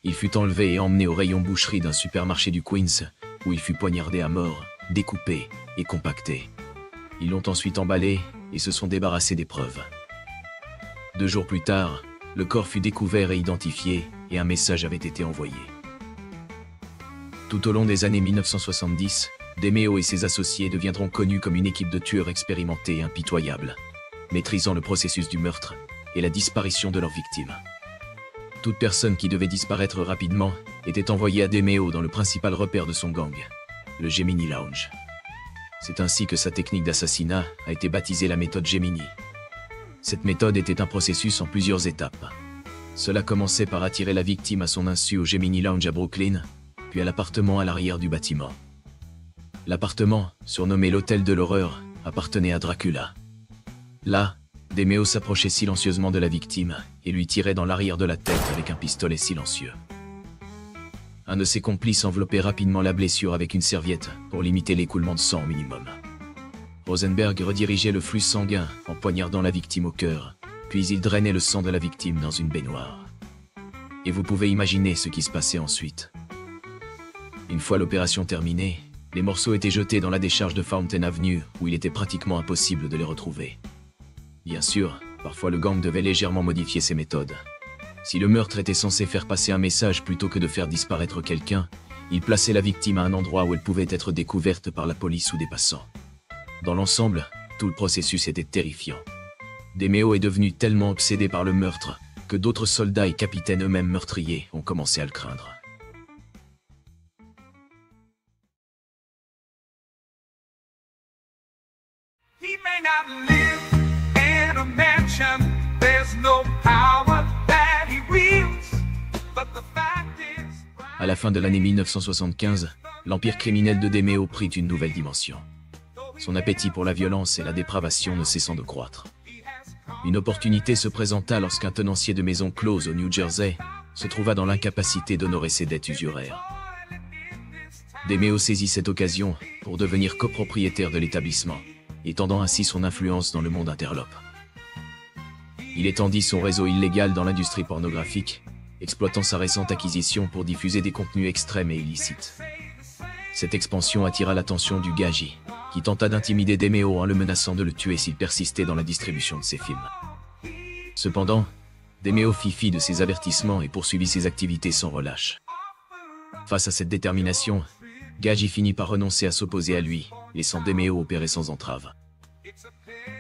il fut enlevé et emmené au rayon boucherie d'un supermarché du Queens, où il fut poignardé à mort, découpé et compacté. Ils l'ont ensuite emballé et se sont débarrassés des preuves. 2 jours plus tard, le corps fut découvert et identifié, et un message avait été envoyé. Tout au long des années 1970, DeMeo et ses associés deviendront connus comme une équipe de tueurs expérimentés et impitoyables, maîtrisant le processus du meurtre et la disparition de leurs victimes. Toute personne qui devait disparaître rapidement était envoyée à DeMeo dans le principal repère de son gang, le Gemini Lounge. C'est ainsi que sa technique d'assassinat a été baptisée la méthode Gemini. Cette méthode était un processus en plusieurs étapes. Cela commençait par attirer la victime à son insu au Gemini Lounge à Brooklyn, puis à l'appartement à l'arrière du bâtiment. L'appartement, surnommé l'Hôtel de l'Horreur, appartenait à Dracula. Là, DeMeo s'approchait silencieusement de la victime et lui tirait dans l'arrière de la tête avec un pistolet silencieux. Un de ses complices enveloppait rapidement la blessure avec une serviette pour limiter l'écoulement de sang au minimum. Rosenberg redirigeait le flux sanguin en poignardant la victime au cœur, puis il drainait le sang de la victime dans une baignoire. Et vous pouvez imaginer ce qui se passait ensuite. Une fois l'opération terminée, les morceaux étaient jetés dans la décharge de Fountain Avenue où il était pratiquement impossible de les retrouver. Bien sûr, parfois le gang devait légèrement modifier ses méthodes. Si le meurtre était censé faire passer un message plutôt que de faire disparaître quelqu'un, il plaçait la victime à un endroit où elle pouvait être découverte par la police ou des passants. Dans l'ensemble, tout le processus était terrifiant. DeMeo est devenu tellement obsédé par le meurtre que d'autres soldats et capitaines eux-mêmes meurtriers ont commencé à le craindre. He may not live in a mansion, there's no power that he wields, but the fact is... À la fin de l'année 1975, l'empire criminel de DeMeo prit une nouvelle dimension. Son appétit pour la violence et la dépravation ne cessant de croître. Une opportunité se présenta lorsqu'un tenancier de maison close au New Jersey se trouva dans l'incapacité d'honorer ses dettes usuraires. DeMeo saisit cette occasion pour devenir copropriétaire de l'établissement, étendant ainsi son influence dans le monde interlope. Il étendit son réseau illégal dans l'industrie pornographique, exploitant sa récente acquisition pour diffuser des contenus extrêmes et illicites. Cette expansion attira l'attention du Gaji, qui tenta d'intimider DeMeo en le menaçant de le tuer s'il persistait dans la distribution de ses films. Cependant, DeMeo fit fi de ses avertissements et poursuivit ses activités sans relâche. Face à cette détermination, Gaji finit par renoncer à s'opposer à lui, laissant DeMeo opérer sans entrave.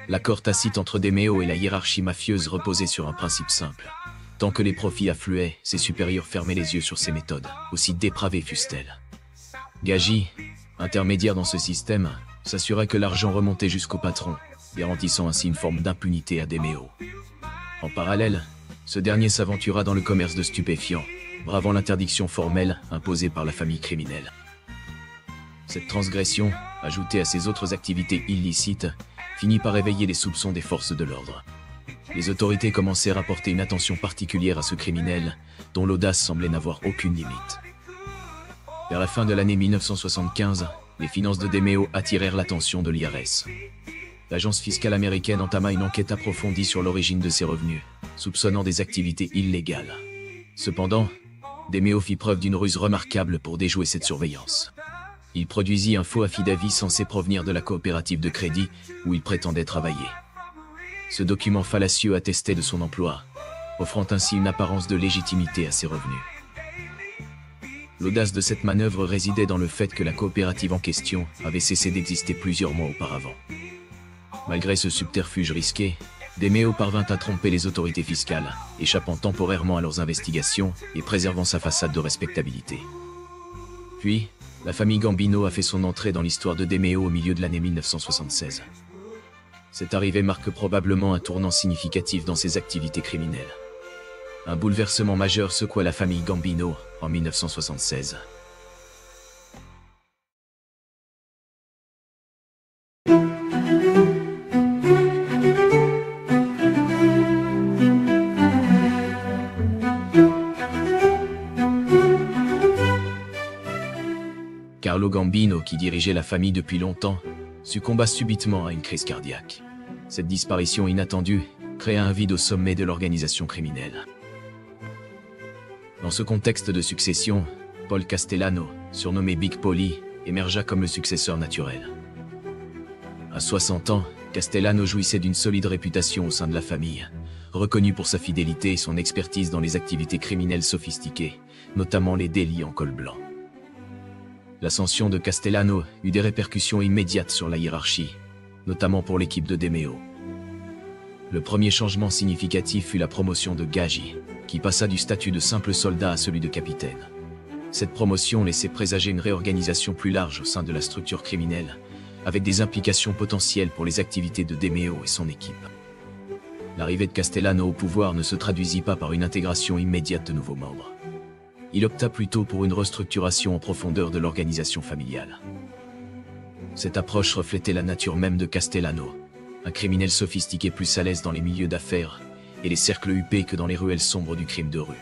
L'accord tacite entre DeMeo et la hiérarchie mafieuse reposait sur un principe simple. Tant que les profits affluaient, ses supérieurs fermaient les yeux sur ses méthodes, aussi dépravées fussent-elles. Gaji, intermédiaire dans ce système, s'assurait que l'argent remontait jusqu'au patron, garantissant ainsi une forme d'impunité à DeMeo. En parallèle, ce dernier s'aventura dans le commerce de stupéfiants, bravant l'interdiction formelle imposée par la famille criminelle. Cette transgression, ajoutée à ses autres activités illicites, finit par éveiller les soupçons des forces de l'ordre. Les autorités commencèrent à porter une attention particulière à ce criminel, dont l'audace semblait n'avoir aucune limite. Vers la fin de l'année 1975, les finances de DeMeo attirèrent l'attention de l'IRS. L'agence fiscale américaine entama une enquête approfondie sur l'origine de ses revenus, soupçonnant des activités illégales. Cependant, DeMeo fit preuve d'une ruse remarquable pour déjouer cette surveillance. Il produisit un faux affidavit censé provenir de la coopérative de crédit où il prétendait travailler. Ce document fallacieux attestait de son emploi, offrant ainsi une apparence de légitimité à ses revenus. L'audace de cette manœuvre résidait dans le fait que la coopérative en question avait cessé d'exister plusieurs mois auparavant. Malgré ce subterfuge risqué, DeMeo parvint à tromper les autorités fiscales, échappant temporairement à leurs investigations et préservant sa façade de respectabilité. Puis, la famille Gambino a fait son entrée dans l'histoire de DeMeo au milieu de l'année 1976. Cette arrivée marque probablement un tournant significatif dans ses activités criminelles. Un bouleversement majeur secoua la famille Gambino en 1976. Carlo Gambino, qui dirigeait la famille depuis longtemps, succomba subitement à une crise cardiaque. Cette disparition inattendue créa un vide au sommet de l'organisation criminelle. Dans ce contexte de succession, Paul Castellano, surnommé Big Paulie, émergea comme le successeur naturel. À 60 ans, Castellano jouissait d'une solide réputation au sein de la famille, reconnu pour sa fidélité et son expertise dans les activités criminelles sophistiquées, notamment les délits en col blanc. L'ascension de Castellano eut des répercussions immédiates sur la hiérarchie, notamment pour l'équipe de DeMeo. Le premier changement significatif fut la promotion de Gaji, qui passa du statut de simple soldat à celui de capitaine. Cette promotion laissait présager une réorganisation plus large au sein de la structure criminelle, avec des implications potentielles pour les activités de DeMeo et son équipe. L'arrivée de Castellano au pouvoir ne se traduisit pas par une intégration immédiate de nouveaux membres. Il opta plutôt pour une restructuration en profondeur de l'organisation familiale. Cette approche reflétait la nature même de Castellano, un criminel sophistiqué plus à l'aise dans les milieux d'affaires et les cercles huppés que dans les ruelles sombres du crime de rue.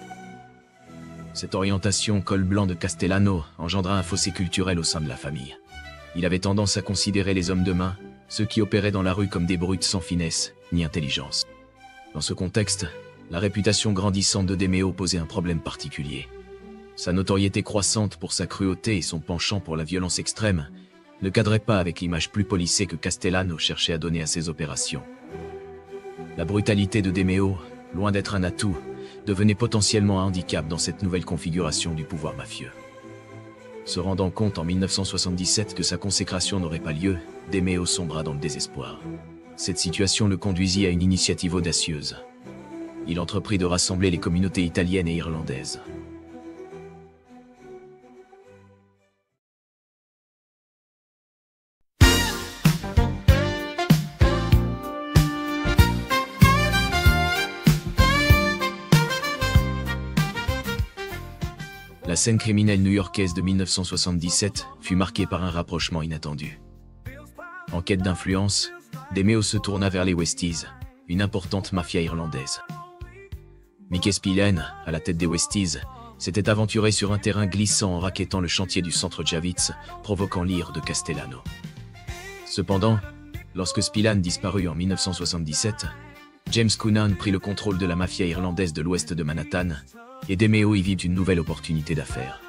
Cette orientation col blanc de Castellano engendra un fossé culturel au sein de la famille. Il avait tendance à considérer les hommes de main, ceux qui opéraient dans la rue, comme des brutes sans finesse ni intelligence. Dans ce contexte, la réputation grandissante de DeMeo posait un problème particulier. Sa notoriété croissante pour sa cruauté et son penchant pour la violence extrême ne cadrait pas avec l'image plus policée que Castellano cherchait à donner à ses opérations. La brutalité de DeMeo, loin d'être un atout, devenait potentiellement un handicap dans cette nouvelle configuration du pouvoir mafieux. Se rendant compte en 1977 que sa consécration n'aurait pas lieu, DeMeo sombra dans le désespoir. Cette situation le conduisit à une initiative audacieuse. Il entreprit de rassembler les communautés italiennes et irlandaises. La scène criminelle new-yorkaise de 1977 fut marquée par un rapprochement inattendu. En quête d'influence, DeMeo se tourna vers les Westies, une importante mafia irlandaise. Mickey Spillane, à la tête des Westies, s'était aventuré sur un terrain glissant en rackettant le chantier du centre Javits, provoquant l'ire de Castellano. Cependant, lorsque Spillane disparut en 1977, James Coonan prit le contrôle de la mafia irlandaise de l'ouest de Manhattan, et DeMeo y vit une nouvelle opportunité d'affaires.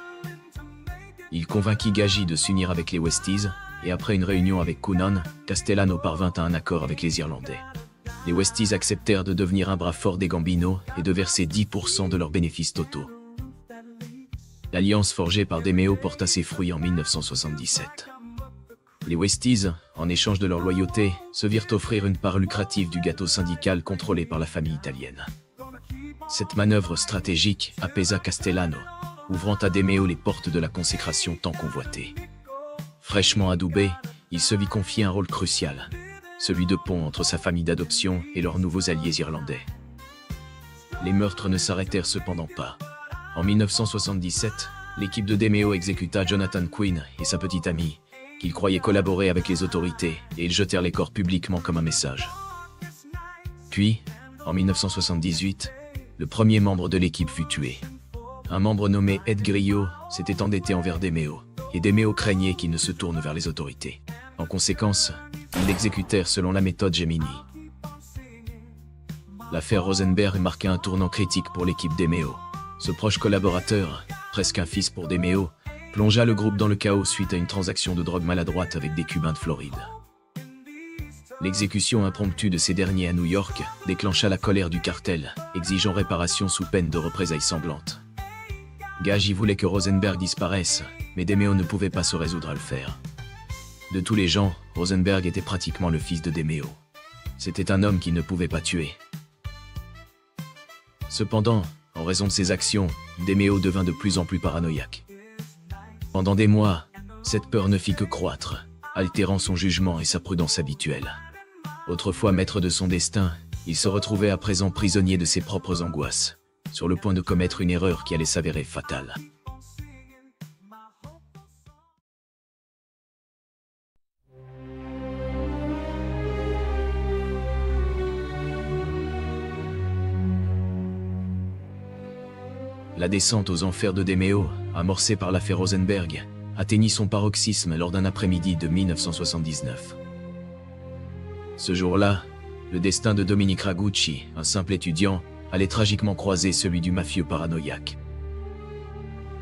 Il convainquit Gaggi de s'unir avec les Westies, et après une réunion avec Coonan, Castellano parvint à un accord avec les Irlandais. Les Westies acceptèrent de devenir un bras fort des Gambino et de verser 10% de leurs bénéfices totaux. L'alliance forgée par DeMeo porta ses fruits en 1977. Les Westies, en échange de leur loyauté, se virent offrir une part lucrative du gâteau syndical contrôlé par la famille italienne. Cette manœuvre stratégique apaisa Castellano, ouvrant à DeMeo les portes de la consécration tant convoitée. Fraîchement adoubé, il se vit confier un rôle crucial, celui de pont entre sa famille d'adoption et leurs nouveaux alliés irlandais. Les meurtres ne s'arrêtèrent cependant pas. En 1977, l'équipe de DeMeo exécuta Jonathan Quinn et sa petite amie, qu'ils croyaient collaborer avec les autorités, et ils jetèrent les corps publiquement comme un message. Puis, en 1978, le premier membre de l'équipe fut tué. Un membre nommé Ed Grillo s'était endetté envers DeMeo, et DeMeo craignait qu'il ne se tourne vers les autorités. En conséquence, ils l'exécutèrent selon la méthode Gemini. L'affaire Rosenberg marqua un tournant critique pour l'équipe DeMeo. Ce proche collaborateur, presque un fils pour DeMeo, plongea le groupe dans le chaos suite à une transaction de drogue maladroite avec des Cubains de Floride. L'exécution impromptue de ces derniers à New York déclencha la colère du cartel, exigeant réparation sous peine de représailles sanglantes. Gaggi voulait que Rosenberg disparaisse, mais DeMeo ne pouvait pas se résoudre à le faire. De tous les gens, Rosenberg était pratiquement le fils de DeMeo. C'était un homme qu'il ne pouvait pas tuer. Cependant, en raison de ses actions, DeMeo devint de plus en plus paranoïaque. Pendant des mois, cette peur ne fit que croître, altérant son jugement et sa prudence habituelle. Autrefois maître de son destin, il se retrouvait à présent prisonnier de ses propres angoisses, sur le point de commettre une erreur qui allait s'avérer fatale. La descente aux enfers de DeMeo, amorcée par l'affaire Rosenberg, atteignit son paroxysme lors d'un après-midi de 1979. Ce jour-là, le destin de Dominic Ragucci, un simple étudiant, allait tragiquement croiser celui du mafieux paranoïaque.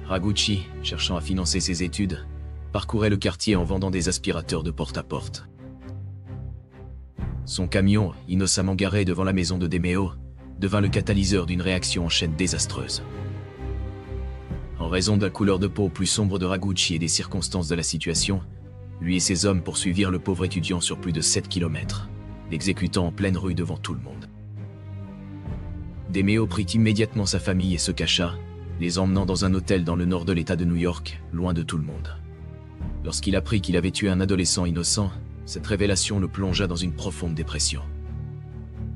Ragucci, cherchant à financer ses études, parcourait le quartier en vendant des aspirateurs de porte-à-porte. Son camion, innocemment garé devant la maison de DeMeo, devint le catalyseur d'une réaction en chaîne désastreuse. En raison de la couleur de peau plus sombre de Ragucci et des circonstances de la situation, lui et ses hommes poursuivirent le pauvre étudiant sur plus de 7 km, l'exécutant en pleine rue devant tout le monde. DeMeo prit immédiatement sa famille et se cacha, les emmenant dans un hôtel dans le nord de l'État de New York, loin de tout le monde. Lorsqu'il apprit qu'il avait tué un adolescent innocent, cette révélation le plongea dans une profonde dépression.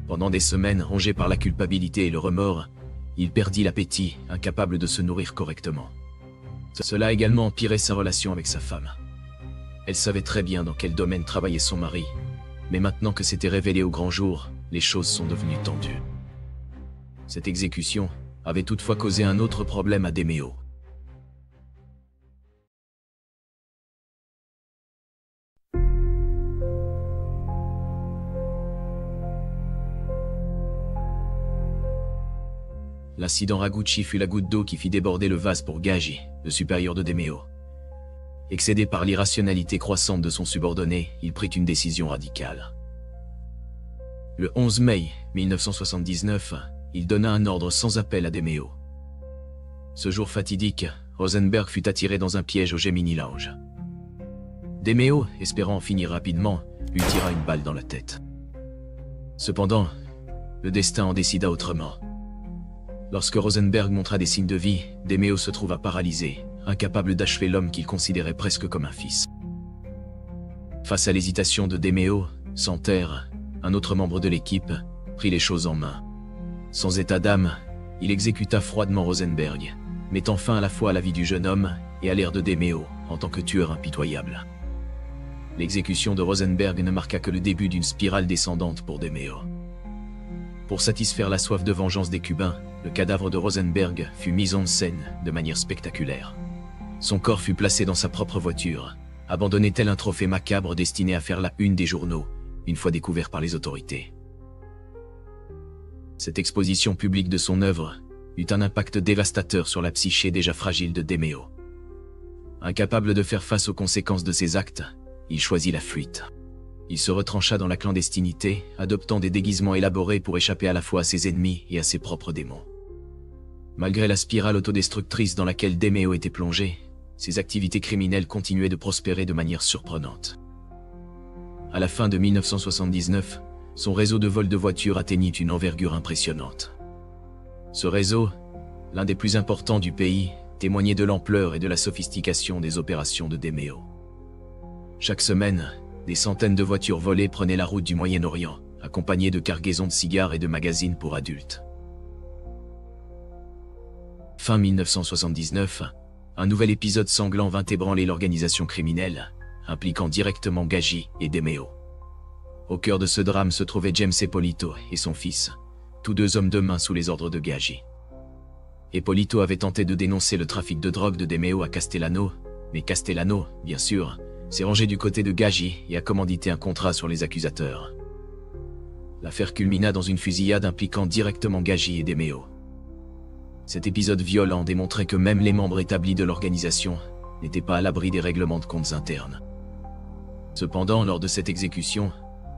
Pendant des semaines, rongé par la culpabilité et le remords, il perdit l'appétit, incapable de se nourrir correctement. Cela a également empiré sa relation avec sa femme. Elle savait très bien dans quel domaine travaillait son mari, mais maintenant que c'était révélé au grand jour, les choses sont devenues tendues. Cette exécution avait toutefois causé un autre problème à DeMeo. L'incident Ragucci fut la goutte d'eau qui fit déborder le vase pour Gaggi, le supérieur de DeMeo. Excédé par l'irrationalité croissante de son subordonné, il prit une décision radicale. Le 11 mai 1979, il donna un ordre sans appel à DeMeo. Ce jour fatidique, Rosenberg fut attiré dans un piège au Gemini Lounge. DeMeo, espérant en finir rapidement, lui tira une balle dans la tête. Cependant, le destin en décida autrement. Lorsque Rosenberg montra des signes de vie, DeMeo se trouva paralysé, incapable d'achever l'homme qu'il considérait presque comme un fils. Face à l'hésitation de DeMeo, Santer, un autre membre de l'équipe, prit les choses en main. Sans état d'âme, il exécuta froidement Rosenberg, mettant fin à la fois à la vie du jeune homme et à l'ère de DeMeo en tant que tueur impitoyable. L'exécution de Rosenberg ne marqua que le début d'une spirale descendante pour DeMeo. Pour satisfaire la soif de vengeance des Cubains, le cadavre de Rosenberg fut mis en scène de manière spectaculaire. Son corps fut placé dans sa propre voiture, abandonné tel un trophée macabre destiné à faire la une des journaux, une fois découvert par les autorités. Cette exposition publique de son œuvre eut un impact dévastateur sur la psyché déjà fragile de DeMeo. Incapable de faire face aux conséquences de ses actes, il choisit la fuite. Il se retrancha dans la clandestinité, adoptant des déguisements élaborés pour échapper à la fois à ses ennemis et à ses propres démons. Malgré la spirale autodestructrice dans laquelle DeMeo était plongé, ses activités criminelles continuaient de prospérer de manière surprenante. À la fin de 1979, son réseau de vols de voitures atteignit une envergure impressionnante. Ce réseau, l'un des plus importants du pays, témoignait de l'ampleur et de la sophistication des opérations de DeMeo. Chaque semaine, des centaines de voitures volées prenaient la route du Moyen-Orient, accompagnées de cargaisons de cigares et de magazines pour adultes. Fin 1979, un nouvel épisode sanglant vint ébranler l'organisation criminelle, impliquant directement Gaggi et DeMeo. Au cœur de ce drame se trouvaient James Ippolito et son fils, tous deux hommes de main sous les ordres de Gaggi. Ippolito avait tenté de dénoncer le trafic de drogue de DeMeo à Castellano, mais Castellano, bien sûr, s'est rangé du côté de Gaggi et a commandité un contrat sur les accusateurs. L'affaire culmina dans une fusillade impliquant directement Gaggi et DeMeo. Cet épisode violent démontrait que même les membres établis de l'organisation n'étaient pas à l'abri des règlements de comptes internes. Cependant, lors de cette exécution,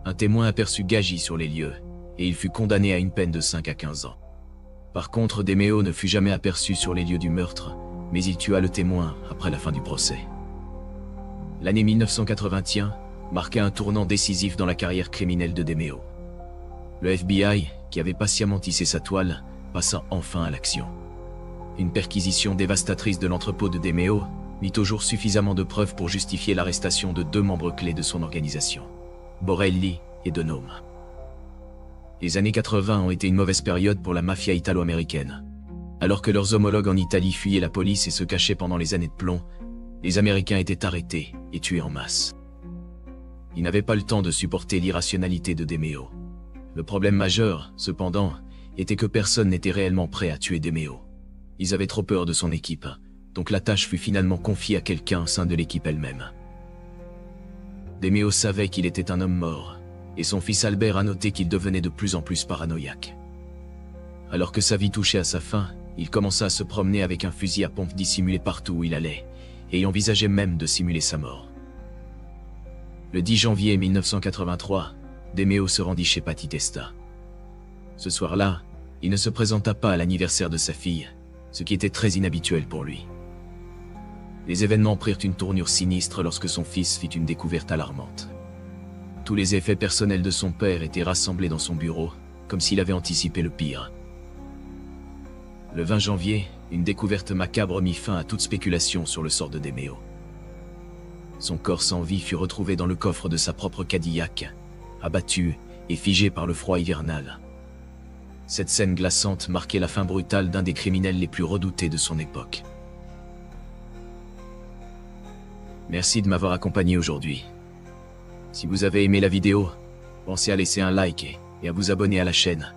un témoin aperçut Gaggi sur les lieux, et il fut condamné à une peine de 5 à 15 ans. Par contre, DeMeo ne fut jamais aperçu sur les lieux du meurtre, mais il tua le témoin après la fin du procès. L'année 1981 marqua un tournant décisif dans la carrière criminelle de DeMeo. Le FBI, qui avait patiemment tissé sa toile, passa enfin à l'action. Une perquisition dévastatrice de l'entrepôt de DeMeo mit au jour suffisamment de preuves pour justifier l'arrestation de 2 membres clés de son organisation, Borelli et Denome. Les années 80 ont été une mauvaise période pour la mafia italo-américaine. Alors que leurs homologues en Italie fuyaient la police et se cachaient pendant les années de plomb, les Américains étaient arrêtés et tués en masse. Ils n'avaient pas le temps de supporter l'irrationalité de DeMeo. Le problème majeur, cependant, était que personne n'était réellement prêt à tuer DeMeo. Ils avaient trop peur de son équipe, donc la tâche fut finalement confiée à quelqu'un au sein de l'équipe elle-même. DeMeo savait qu'il était un homme mort, et son fils Albert a noté qu'il devenait de plus en plus paranoïaque. Alors que sa vie touchait à sa fin, il commença à se promener avec un fusil à pompe dissimulé partout où il allait, et envisageait même de simuler sa mort. Le 10 janvier 1983, DeMeo se rendit chez Patti Testa. Ce soir-là, il ne se présenta pas à l'anniversaire de sa fille, ce qui était très inhabituel pour lui. Les événements prirent une tournure sinistre lorsque son fils fit une découverte alarmante. Tous les effets personnels de son père étaient rassemblés dans son bureau, comme s'il avait anticipé le pire. Le 20 janvier, une découverte macabre mit fin à toute spéculation sur le sort de DeMeo. Son corps sans vie fut retrouvé dans le coffre de sa propre Cadillac, abattu et figé par le froid hivernal. Cette scène glaçante marquait la fin brutale d'un des criminels les plus redoutés de son époque. Merci de m'avoir accompagné aujourd'hui. Si vous avez aimé la vidéo, pensez à laisser un like et à vous abonner à la chaîne.